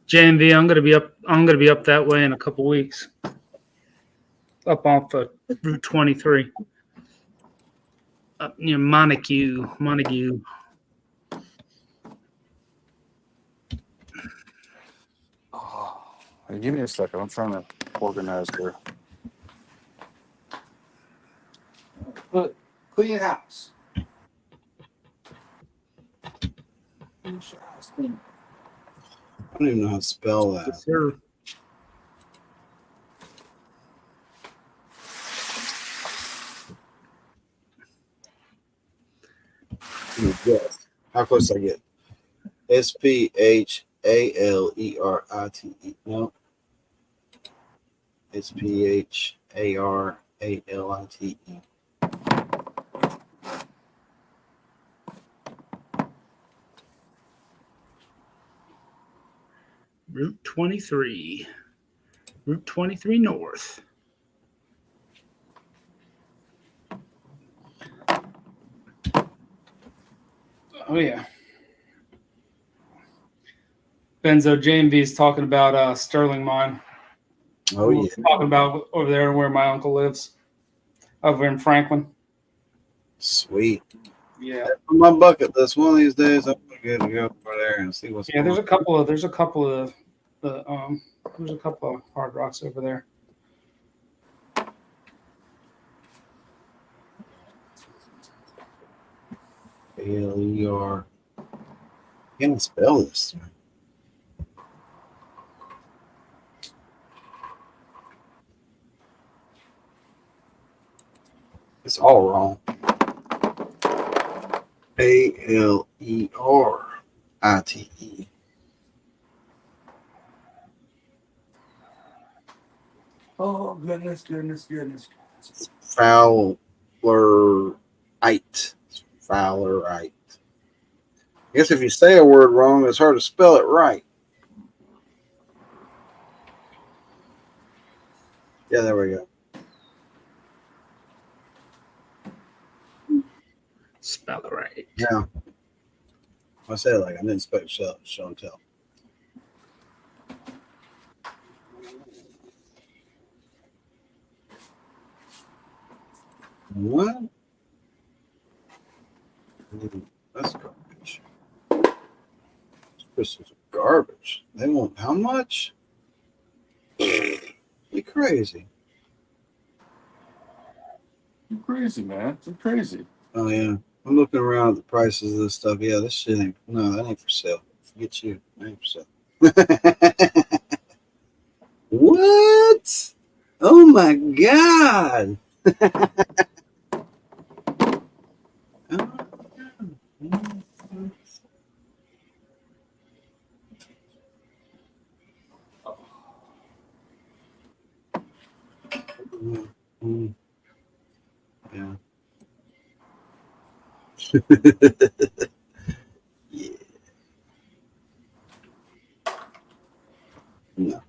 JMV, I'm gonna be up that way in a couple weeks. Up off of Route 23. Up near Montague. Oh, hey, give me a second. I'm trying to organize here. But clean house. I don't even know how to spell that. Yes, sir. Yes. How close I get? SPHALERITE. No. SPHARALITE. Route 23. Route 23 North. Oh yeah. Benzo JMV is talking about Sterling Mine. Oh yeah. Talking about over there where my uncle lives. Over in Franklin. Sweet. Yeah. That's on my bucket list. One of these days I'm gonna go over there and see what's going There's on. a couple of there's a couple of hard rocks over there. ALER. Can't spell this. It's all wrong. ALERITE. Oh, goodness. Fowlerite. Fowlerite. I guess if you say a word wrong, it's hard to spell it right. Yeah, there we go. Spell it right. Yeah. I said it like I didn't expect show and tell. What? That's garbage. This is garbage. They want how much? You crazy. You're crazy, man. You're crazy. Oh yeah. I'm looking around at the prices of this stuff. Yeah, this shit ain't that ain't for sale. Forget you. That ain't for sale. What? Oh my god. Yeah. Yeah. No.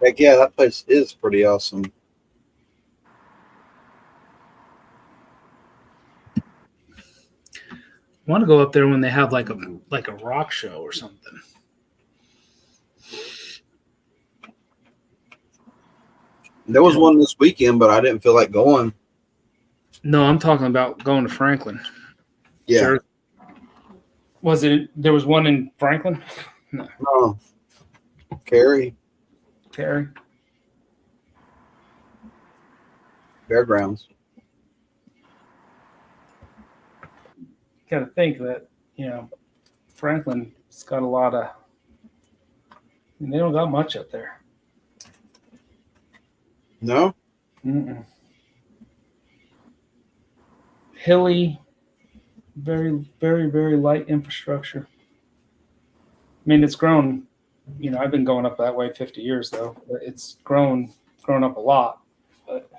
Heck yeah, that place is pretty awesome. I want to go up there when they have like a rock show or something. There was one this weekend, but I didn't feel like going. No, I'm talking about going to Franklin. Yeah. Jersey. Was it? There was one in Franklin. No. Cary. Fairgrounds. Got to think that Franklin's got a lot of. They don't got much up there. No. Mm-mm. Hilly, very, very, very light infrastructure. I mean, it's grown You know, I've been going up that way 50 years though. But it's grown up a lot. But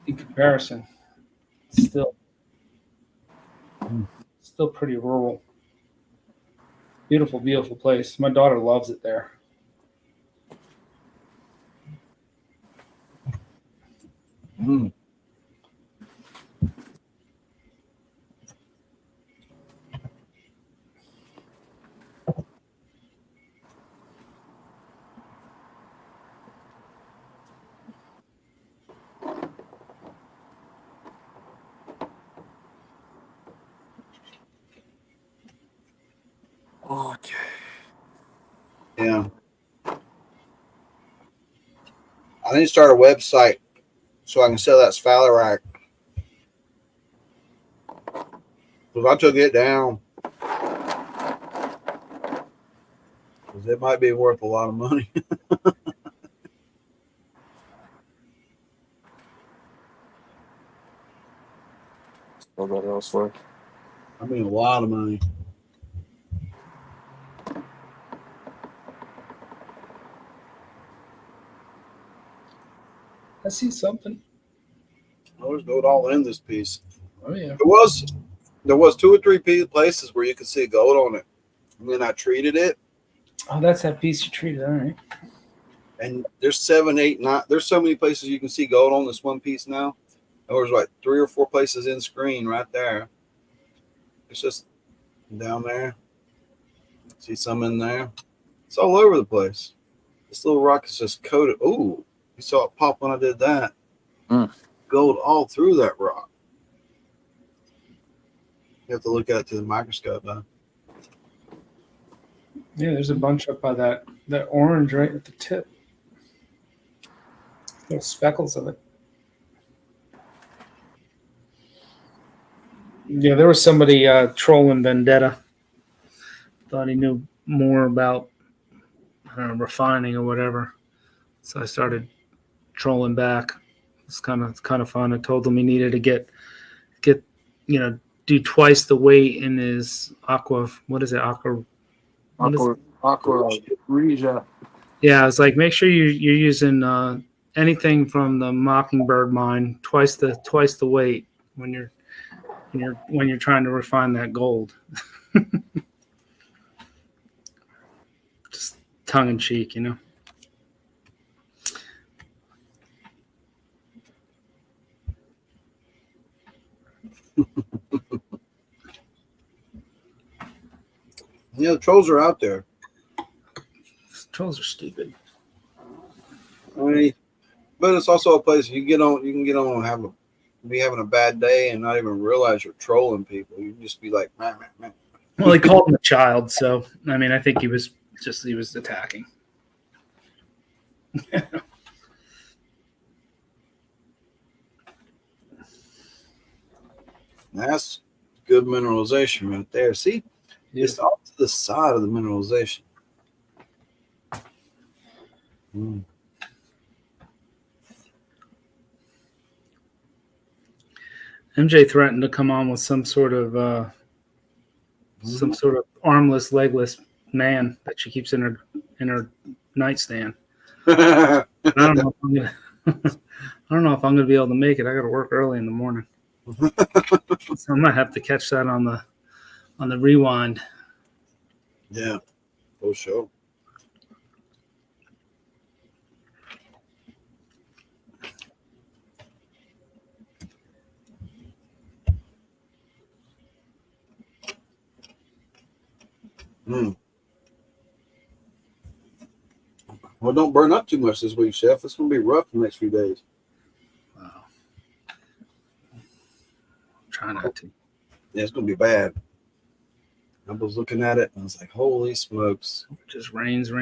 in comparison, it's still pretty rural. Beautiful, beautiful place. My daughter loves it there. Mm. Okay. Yeah. I need to start a website so I can sell that sphalerite. Because I took it down. Because it might be worth a lot of money. Still got elsewhere. I mean, a lot of money. I see something. Oh, there's gold all in this piece. Oh yeah. There was 2 or 3 places where you could see gold on it. And then I treated it. Oh, that's that piece you treated. All right. And there's 7, 8, 9. There's so many places you can see gold on this one piece now. There's like 3 or 4 places in screen right there. It's just down there. See some in there. It's all over the place. This little rock is just coated. Ooh, you saw it pop when I did that. Gold all through that rock. You have to look at it through the microscope, though. Yeah, there's a bunch up by that orange right at the tip. Little speckles of it. Yeah, there was somebody trolling Vendetta. Thought he knew more about refining or whatever. So I started trolling back. It's kind of fun. I told him he needed to get do twice the weight in his aqua. What is it? Aqua Regia. Yeah, I was like, make sure you're using anything from the Mockingbird mine twice the weight when you're trying to refine that gold. Just tongue in cheek, you know. Yeah, the trolls are out there. Trolls are stupid. I mean, but it's also a place you can get on and be having a bad day and not even realize you're trolling people. You can just be like, man. Well, he called him a child, so I mean, I think he was attacking. That's good mineralization right there. See, it's off to the side of the mineralization. MJ threatened to come on with some sort of armless, legless man that she keeps in her nightstand. I don't know if I'm gonna be able to make it. I got to work early in the morning, so I might have to catch that on the rewind. Yeah, for sure. Well, don't burn up too much this week, Chef. It's going to be rough the next few days. Wow. Try not to. Yeah, it's going to be bad. I was looking at it and I was like, holy smokes. It just rains. Yeah,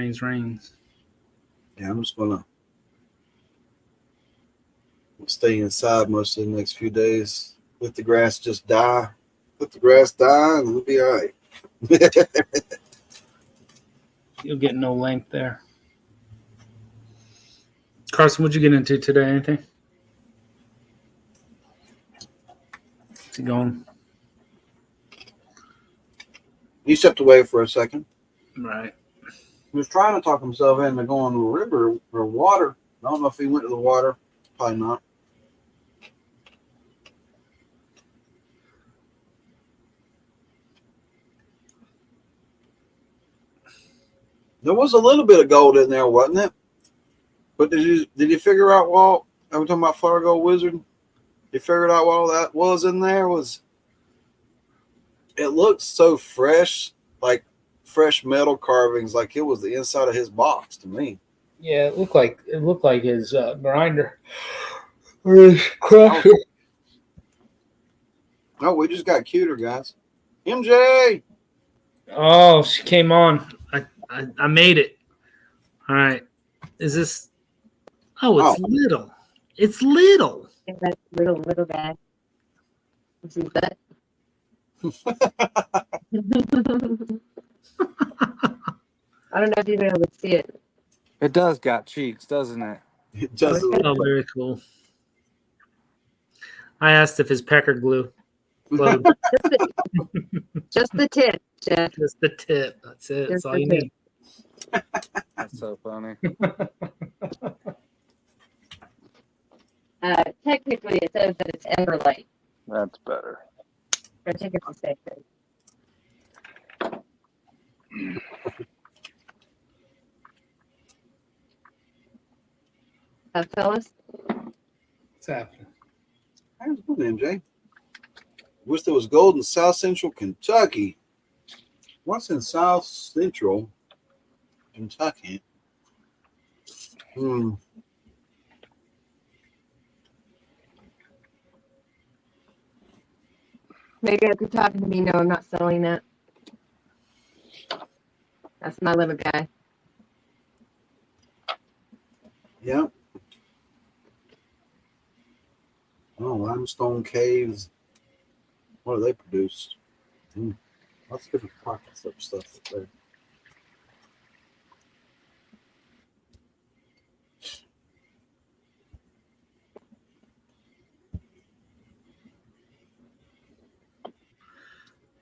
I'm just going to stay inside most of the next few days. Let the grass just die. Let the grass die and it'll be all right. You'll get no length there. Carson, what'd you get into today? Anything? Is he going? You stepped away for a second. Right. He was trying to talk himself into going to the river or water. I don't know if he went to the water. Probably not. There was a little bit of gold in there, wasn't it? But did you figure out, Walt? I was talking about Fargo Wizard. You figured out what all that was in there? It looked so fresh, like fresh metal carvings, like it was the inside of his box to me. Yeah, it looked like his grinder or his crusher. Oh, we just got cuter, guys. MJ. Oh, she came on. I made it. All right. Is this? Oh, it's little. It's little. Yeah, that little guy. What's his butt? I don't know if you've been able to see it. It does got cheeks, doesn't it? It does. Oh, very cool. I asked if his pecker glue glowed. Just the tip, Jeff. Just the tip. That's it. That's Just all the you tip. need. That's so funny. Technically, it says that it's Everlight. That's better. I think it's the same thing. Fellas? What's happening? How's it going, MJ? Wish there was gold in South Central Kentucky. What's in South Central Kentucky? Maybe after talking to me, no, I'm not selling that. That's my little guy. Yeah. Oh, limestone caves. What do they produce? Lots of different pockets of stuff up there.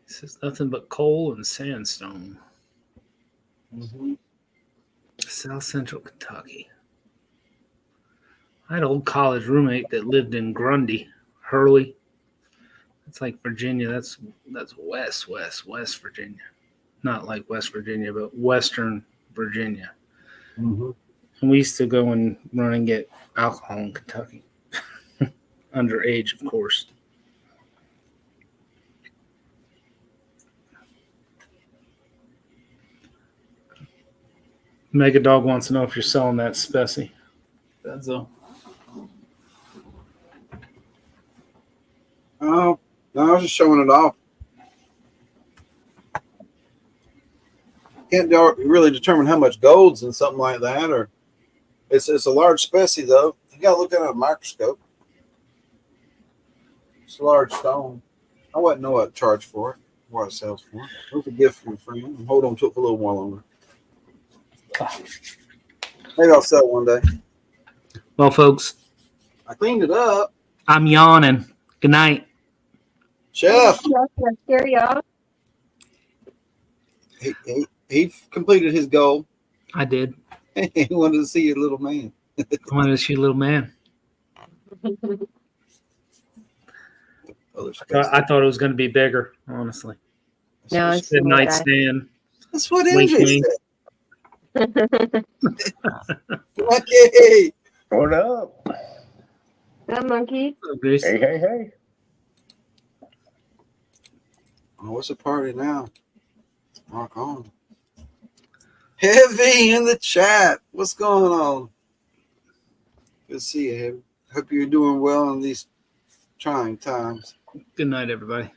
This is nothing but coal and sandstone. Mm-hmm. South Central Kentucky. I had an old college roommate that lived in Grundy, Hurley. It's like Virginia. That's West Virginia. Not like West Virginia, but Western Virginia. Mm-hmm. And we used to go and run and get alcohol in Kentucky. Underage, of course. Mega Dog wants to know if you're selling that specie. Benzo. Oh, no, I was just showing it off. Can't really determine how much gold's in something like that, or it's a large specie though. You gotta look at it at a microscope. It's a large stone. I wouldn't know what to charge for it, what it sells for. It was a gift from a friend. And hold on to it for a little while longer. Maybe I'll sell it one day. Well, folks, I cleaned it up. I'm yawning. Good night. Chef, Scare y'all. he completed his goal. I did. He wanted to see your little man. I wanted to see a little man. I thought it was going to be bigger, honestly. No, it's Good nightstand. That's what Wink, MJ wink. said. Okay. What up? That monkey. Grace. Hey. Oh, what's a party now? Rock on. Heavy in the chat. What's going on? Good to see you, Heavy. Hope you're doing well in these trying times. Good night, everybody.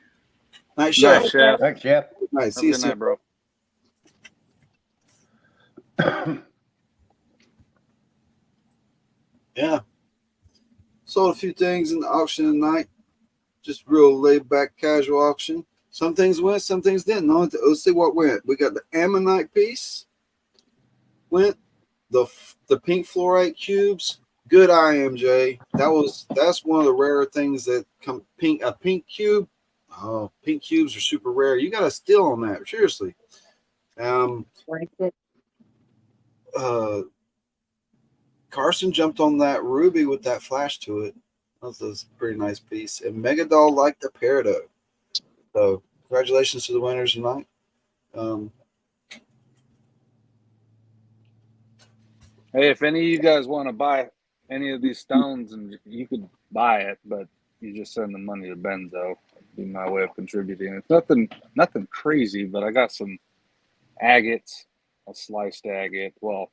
Night, Chef. Night, Chef. Thanks, Chef. Good night. See you Good soon, night, bro. Yeah. Sold a few things in the auction tonight. Just real laid back, casual auction. Some things went, some things didn't. Let's see what went. We got the ammonite piece. Went the pink fluorite cubes. Good IMJ. That's one of the rare things that come pink. A pink cube. Oh, pink cubes are super rare. You got a steal on that. Seriously. Like it. Carson jumped on that ruby with that flash to it. That was a pretty nice piece. And Megadoll liked the Peridot. So congratulations to the winners tonight. Hey, if any of you guys want to buy any of these stones, and you could buy it, but you just send the money to Benzo. That'd be my way of contributing. It's nothing crazy, but I got some agates, a sliced agate. Well,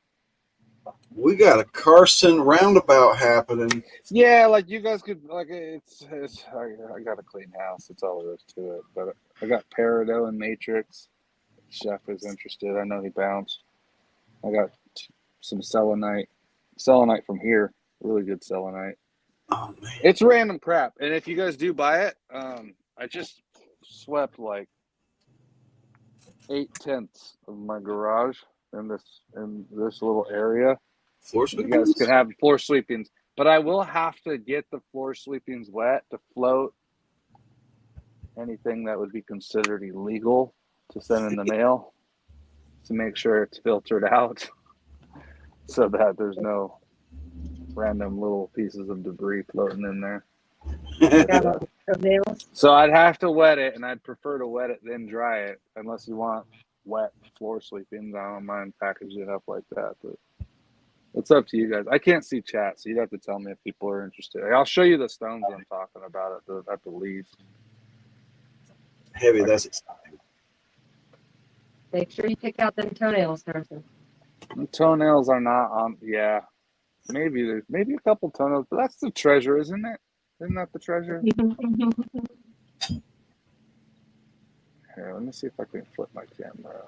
we got a Carson roundabout happening. yeah, like you guys could like it's I got a clean house. That's all there is to it. But I got Peridot and Matrix. Chef is interested. I know he bounced. I got some selenite from here. Really good selenite. Oh man, It's random crap. And if you guys do buy it, I just swept like 8/10 of my garage in this little area. floor You guys sweepings? can have floor sweepings, but I will have to get the floor sweepings wet to float anything that would be considered illegal to send in the mail to make sure it's filtered out so that there's no random little pieces of debris floating in there. Got all the nails. So I'd have to wet it, and I'd prefer to wet it then dry it, unless you want wet floor sweepings. I don't mind packaging it up like that, but it's up to you guys. I can't see chat, so you'd have to tell me if people are interested. I'll show you the stones I'm talking about at the least. Heavy, that's exciting. Make sure you pick out them toenails, Carson. The toenails are not on. Yeah, maybe there's maybe a couple toenails, but that's the treasure, isn't it? Isn't that the treasure? Here, let me see if I can flip my camera.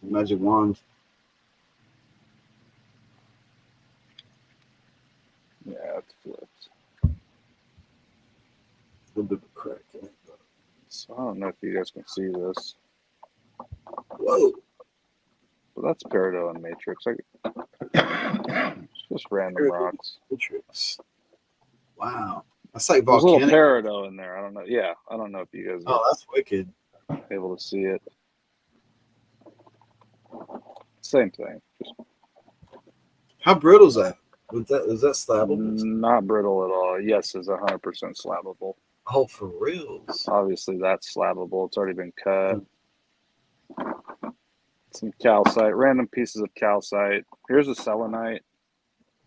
Magic wand. Yeah, it's flipped. A little bit of a crack in it. So I don't know if you guys can see this, Whoa. but that's Peridot and Matrix. It's just random rocks. Matrix. Wow. That's like There's a little volcanic. Peridot in there. I don't know. Yeah, I don't know if you guys Oh, that's wicked. are able to see it. Same thing. Just How brittle is that? Is that slabbable? not brittle at all. Yes, is 100% slabbable. Oh, for reals. Obviously, that's slabbable. It's already been cut. Some calcite, random pieces of calcite. Here's a selenite.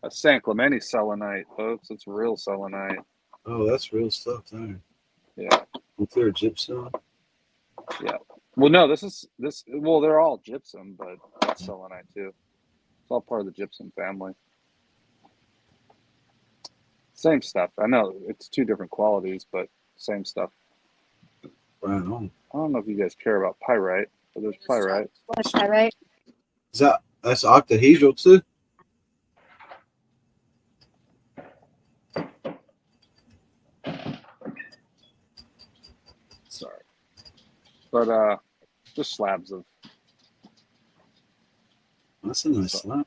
A San Clemente selenite, folks. It's real selenite. Oh, that's real stuff there. Yeah. Is there a gypsum? Yeah. Well, no, this. Well, they're all gypsum, but that's selenite too. It's all part of the gypsum family. Same stuff. I know it's two different qualities, but same stuff. Right on. I don't know if you guys care about pyrite, but there's pyrite. What's that, right? That's octahedral too? Sorry. But just slabs of. That's a nice slab.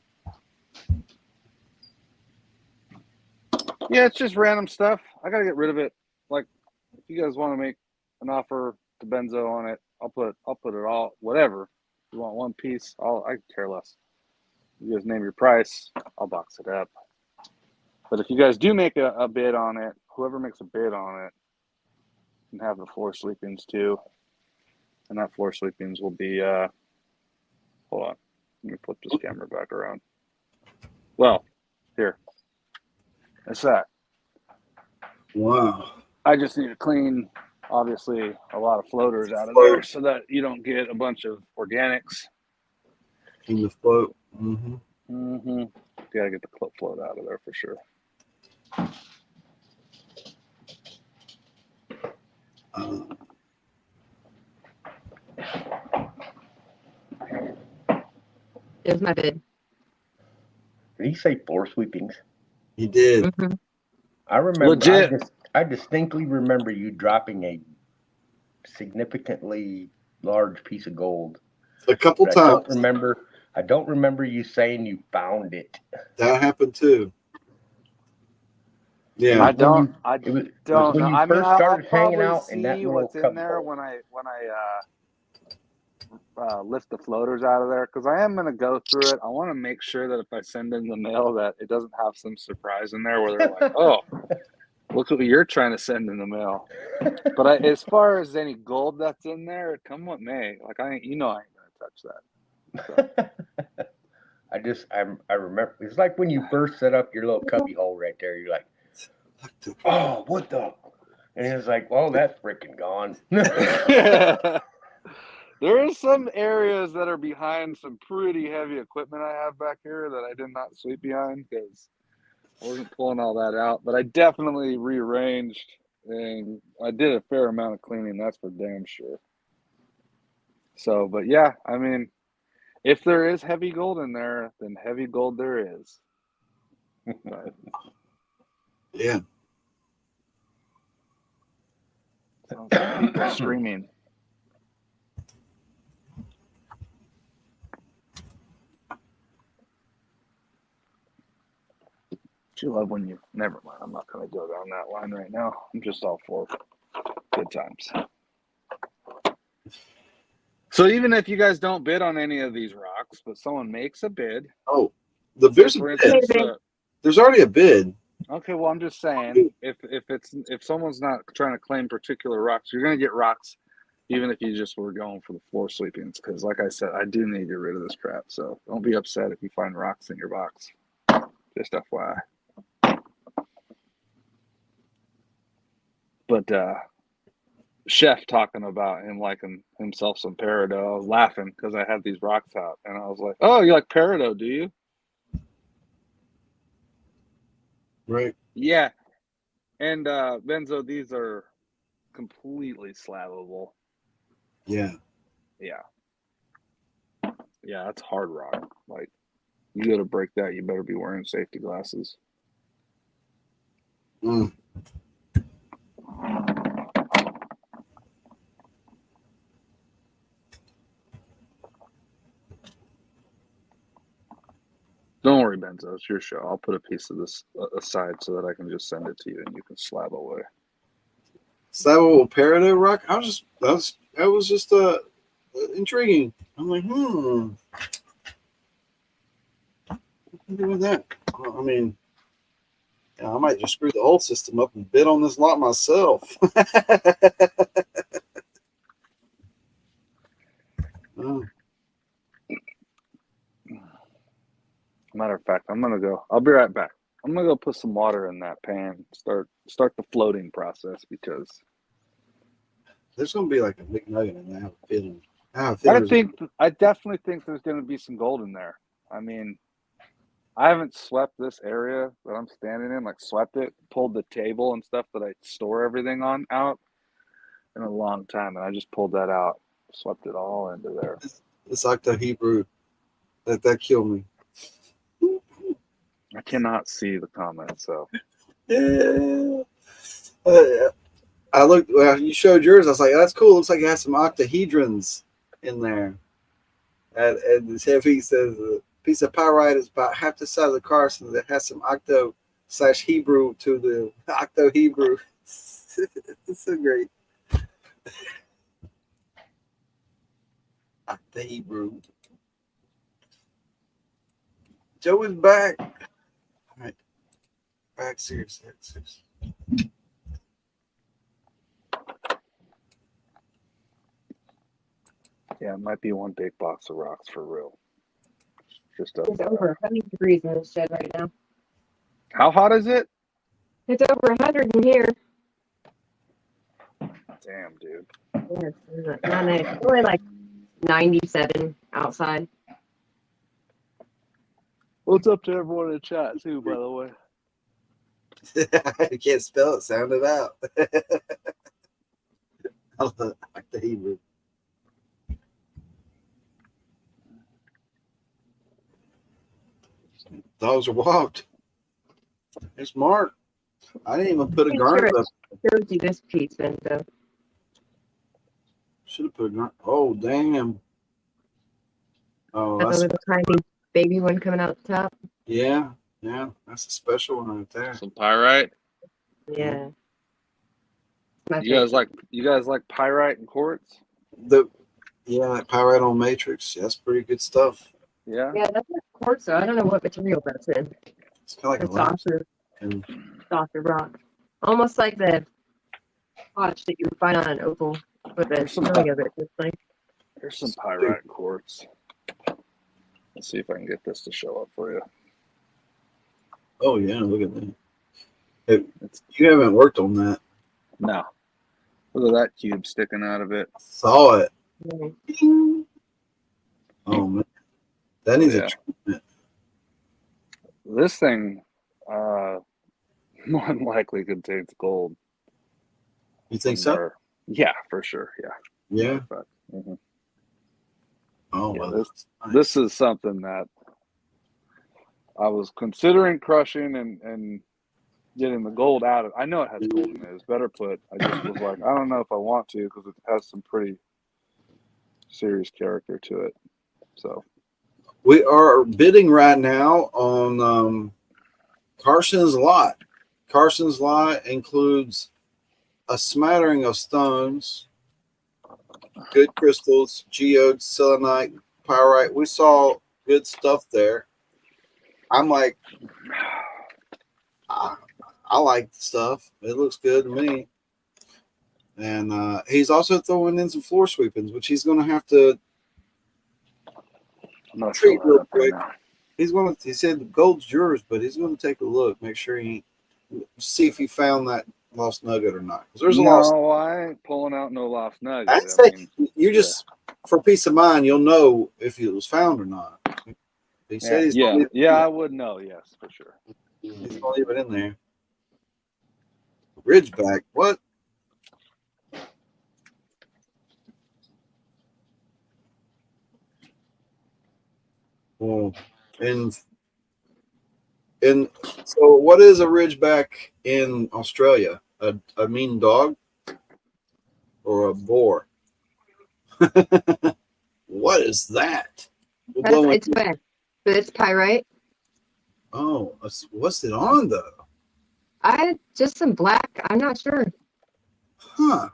Yeah, it's just random stuff. I gotta get rid of it. Like, if you guys want to make an offer to Benzo on it, I'll put it all. Whatever. If you want one piece, I care less. You guys name your price, I'll box it up. But if you guys do make a bid on it, whoever makes a bid on it can have the floor sweepings too. And that floor sweepings will be hold on. Let me flip this camera back around. Well, here. That's that. Wow. I just need to clean, obviously, a lot of floaters out of there so that you don't get a bunch of organics. In the float. Mm-hmm. Mm-hmm. Gotta get the float out of there for sure. It was my bid. Did he say floor sweepings? He did. Mm-hmm. I remember. Legit. I distinctly remember you dropping a significantly large piece of gold. A couple But times. I don't remember you saying you found it. That happened too. Yeah. I don't When know. you I mean, first I'll started hanging probably out in that see little what's in cub there hole. when I lift the floaters out of there because I am gonna go through it. I want to make sure that if I send in the mail that it doesn't have some surprise in there where they're like, "Oh, look what you're trying to send in the mail." But as far as any gold that's in there, come what may, like I ain't gonna touch that. So. I remember it's like when you first set up your little cubby hole right there. You're like, oh, what the? And it's like, well, that's freaking gone. There are some areas that are behind some pretty heavy equipment I have back here that I did not sweep behind because I wasn't pulling all that out. But I definitely rearranged and I did a fair amount of cleaning. That's for damn sure. So, but yeah, I mean, if there is heavy gold in there, then heavy gold there is. But, Yeah. sounds like people screaming. You love when you. Never mind. I'm not going to go down that line right now. I'm just all for good times. So even if you guys don't bid on any of these rocks, but someone makes a bid. Oh, there's a bid. There's already a bid. Okay, well, I'm just saying if someone's not trying to claim particular rocks, you're going to get rocks, even if you just were going for the floor sweepings. Because, like I said, I do need to get rid of this crap. So don't be upset if you find rocks in your box. Just FYI. But Chef talking about him liking himself some peridot. I was laughing because I had these rocks out, and I was like, "Oh, you like peridot, do you?" Right. Yeah. And Benzo, these are completely slabbable. Yeah. Yeah. Yeah, that's hard rock. Like, you got to break that. You better be wearing safety glasses. Mm. Don't worry, Benzo. It's your show. I'll put a piece of this aside so that I can just send it to you and you can slab away. Slabbable peridot rock? That was just intriguing. I'm like, what can I do with that? Well, I mean, I might just screw the whole system up and bid on this lot myself. Oh. Matter of fact, I'm gonna go. I'll be right back. I'm gonna go put some water in that pan. Start the floating process because There's gonna be like a big nugget in there. I definitely think there's gonna be some gold in there. I mean, I haven't swept this area that I'm standing in, like swept it, pulled the table and stuff that I store everything on out in a long time, and I just pulled that out, swept it all into there. It's like the Hebrew that killed me. I cannot see the comments, so Yeah. I looked. Well, you showed yours. I was like, "That's cool. Looks like it has some octahedrons in there." And this heavy says a piece of pyrite is about half the size of the car, so that has some octo/Hebrew to the octo-Hebrew. It's so great. Octo-Hebrew. Joe is back. All right, back serious. yeah, it might be one big box of rocks for real. Just It's over 100 degrees in this shed right now. How hot is it? It's over 100 in here. Damn, dude. It's only like 97 outside. What's up to everyone in the chat too, by the way? You can't spell it. Sound it out. I like the Hebrew. Dogs are walked. There's Mark. I didn't even put a garnet up. Showed you this piece, Benzo. Should have put a garnet. Oh, damn. Oh, That's that's a little tiny baby one coming out the top. yeah. That's a special one right there. Some pyrite. Yeah. You guys like pyrite and quartz? Yeah, that pyrite on matrix. Yeah, that's pretty good stuff. Yeah. Yeah, that's a quartz. So I don't know what material that's in. It's kind of like It's a lamp. softer rock, almost like the potch that you would find on an opal with the There's some filling of it. Just like Here's some pyrite quartz. Let's see if I can get this to show up for you. Oh yeah, look at that. Hey, you haven't worked on that. No. Look at that cube sticking out of it. Saw it. mm, Oh man, that needs Yeah. a treatment. This thing more than likely contains gold. You think so? somewhere. Yeah, for sure. Yeah. Yeah. But, mhm. Oh Yeah, well. this Nice. this is something that I was considering crushing and getting the gold out of. I know it has gold in it. It's better put. I just was like, I don't know if I want to because it has some pretty serious character to it. So We are bidding right now on Carson's lot. Carson's lot includes a smattering of stones, good crystals, geodes, selenite, pyrite. We saw good stuff there. I'm like, I like the stuff. It looks good to me. And he's also throwing in some floor sweepings, which he's going to have to I'm not treat sure real up right quick. now. He said the gold's yours, but he's going to take a look, make sure see if he found that lost nugget or not. 'Cause there's a lost. No, I ain't pulling out no lost nugget. I I say mean, you just for peace of mind, you'll know if it was found or not. He said he's gonna leave it in I there. would know. Yes, for sure. He's gonna leave it in there. Ridgeback, what? Oh, and so what is a ridgeback in Australia? A mean dog or a boar? What is that? We'll blow it's wet, but it's pyrite. Oh, what's it on though? I just some black. I'm not sure. Huh.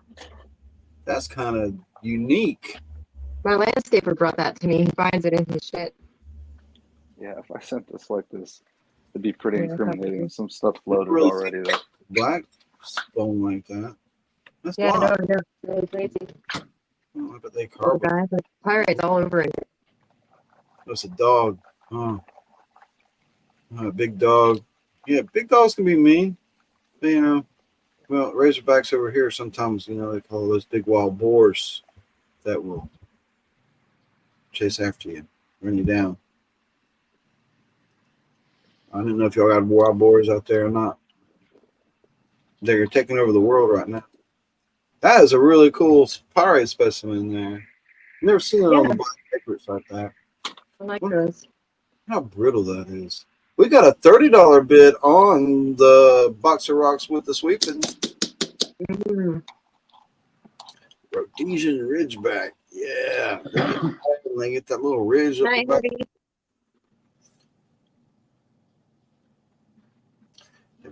That's kind of unique. My landscaper brought that to me. He finds it in his shit. Yeah, if I sent this like this, it'd be pretty Yeah, incriminating. probably. Some stuff loaded Really already. Though. Black stone like that. That's Yeah, wild. no, really crazy. Oh, but they Oh, carve it. guys, like pyrite's all over it. That's a dog. Oh, a big dog. Yeah, big dogs can be mean. But, well, razorbacks over here sometimes, they call those big wild boars that will chase after you, run you down. I didn't know if y'all got wild boars out there or not. They're taking over the world right now. That is a really cool pyrite specimen there. Never seen it on the black papers like that. I like those. How brittle that is. We got a $30 bid on the box of rocks with the sweeping. Mm. Rhodesian Ridgeback. Yeah. They get that little ridge up the Night, back. Herbie.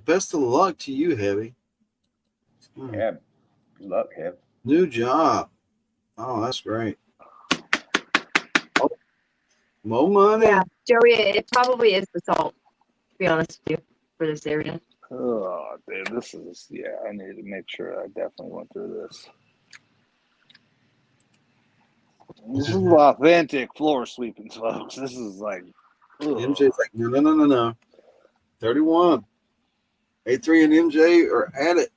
Best of luck to you, Heavy. Yeah, good luck, Hev. New job. Oh, that's great. Oh, more money. Yeah, Joey, it probably is the salt, to be honest with you, for this area. Oh, dude, this is I need to make sure I definitely went through this. This is authentic floor sweeping, folks. This is like MJ's like, no. 31. A3 and MJ are at it.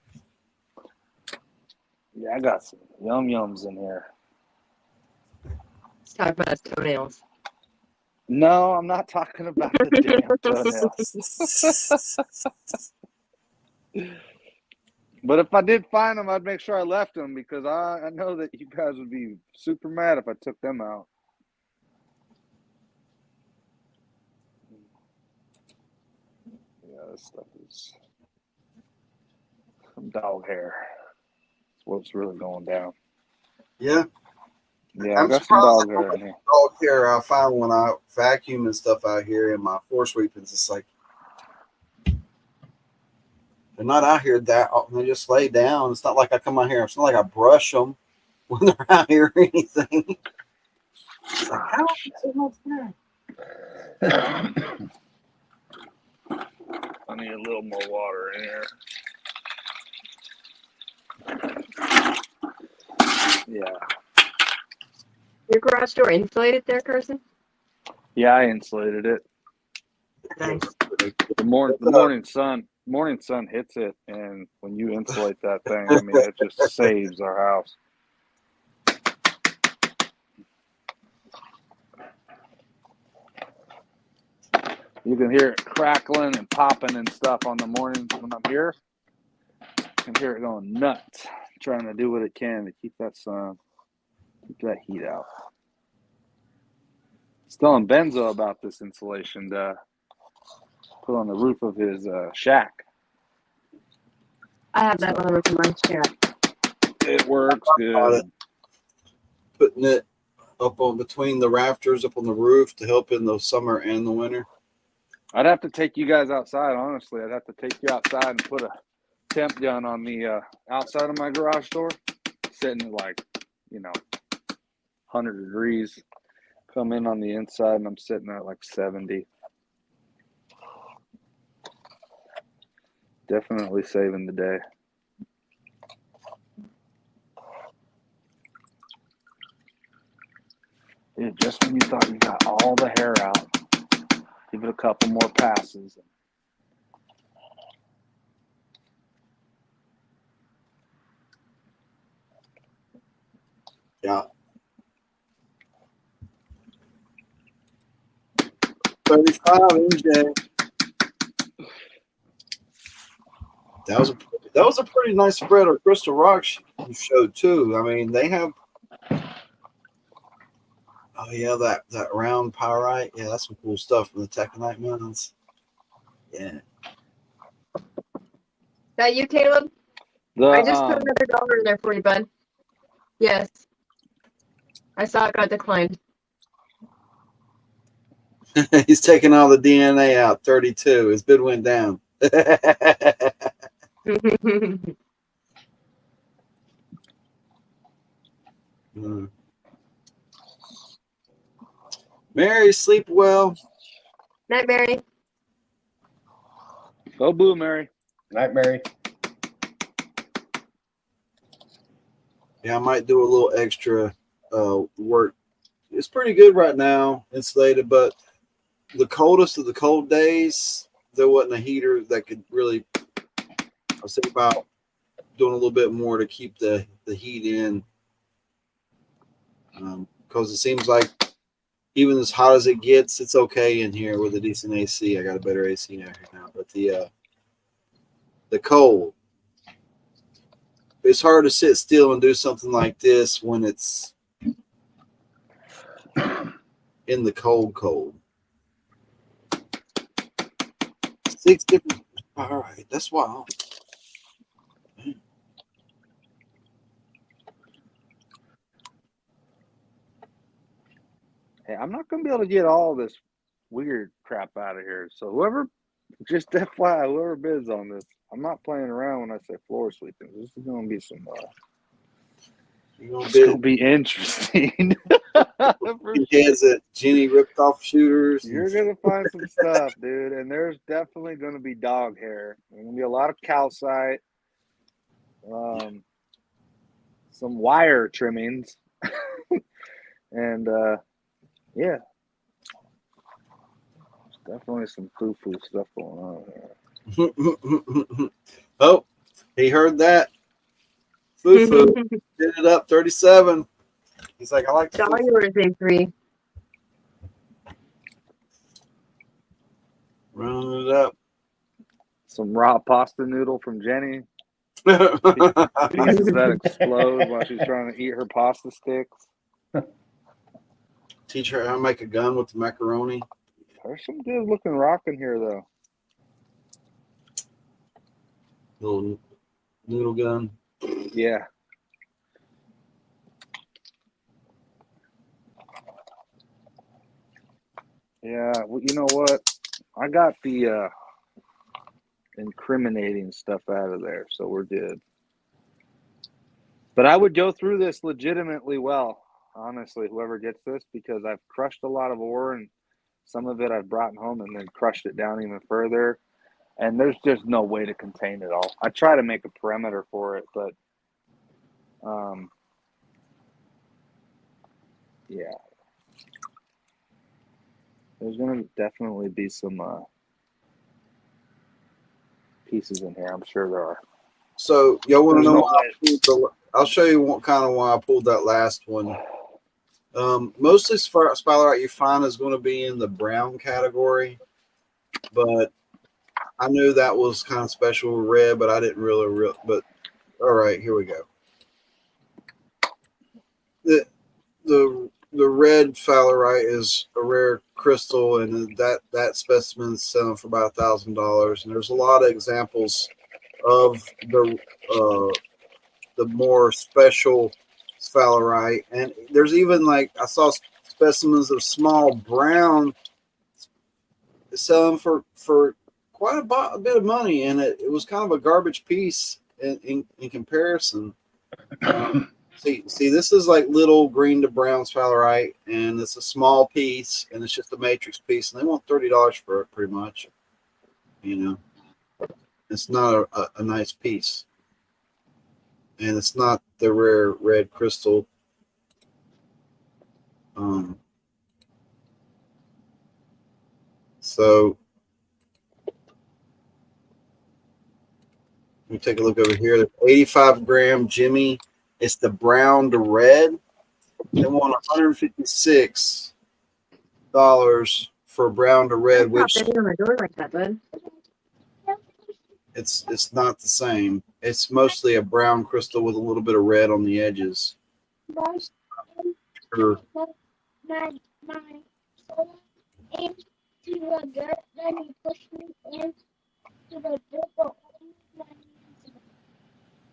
Yeah, I got some yums in here. Let's talk about his toenails. No, I'm not talking about the damn toenails. But if I did find them, I'd make sure I left them because I know that you guys would be super mad if I took them out. Yeah, this stuff is some dog hair. That's what's really going down. Yeah. Yeah, I'm I got some surprised dog I hair don't in here. dog hair I find when I vacuum and stuff out here in my floor sweepings. It's like they're not out here that often. They just lay down. It's not like I come out here. It's not like I brush them. when they're out here or anything. It's like, how is it so much there? I need a little more water in here. Yeah. Your garage door insulated there, Carson? Yeah, I insulated it. Nice. The morning sun hits it, and when you insulate that thing, I mean, it just saves our house. You can hear it crackling and popping and stuff on the mornings when I'm here. You can hear it going nuts, trying to do what it can to keep that sun, keep that heat out. I was telling Benzo about this insulation to put on the roof of his shack. I have that on the roof of my shack. It works good. Putting it up on between the rafters up on the roof to help in the summer and the winter. I'd have to take you guys outside, honestly. I'd have to take you outside and put a temp gun on the outside of my garage door, sitting at like, 100 degrees. Come in on the inside, and I'm sitting at like 70. Definitely saving the day. Dude, just when you thought you got all the hair out, give it a couple more passes. Yeah. 35 MJ. That was a pretty nice spread of crystal rocks you showed too. I mean, they have. Oh yeah, that round pyrite. Yeah, that's some cool stuff from the Taconite mountains. Yeah. That you, Caleb? I just put another dollar in there for you, bud. Yes. I saw it got declined. He's taking all the DNA out. 32. His bid went down. Mary, sleep well. Night, Mary. Go blue, Mary. Night, Mary. Yeah, I might do a little extra work. It's pretty good right now, insulated, but the coldest of the cold days, there wasn't a heater that could really. I was thinking about doing a little bit more to keep the heat in, because it seems like even as hot as it gets, it's okay in here with a decent AC. I got a better AC out here now, but the cold. It's hard to sit still and do something like this when it's in the cold. 6 different. All right, that's wild. Hey, I'm not going to be able to get all this weird crap out of here. So just FYI, whoever bids on this, I'm not playing around when I say floor sweeping. This is going to be some. It's going to be interesting. He has it. Jenny ripped off shooters. You're going to find some stuff, dude. And there's definitely going to be dog hair. There's going to be a lot of calcite. Some wire trimmings. And, yeah. There's definitely some foo-foo stuff going on here. Oh, he heard that. Foo-foo. Did it up 37. He's like, I like the Dollar yours, A3. Running it up. Some raw pasta noodle from Jenny. Pieces that explode while she's trying to eat her pasta sticks. Teach her how to make a gun with the macaroni. There's some good looking rock in here, though. Little noodle gun. Yeah. Yeah, well, you know what? I got the incriminating stuff out of there, so we're good. But I would go through this legitimately well, honestly, whoever gets this, because I've crushed a lot of ore and some of it I've brought home and then crushed it down even further. And there's just no way to contain it all. I try to make a perimeter for it, but yeah. There's going to definitely be some pieces in here. I'm sure there are. So y'all want to There's know no why I'll show you what kind of why I pulled that last one. Mostly sphalerite you find is going to be in the brown category, but I knew that was kind of special with red, but I didn't really. But all right, here we go. The red sphalerite is a rare crystal, and that specimen is selling for about $1,000. And there's a lot of examples of the more special sphalerite, and there's even like I saw specimens of small brown selling for quite a bit of money, and it was kind of a garbage piece in comparison. See, this is like little green to brown sphalerite, and it's a small piece, and it's just a matrix piece, and they want $30 for it, pretty much. You know, it's not a nice piece, and it's not the rare red crystal. So let me take a look over here. The 85-gram Jimmy. It's the brown to red. They want $156 for brown to red, which on my door like that, bud. it's not the same. It's mostly a brown crystal with a little bit of red on the edges. Sure.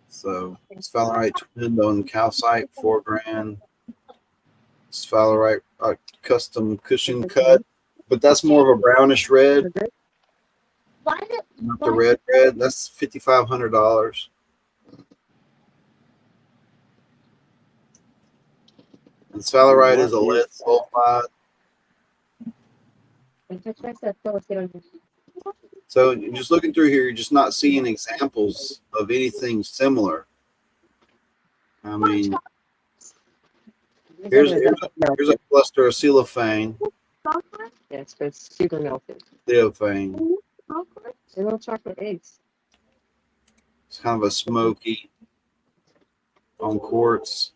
So sphalerite twin on calcite, $4,000. Sphalerite custom cushion cut, but that's more of a brownish red, not the red. That's $5,500. And sphalerite is a lead sulfide. So just looking through here, you're just not seeing examples of anything similar. I mean, here's a cluster of cellophane. Yes, but it's super melted. Cellophane. They're little chocolate eggs. It's kind of a smoky on quartz.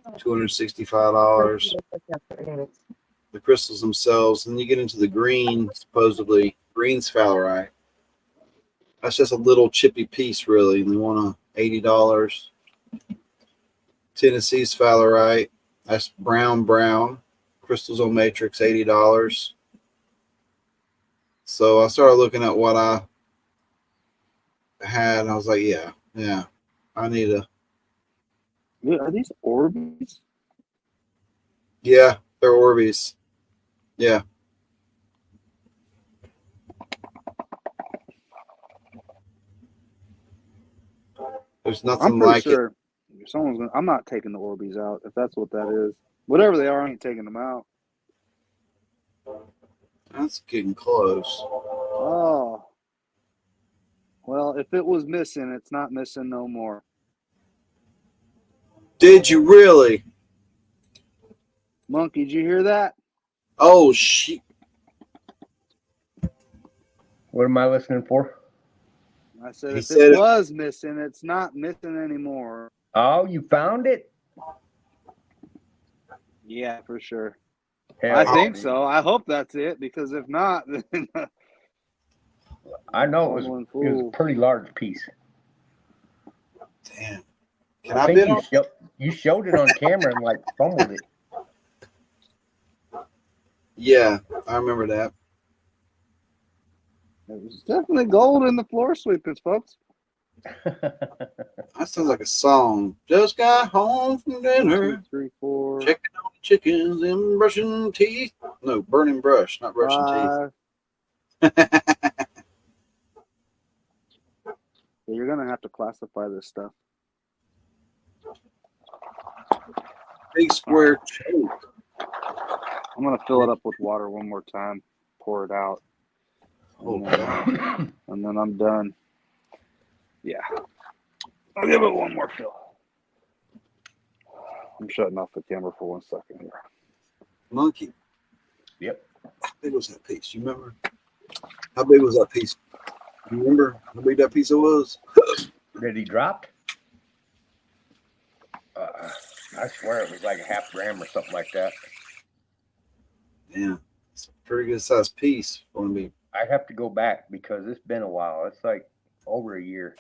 $265. The crystals themselves, and you get into the green, supposedly green sphalerite. That's just a little chippy piece, really, and they want $80. Tennessee sphalerite, that's brown crystals on matrix, $80. So I started looking at what I had, and I was like, yeah, I need a. Are these Orbeez? Yeah, they're Orbeez. Yeah. There's nothing I'm pretty like sure someone's gonna. I'm not taking the Orbeez out if that's what that is. Whatever they are, I ain't taking them out. That's getting close. Oh. Well, if it was missing, it's not missing no more. Did you really? Monkey, did you hear that? Oh, shit. What am I listening for? I said, He if said it was missing, it's not missing anymore. Oh, you found it? Yeah, for sure. Hell I yeah, think dude. so. I hope that's it, because if not, then I know it was a pretty large piece. Damn. Can I I think bid you showed it on camera and like fumbled it. Yeah, I remember that. it was definitely gold in the floor sweepers, folks. That sounds like a song. Just got home from 1, dinner. 2, 3, 4, Checking on the chickens and brushing teeth. No, burning brush, not brushing 5. teeth. You're gonna have to classify this stuff. big square choke. I'm gonna fill it up with water one more time, pour it out, Oh, God. and then I'm done. Yeah, I'll give it one more fill. I'm shutting off the camera for 1 second here. Monkey. Yep. How big was that piece? You remember? How big was that piece? You remember how big that piece was? Did he drop? I swear it was like a half gram or something like that. Yeah, it's a pretty good sized piece for me. I'd have to go back because it's been a while. It's like over a year.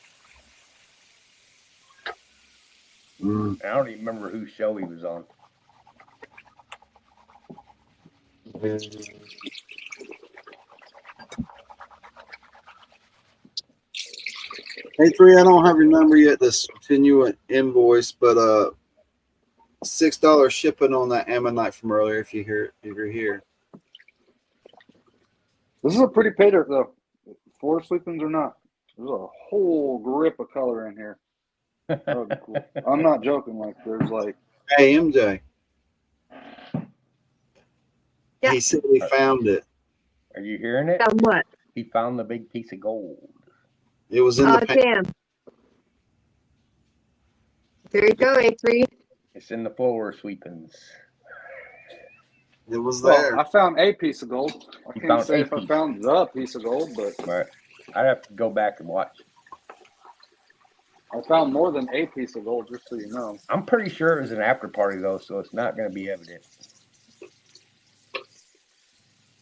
Mm. I don't even remember whose show he was on. Hey, three, I don't have your number yet. This continuing invoice, but $6 shipping on that ammonite from earlier. If you're here. This is a pretty pay dirt though. 4 sleepings or not. There's a whole grip of color in here. Oh, cool. I'm not joking. Like there's like. Hey, MJ. Yeah. He said he found it. Are you hearing it? Found what? He found the big piece of gold. It was in the pan. Damn. There you go, A3. It's in the floor sweepings. It was there. Well, I found a piece of gold. I You can't found say a if I piece. found the piece of gold, but Right. I'd have to go back and watch. I found more than a piece of gold, just so you know. I'm pretty sure it was an after party though, so it's not going to be evident.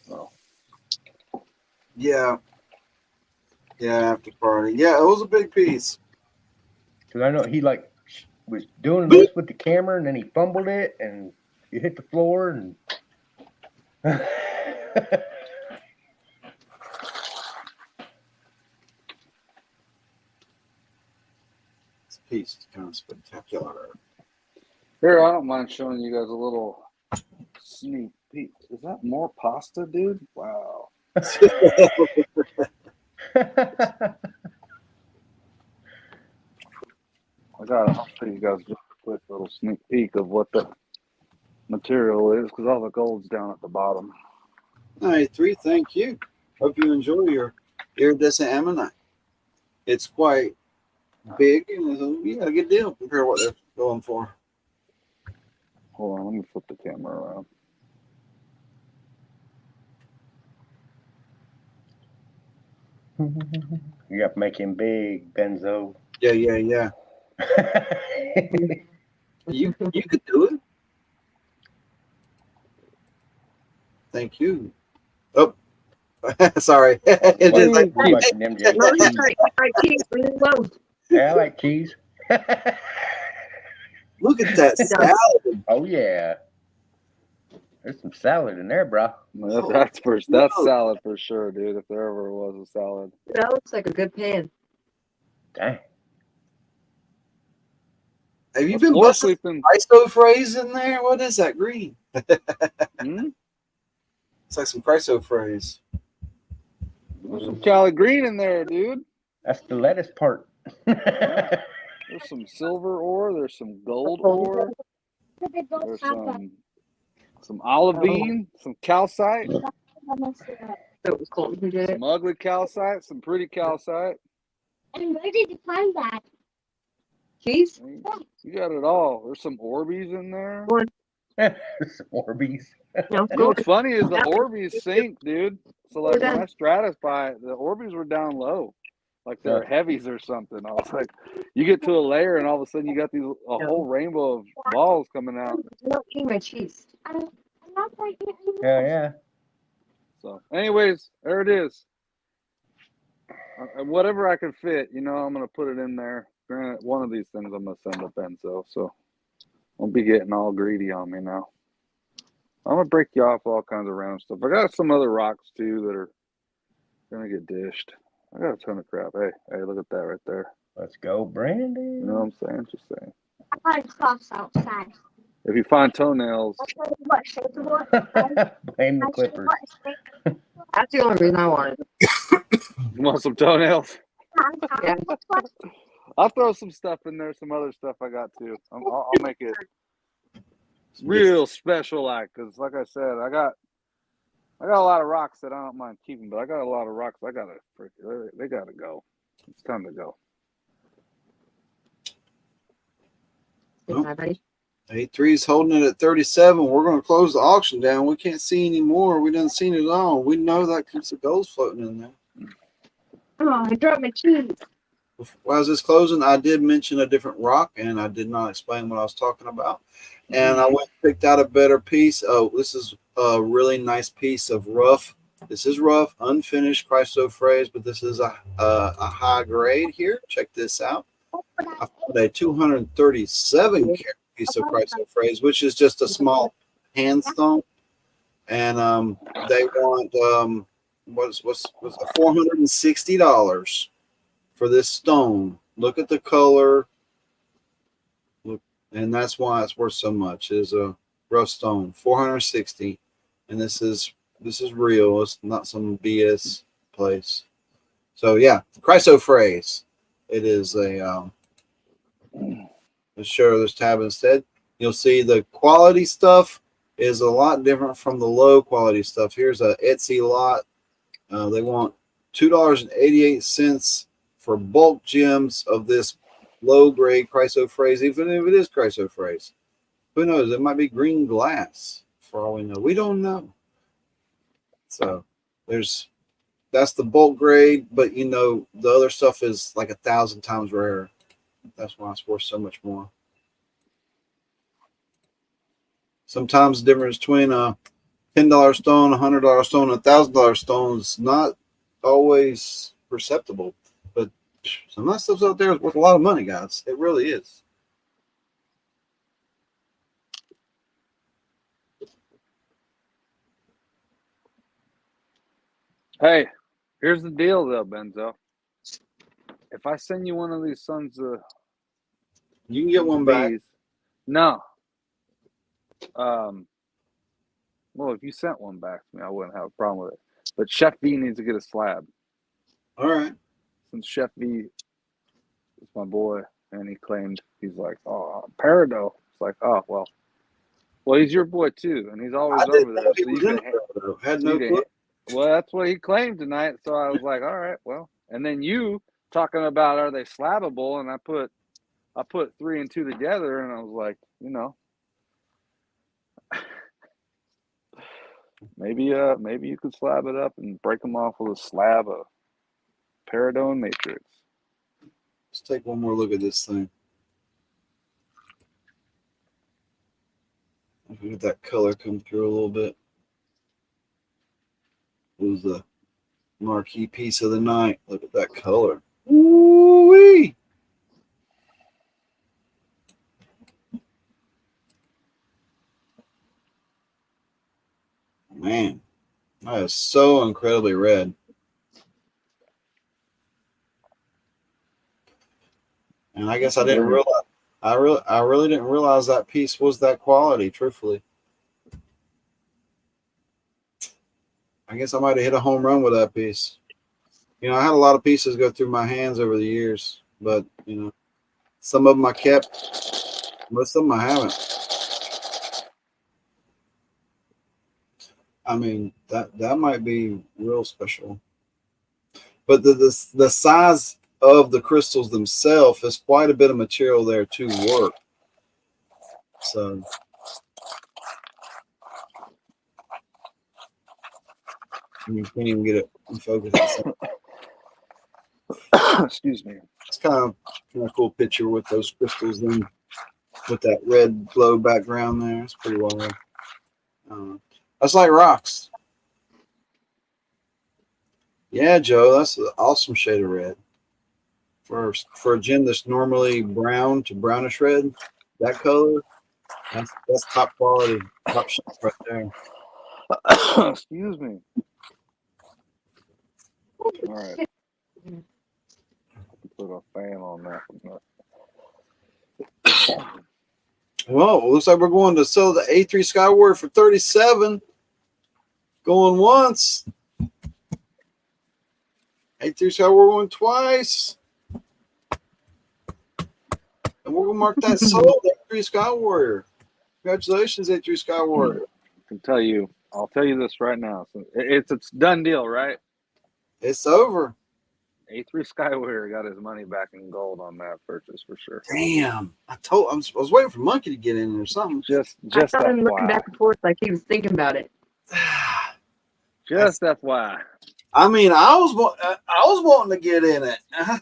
Oh. Yeah. Yeah, after party. Yeah, it was a big piece. Because I know he like was doing this with the camera and then he fumbled it and it hit the floor and. This piece is kind of spectacular. Here, I don't mind showing you guys a little sneak peek. Is that more pasta, dude? Wow. I'll show you guys just a quick little sneak peek of what the material is, because all the gold's down at the bottom. All right, three, thank you. Hope you enjoy your iridescent ammonite. It's quite big and yeah, a good deal compared to what they're going for. Hold on, let me flip the camera around. You got to make him big, Benzo. Yeah. You could do it. Thank you. Oh, sorry. It is like, Too much in MJ. No, that's right. Right, cheese. Really low. Yeah, I like cheese. look at that salad. Oh yeah, there's some salad in there, bro. That's salad for sure, dude. If there ever was a salad. That looks like a good pan. Dang. Have you been busting Christo phrase in there? What is that green? Hmm? It's like some Christo phrase. There's some Cali green in there, dude. That's the lettuce part. There's some silver ore. There's some gold ore. There's some olivine, some calcite. So it was cold. Who did it? Some ugly calcite, some pretty calcite. And where did you find that? Cheese? You got it all. There's some Orbeez in there. Some Orbeez. No, You know what's funny is the Orbeez sink, dude. So like when I stratify, the Orbeez were down low. Like they're heavies or something. I was like, you get to a layer and all of a sudden you got a whole rainbow of balls coming out. I'm not eating my cheese. I'm not going to eat Yeah. So anyways, there it is. Whatever I can fit, I'm going to put it in there. Granted, one of these things I'm going to send to Benzo, so don't be getting all greedy on me now. I'm going to break you off all kinds of random stuff. I got some other rocks, too, that are going to get dished. I got a ton of crap. Hey, look at that right there. Let's go, Brandon. You know what I'm saying? Just saying. I find crops outside. If you find toenails, Blame the Clippers. That's the only reason I wanted it. you want some toenails? Yeah. I'll throw some stuff in there, some other stuff I got, too. I'll make it. real special, like, because like I said, I got a lot of rocks that I don't mind keeping, but I got a lot of rocks they gotta go. It's time to go. Goodbye, buddy. 83's holding it at 37. We're going to close the auction down. We can't see anymore. We didn't see it all. We know that keeps the gold's floating in there. Oh, I dropped my keys. While this closing, I did mention a different rock, and I did not explain what I was talking about. And I went and picked out a better piece. Oh, this is a really nice piece of rough. This is rough, unfinished chrysoprase, but this is a high grade here. Check this out. I found a 237 carat piece of chrysoprase, which is just a small hand stone, and they want what's $460 for this stone. Look at the color, look, and that's why it's worth so much. It is a rough stone, 460, and this is real. It's not some BS place. So yeah, chrysoprase. It is a let's show this tab instead. You'll see the quality stuff is a lot different from the low quality stuff. Here's a Etsy lot. They want $2.88 for bulk gems of this low grade chrysoprase, even if it is chrysoprase. Who knows? It might be green glass for all we know. We don't know. So that's the bulk grade, but you know the other stuff is like 1,000 times rarer. That's why it's worth so much more. Sometimes the difference between a $10 stone, $100 stone, $1,000 stone is not always perceptible. But some of that stuff out there is worth a lot of money, guys. It really is. Hey, here's the deal, though, Benzo. If I send you one of these sons of You can get one back. bees, no. Well, if you sent one back to me, I wouldn't have a problem with it. But Chef V needs to get a slab. All right. Since Chef V is my boy, and he claimed, he's like, oh, Peridot. It's like, oh, well, he's your boy too, and he's always I didn't over know there. he So was you in can, there. Had no clue. well, that's what he claimed tonight. So I was like, all right, well. And then you talking about, are they slabbable? And I put 3 and 2 together, and I was like, you know, maybe you could slab it up and break them off with a slab of Peridot and Matrix. Let's take one more look at this thing. Look at that color come through a little bit. It was the marquee piece of the night. Look at that color. Ooh-wee. Man, that is so incredibly red. And I guess I didn't realize. I really didn't realize that piece was that quality. Truthfully, I guess I might have hit a home run with that piece. You know, I had a lot of pieces go through my hands over the years, but you know, some of them I kept, most of them I haven't. I mean, that might be real special. But the size of the crystals themselves is quite a bit of material there to work. So you can't even get it in focus. Excuse me. It's kind of a cool picture with those crystals and with that red glow background there. It's pretty wild. That's like rocks. Yeah, Joe, that's an awesome shade of red. For a gem that's normally brown to brownish red, that color, that's top quality, top shelf right there. Excuse me. All right. Put a fan on that. Well, it looks like we're going to sell the A3 Skyward for 37. Going once. A3 Skyward going twice. And we're going to mark that sold, A3 Sky Warrior. Congratulations, A3 Sky Warrior. I'll tell you this right now. So it's a done deal, right? It's over. A3 Skyware got his money back in gold on that purchase for sure. Damn. I was waiting for Monkey to get in there or something. Just I saw him looking FYI. back and forth like he was thinking about it. Just FYI. I mean, I was wanting to get in it. I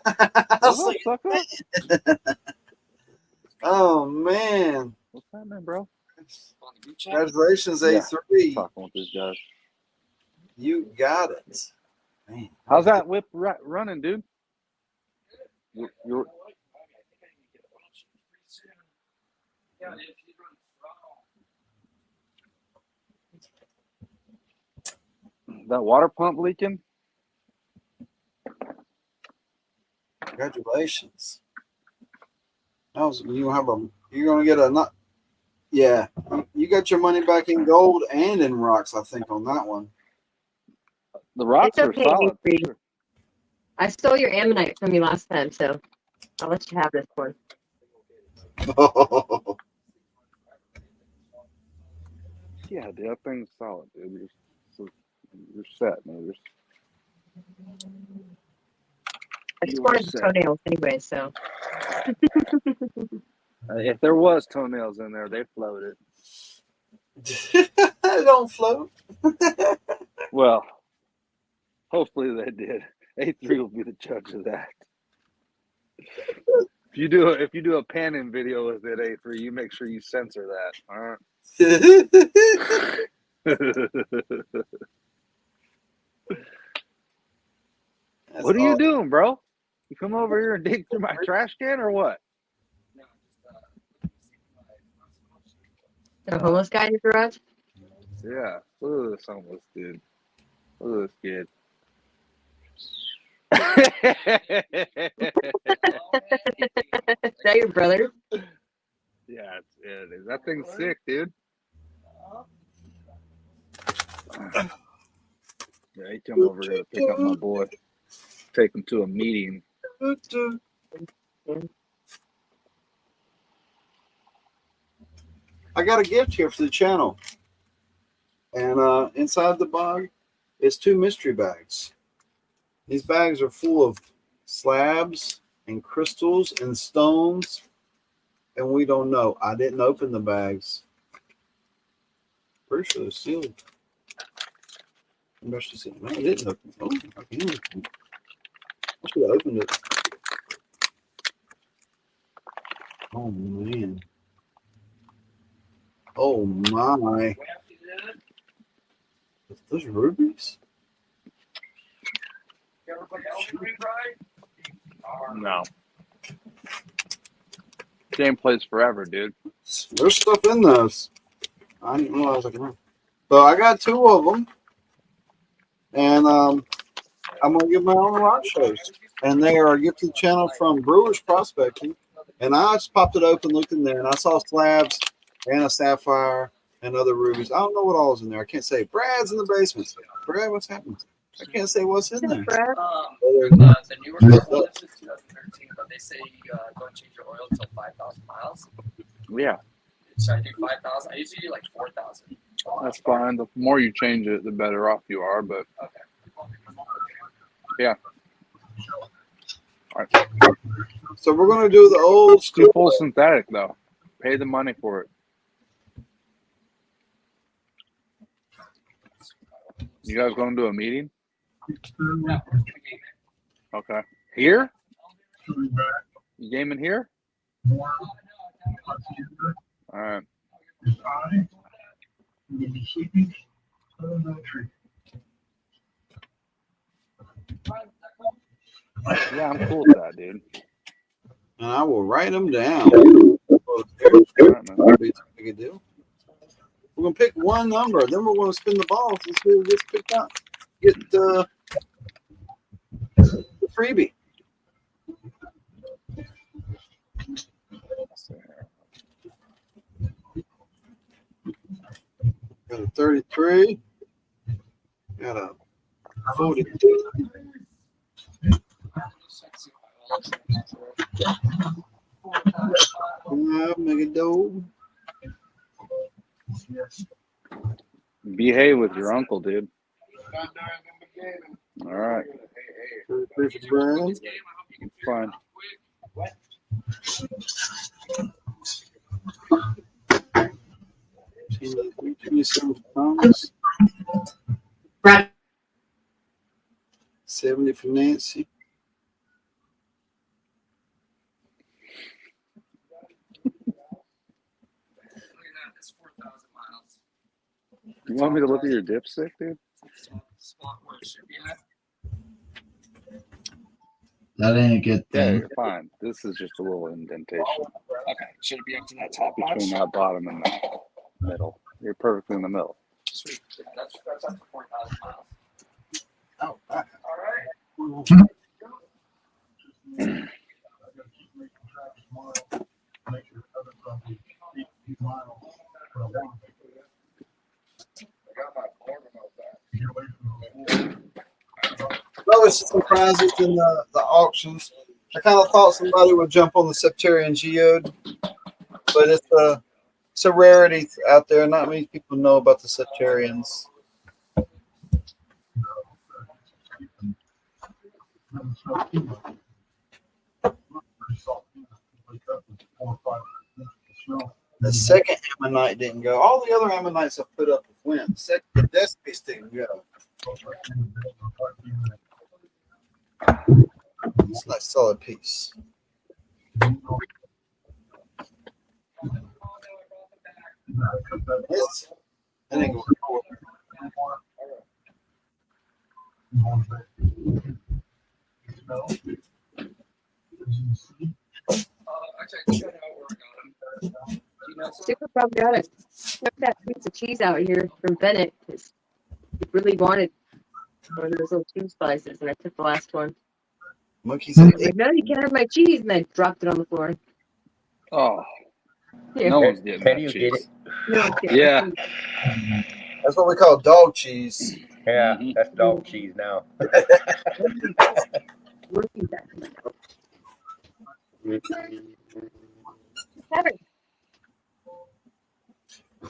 was like, Sucker? oh man. What's happening, bro? Congratulations, Yeah. A3. Talking with these guys. You got it. Man. How's that whip running, dude? You're that water pump leaking? Congratulations. You're gonna get a nut. Yeah, you got your money back in gold and in rocks, I think, on that one. The rocks It's are okay, solid. A3. I stole your ammonite from you last time, so I'll let you have this one. Yeah, dude, that thing's solid, dude. You're set, man. I just wanted the toenails anyway, so. If there was toenails in there, they floated. They don't float. Well, hopefully they did. A3 will be the judge of that. If you do a panning video with it, A3, you make sure you censor that. All right. What are you doing, bro? You come over here and dig through my trash can or what? The homeless guy in your garage? Yeah. Look at this homeless dude. Look at this kid. Is that your brother? Yeah, it is. That thing's sick, dude. Yeah, he come over here to pick up my boy. Take him to a meeting. I got a gift here for the channel. And inside the bag is 2 mystery bags. These bags are full of slabs and crystals and stones. And we don't know. I didn't open the bags. Pretty sure they're sealed. I didn't open it. Oh, I can open it. I should have opened it. Oh, man. Oh, my. Those rubies? No. Game plays forever, dude. There's stuff in those. I didn't realize I could run. So I got 2 of them. And I'm going to give my own rock shows. And they are a gift to the channel from Brewers Prospecting. And I just popped it open, looked in there, and I saw slabs and a sapphire and other rubies. I don't know what all is in there. I can't say. Brad's in the basement. Brad, what's happening? I can't say what's in there. The newer model is 2013, but they say don't change your oil until 5,000 miles. Yeah. Should I do 5,000? I usually do like 4,000. That's fine. The more you change it, the better off you are. But yeah. All right. So we're going to do the old school. Full synthetic though. Pay the money for it. You guys going to do a meeting? Okay. Here? You gaming here? All right. Yeah, I'm cool with that, dude. And I will write them down. Right, big a deal. We're going to pick one number, then we're going to spin the balls and see who gets picked up. Get the freebie. Got a 33. Got a 42. Mega dough. Behave with your uncle, dude. All right. Fine. Right. 70 for Nancy. It's 4,000 miles. You want me to look at your dipstick, dude? Spot where it should be at. That ain't a good Yeah, thing. you're fine. This is just a little indentation Okay, should it be up to that top between notch? that bottom and the middle. You're perfectly in the middle. Sweet. That's up to 4,000 miles. Oh, All right. There's some prizes in the auctions. I kind of thought somebody would jump on the Septarian Geode, but it's a rarity out there. Not many people know about the Septarians. The second ammonite didn't go. All the other ammonites I put up went. The desk piece didn't go. It's a nice solid piece. Yes. I think Actually, check out where I got them. Do you know something? Super probably got it. Took that piece of cheese out here from Bennett because he really wanted one of those little cheese slices, and I took the last one. monkeys I ate was like, no, you can't have my cheese, and I dropped it on the floor. Oh, Yeah. no one's getting Can that you cheese. get it? No, Yeah. That's what we call dog cheese. Yeah, Mhm. that's dog cheese now. We're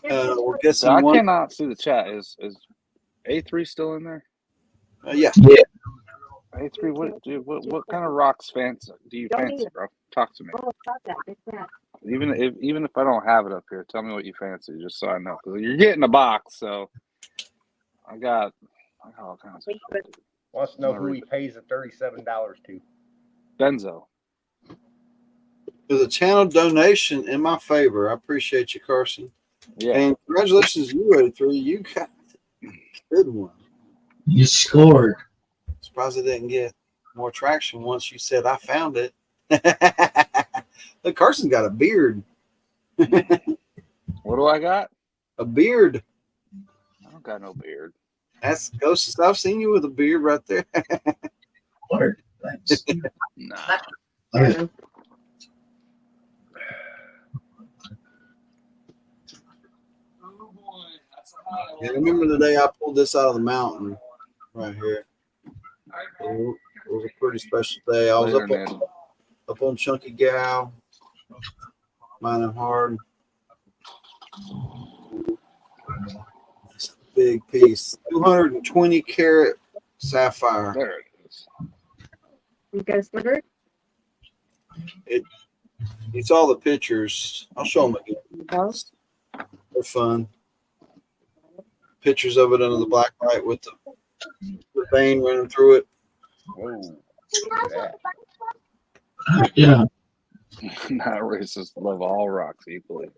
So guessing I one. cannot see the chat. Is A3 still in there? Yeah. A3, what kind of rocks do you fancy, bro? Talk to me. Oh, stop that. It's that. Even if I don't have it up here, tell me what you fancy, just so I know. Because you're getting a box, so I got all kinds of stuff. Wants to know who he pays the $37 to. Benzo. There's a channel donation in my favor. I appreciate you, Carson. Yeah. And congratulations, you A3. You got a good one. You scored. Surprised it didn't get more traction once you said I found it. Look, Carson's got a beard. What do I got? A beard. I don't got no beard. That's Ghost. I've seen you with a beard right there. Lord, thanks. Nah. Okay. Oh boy, that's a high Yeah, I one. remember the day I pulled this out of the mountain right here. All right, bro. It was a pretty special day. I was Later, up on Chunky Gal, mining hard. It's a big piece, 220 carat sapphire. There it is. You got a sliver? It's all the pictures. I'll show them again. No. They're fun. Pictures of it under the black light with the vein running through it. Whoa. Look at that. Yeah. Not racist. Love all rocks equally.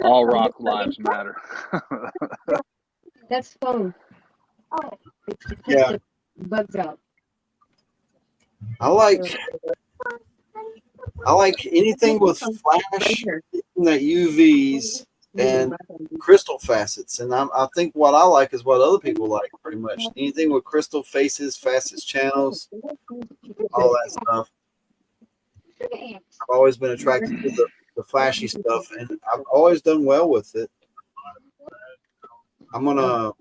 All rock lives matter. That's phone. Oh, it's because Yeah. the bugs out. I like anything with flash, that UVs and crystal facets, and I think what I like is what other people like pretty much. Anything with crystal faces, facets, channels, all that stuff. I've always been attracted to the flashy stuff, and I've always done well with it. I'm gonna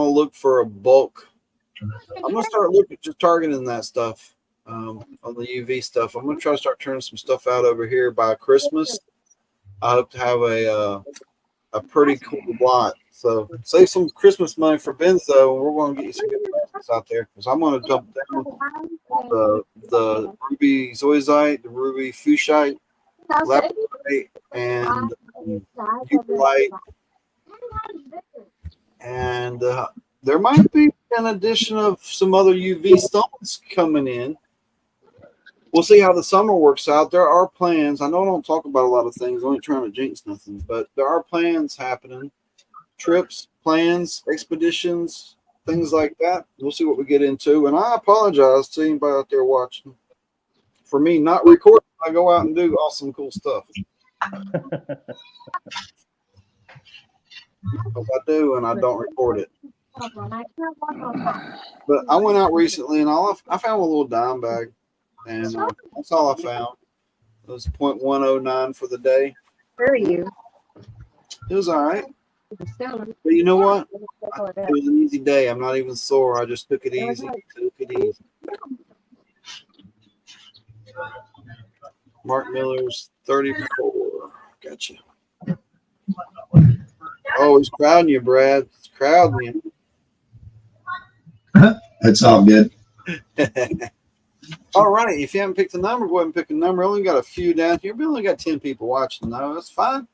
look for a bulk. I'm gonna start just targeting that stuff on the UV stuff. I'm gonna try to start turning some stuff out over here by Christmas. I hope to have a pretty cool lot. So save some Christmas money for Benzo, and we're going to get you some good baskets out there because I'm going to jump down the ruby zoisite, the ruby fuchsite, labradorite, and eucalyptus. And there might be an addition of some other UV stones coming in. We'll see how the summer works out. There are plans. I know I don't talk about a lot of things. I ain't trying to jinx nothing, but there are plans happening. Trips, plans, expeditions, things like that. We'll see what we get into. And I apologize to anybody out there watching for me not recording. I go out and do awesome, cool stuff. Because I do, and I don't record it. But I went out recently, and I found a little dime bag, and that's all I found. It was 0.109 for the day. Where are you? It was all right. But you know what? It was an easy day. I'm not even sore. I just took it easy. Mark Miller's 34. Gotcha. Oh, he's crowding you, Brad. He's crowding you. It's all good. All right. If you haven't picked a number, go ahead and pick a number. I only got a few down here. We only got 10 people watching. No, that's fine.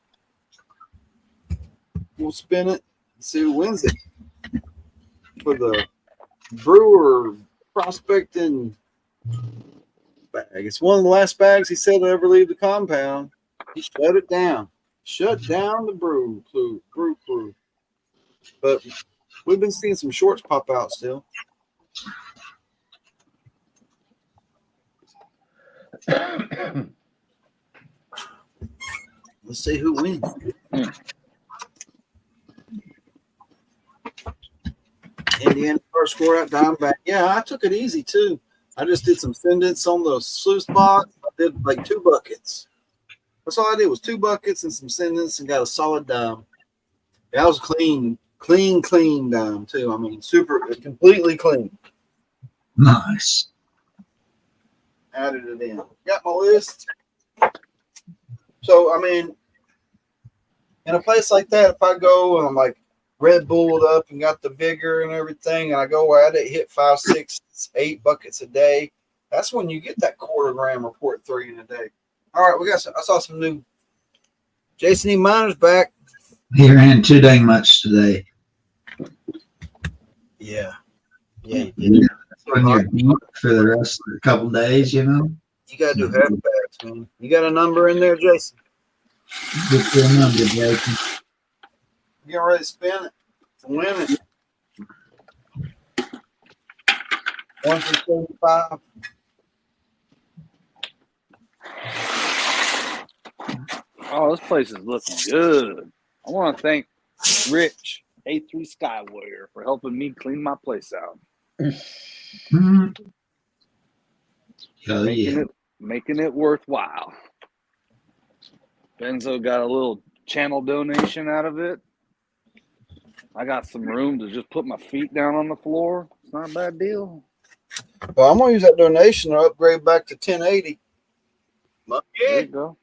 We'll spin it and see who wins it for the Brewer prospecting bag. It's one of the last bags he said to ever leave the compound. He shut it down. Shut down the brew crew. But we've been seeing some shorts pop out still. Let's see who wins. Indiana first score out dime back. Yeah, I took it easy too. I just did some sendents on the sluice box. I did like 2 buckets. That's all I did was 2 buckets and some sendents and got a solid dime. That was clean dime too. I mean, completely clean. Nice. Added it in. Got my list. So, I mean, in a place like that, if I go and I'm like Red Bulled up and got the vigor and everything, and I go at it, hit 5, 6, 8 buckets a day, that's when you get that 1/4 gram or 0.3 in a day. All right, I saw some new Jason E. Miner's back. He ran too dang much today. Yeah. That's when you're beat for the rest of the couple days, you know. You gotta do half bags, man. You got a number in there, Jason? Get your number, Jason. Get ready to spin it to win it. 1 for 75. Oh, this place is looking good. I want to thank Rich, A3 Sky Warrior, for helping me clean my place out. Making it worthwhile. Benzo got a little channel donation out of it. I got some room to just put my feet down on the floor. It's not a bad deal. Well, I'm gonna use that donation to upgrade back to 1080. There you go.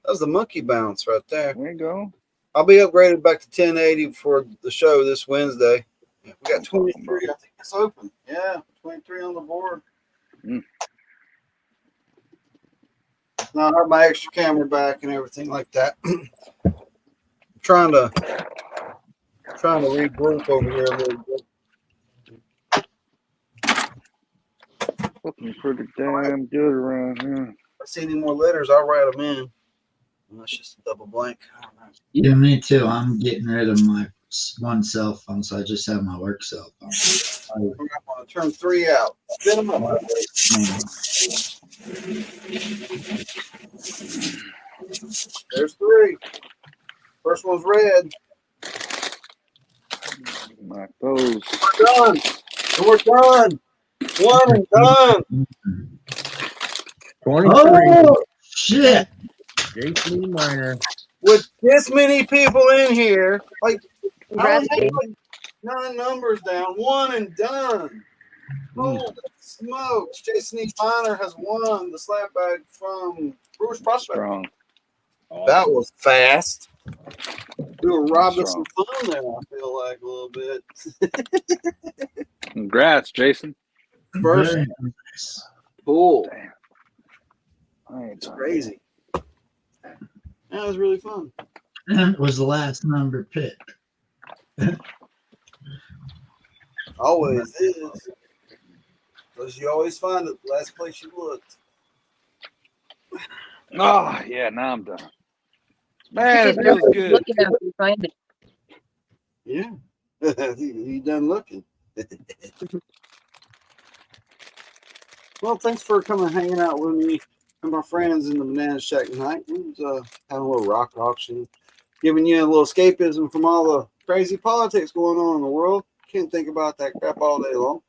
That was the monkey bounce right there. There you go. I'll be upgraded back to 1080 for the show this Wednesday. We got 23. I think it's open. Yeah, 23 on the board. Now I have my extra camera back and everything like that. trying to regroup over here a little bit. Looking pretty damn good around here. If I see any more letters, I'll write them in. That's just a double blank. Yeah, me too. I'm getting rid of my one cell phone, so I just have my work cell phone. I'm going to turn 3 out. Spin them up. There's 3. First one's red. Like those. We're done. We're done. 1 and done. 23. Oh, shit. Jason E. Miner. With this many people in here, like, I Congrats, don't have like 9 numbers down. 1 and done. Holy smokes. Jason E. Miner has won the slab bag from Brewers Prospect. Strong. That was fast. We were robbed of Strong. some fun there, I feel like a little bit. Congrats, Jason. First Very nice. pull. Damn. I ain't It's done crazy. That was really fun. And it was the last number picked. Always is. Because you always find it the last place you looked. yet. Oh, yeah, now I'm done. You Man, it didn't feels know good. looking at you find it. Yeah. You done looking. Well, thanks for coming and hanging out with me and my friends in the Banana Shack tonight. We was having a little rock auction, giving you a little escapism from all the crazy politics going on in the world. Can't think about that crap all day long.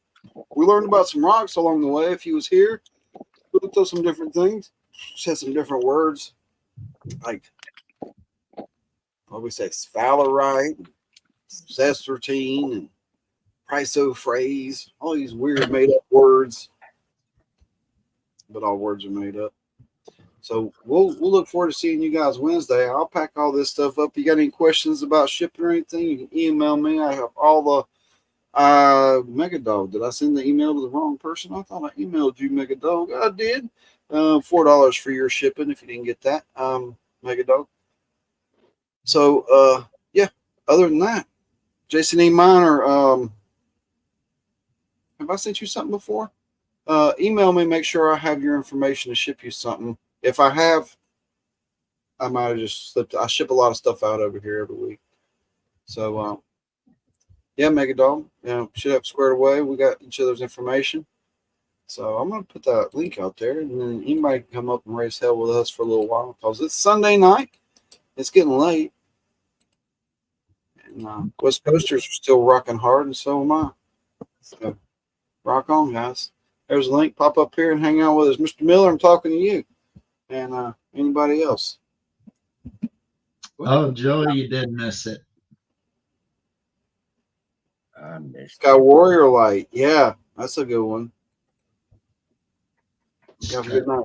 We learned about some rocks along the way. If you was here, we looked up some different things, said some different words, like what we say, sphalerite, sestertine, and chrysophrase, all these weird made up words, but all words are made up. So we'll look forward to seeing you guys Wednesday. I'll pack all this stuff up. You got any questions about shipping or anything, you can email me. I have all the Megadog. Did I send the email to the wrong person? I thought I emailed you, Megadog. I did. $4 for your shipping if you didn't get that, Megadog. So yeah, other than that, Jason E. Miner, have I sent you something before? Email me, make sure I have your information to ship you something. If I have, I might have just slipped. I ship a lot of stuff out over here every week. So yeah, Megadog, should have squared away. We got each other's information. So I'm gonna put that link out there, and then anybody can come up and raise hell with us for a little while because it's Sunday night. It's getting late, and West Coasters are still rocking hard, and so am I. So rock on, guys. There's a link. Pop up here and hang out with us, Mr. Miller. I'm talking to you, and anybody else. Oh, Joey, you did miss it. I missed Sky Warrior Light. Yeah, that's a good one. You have a good night.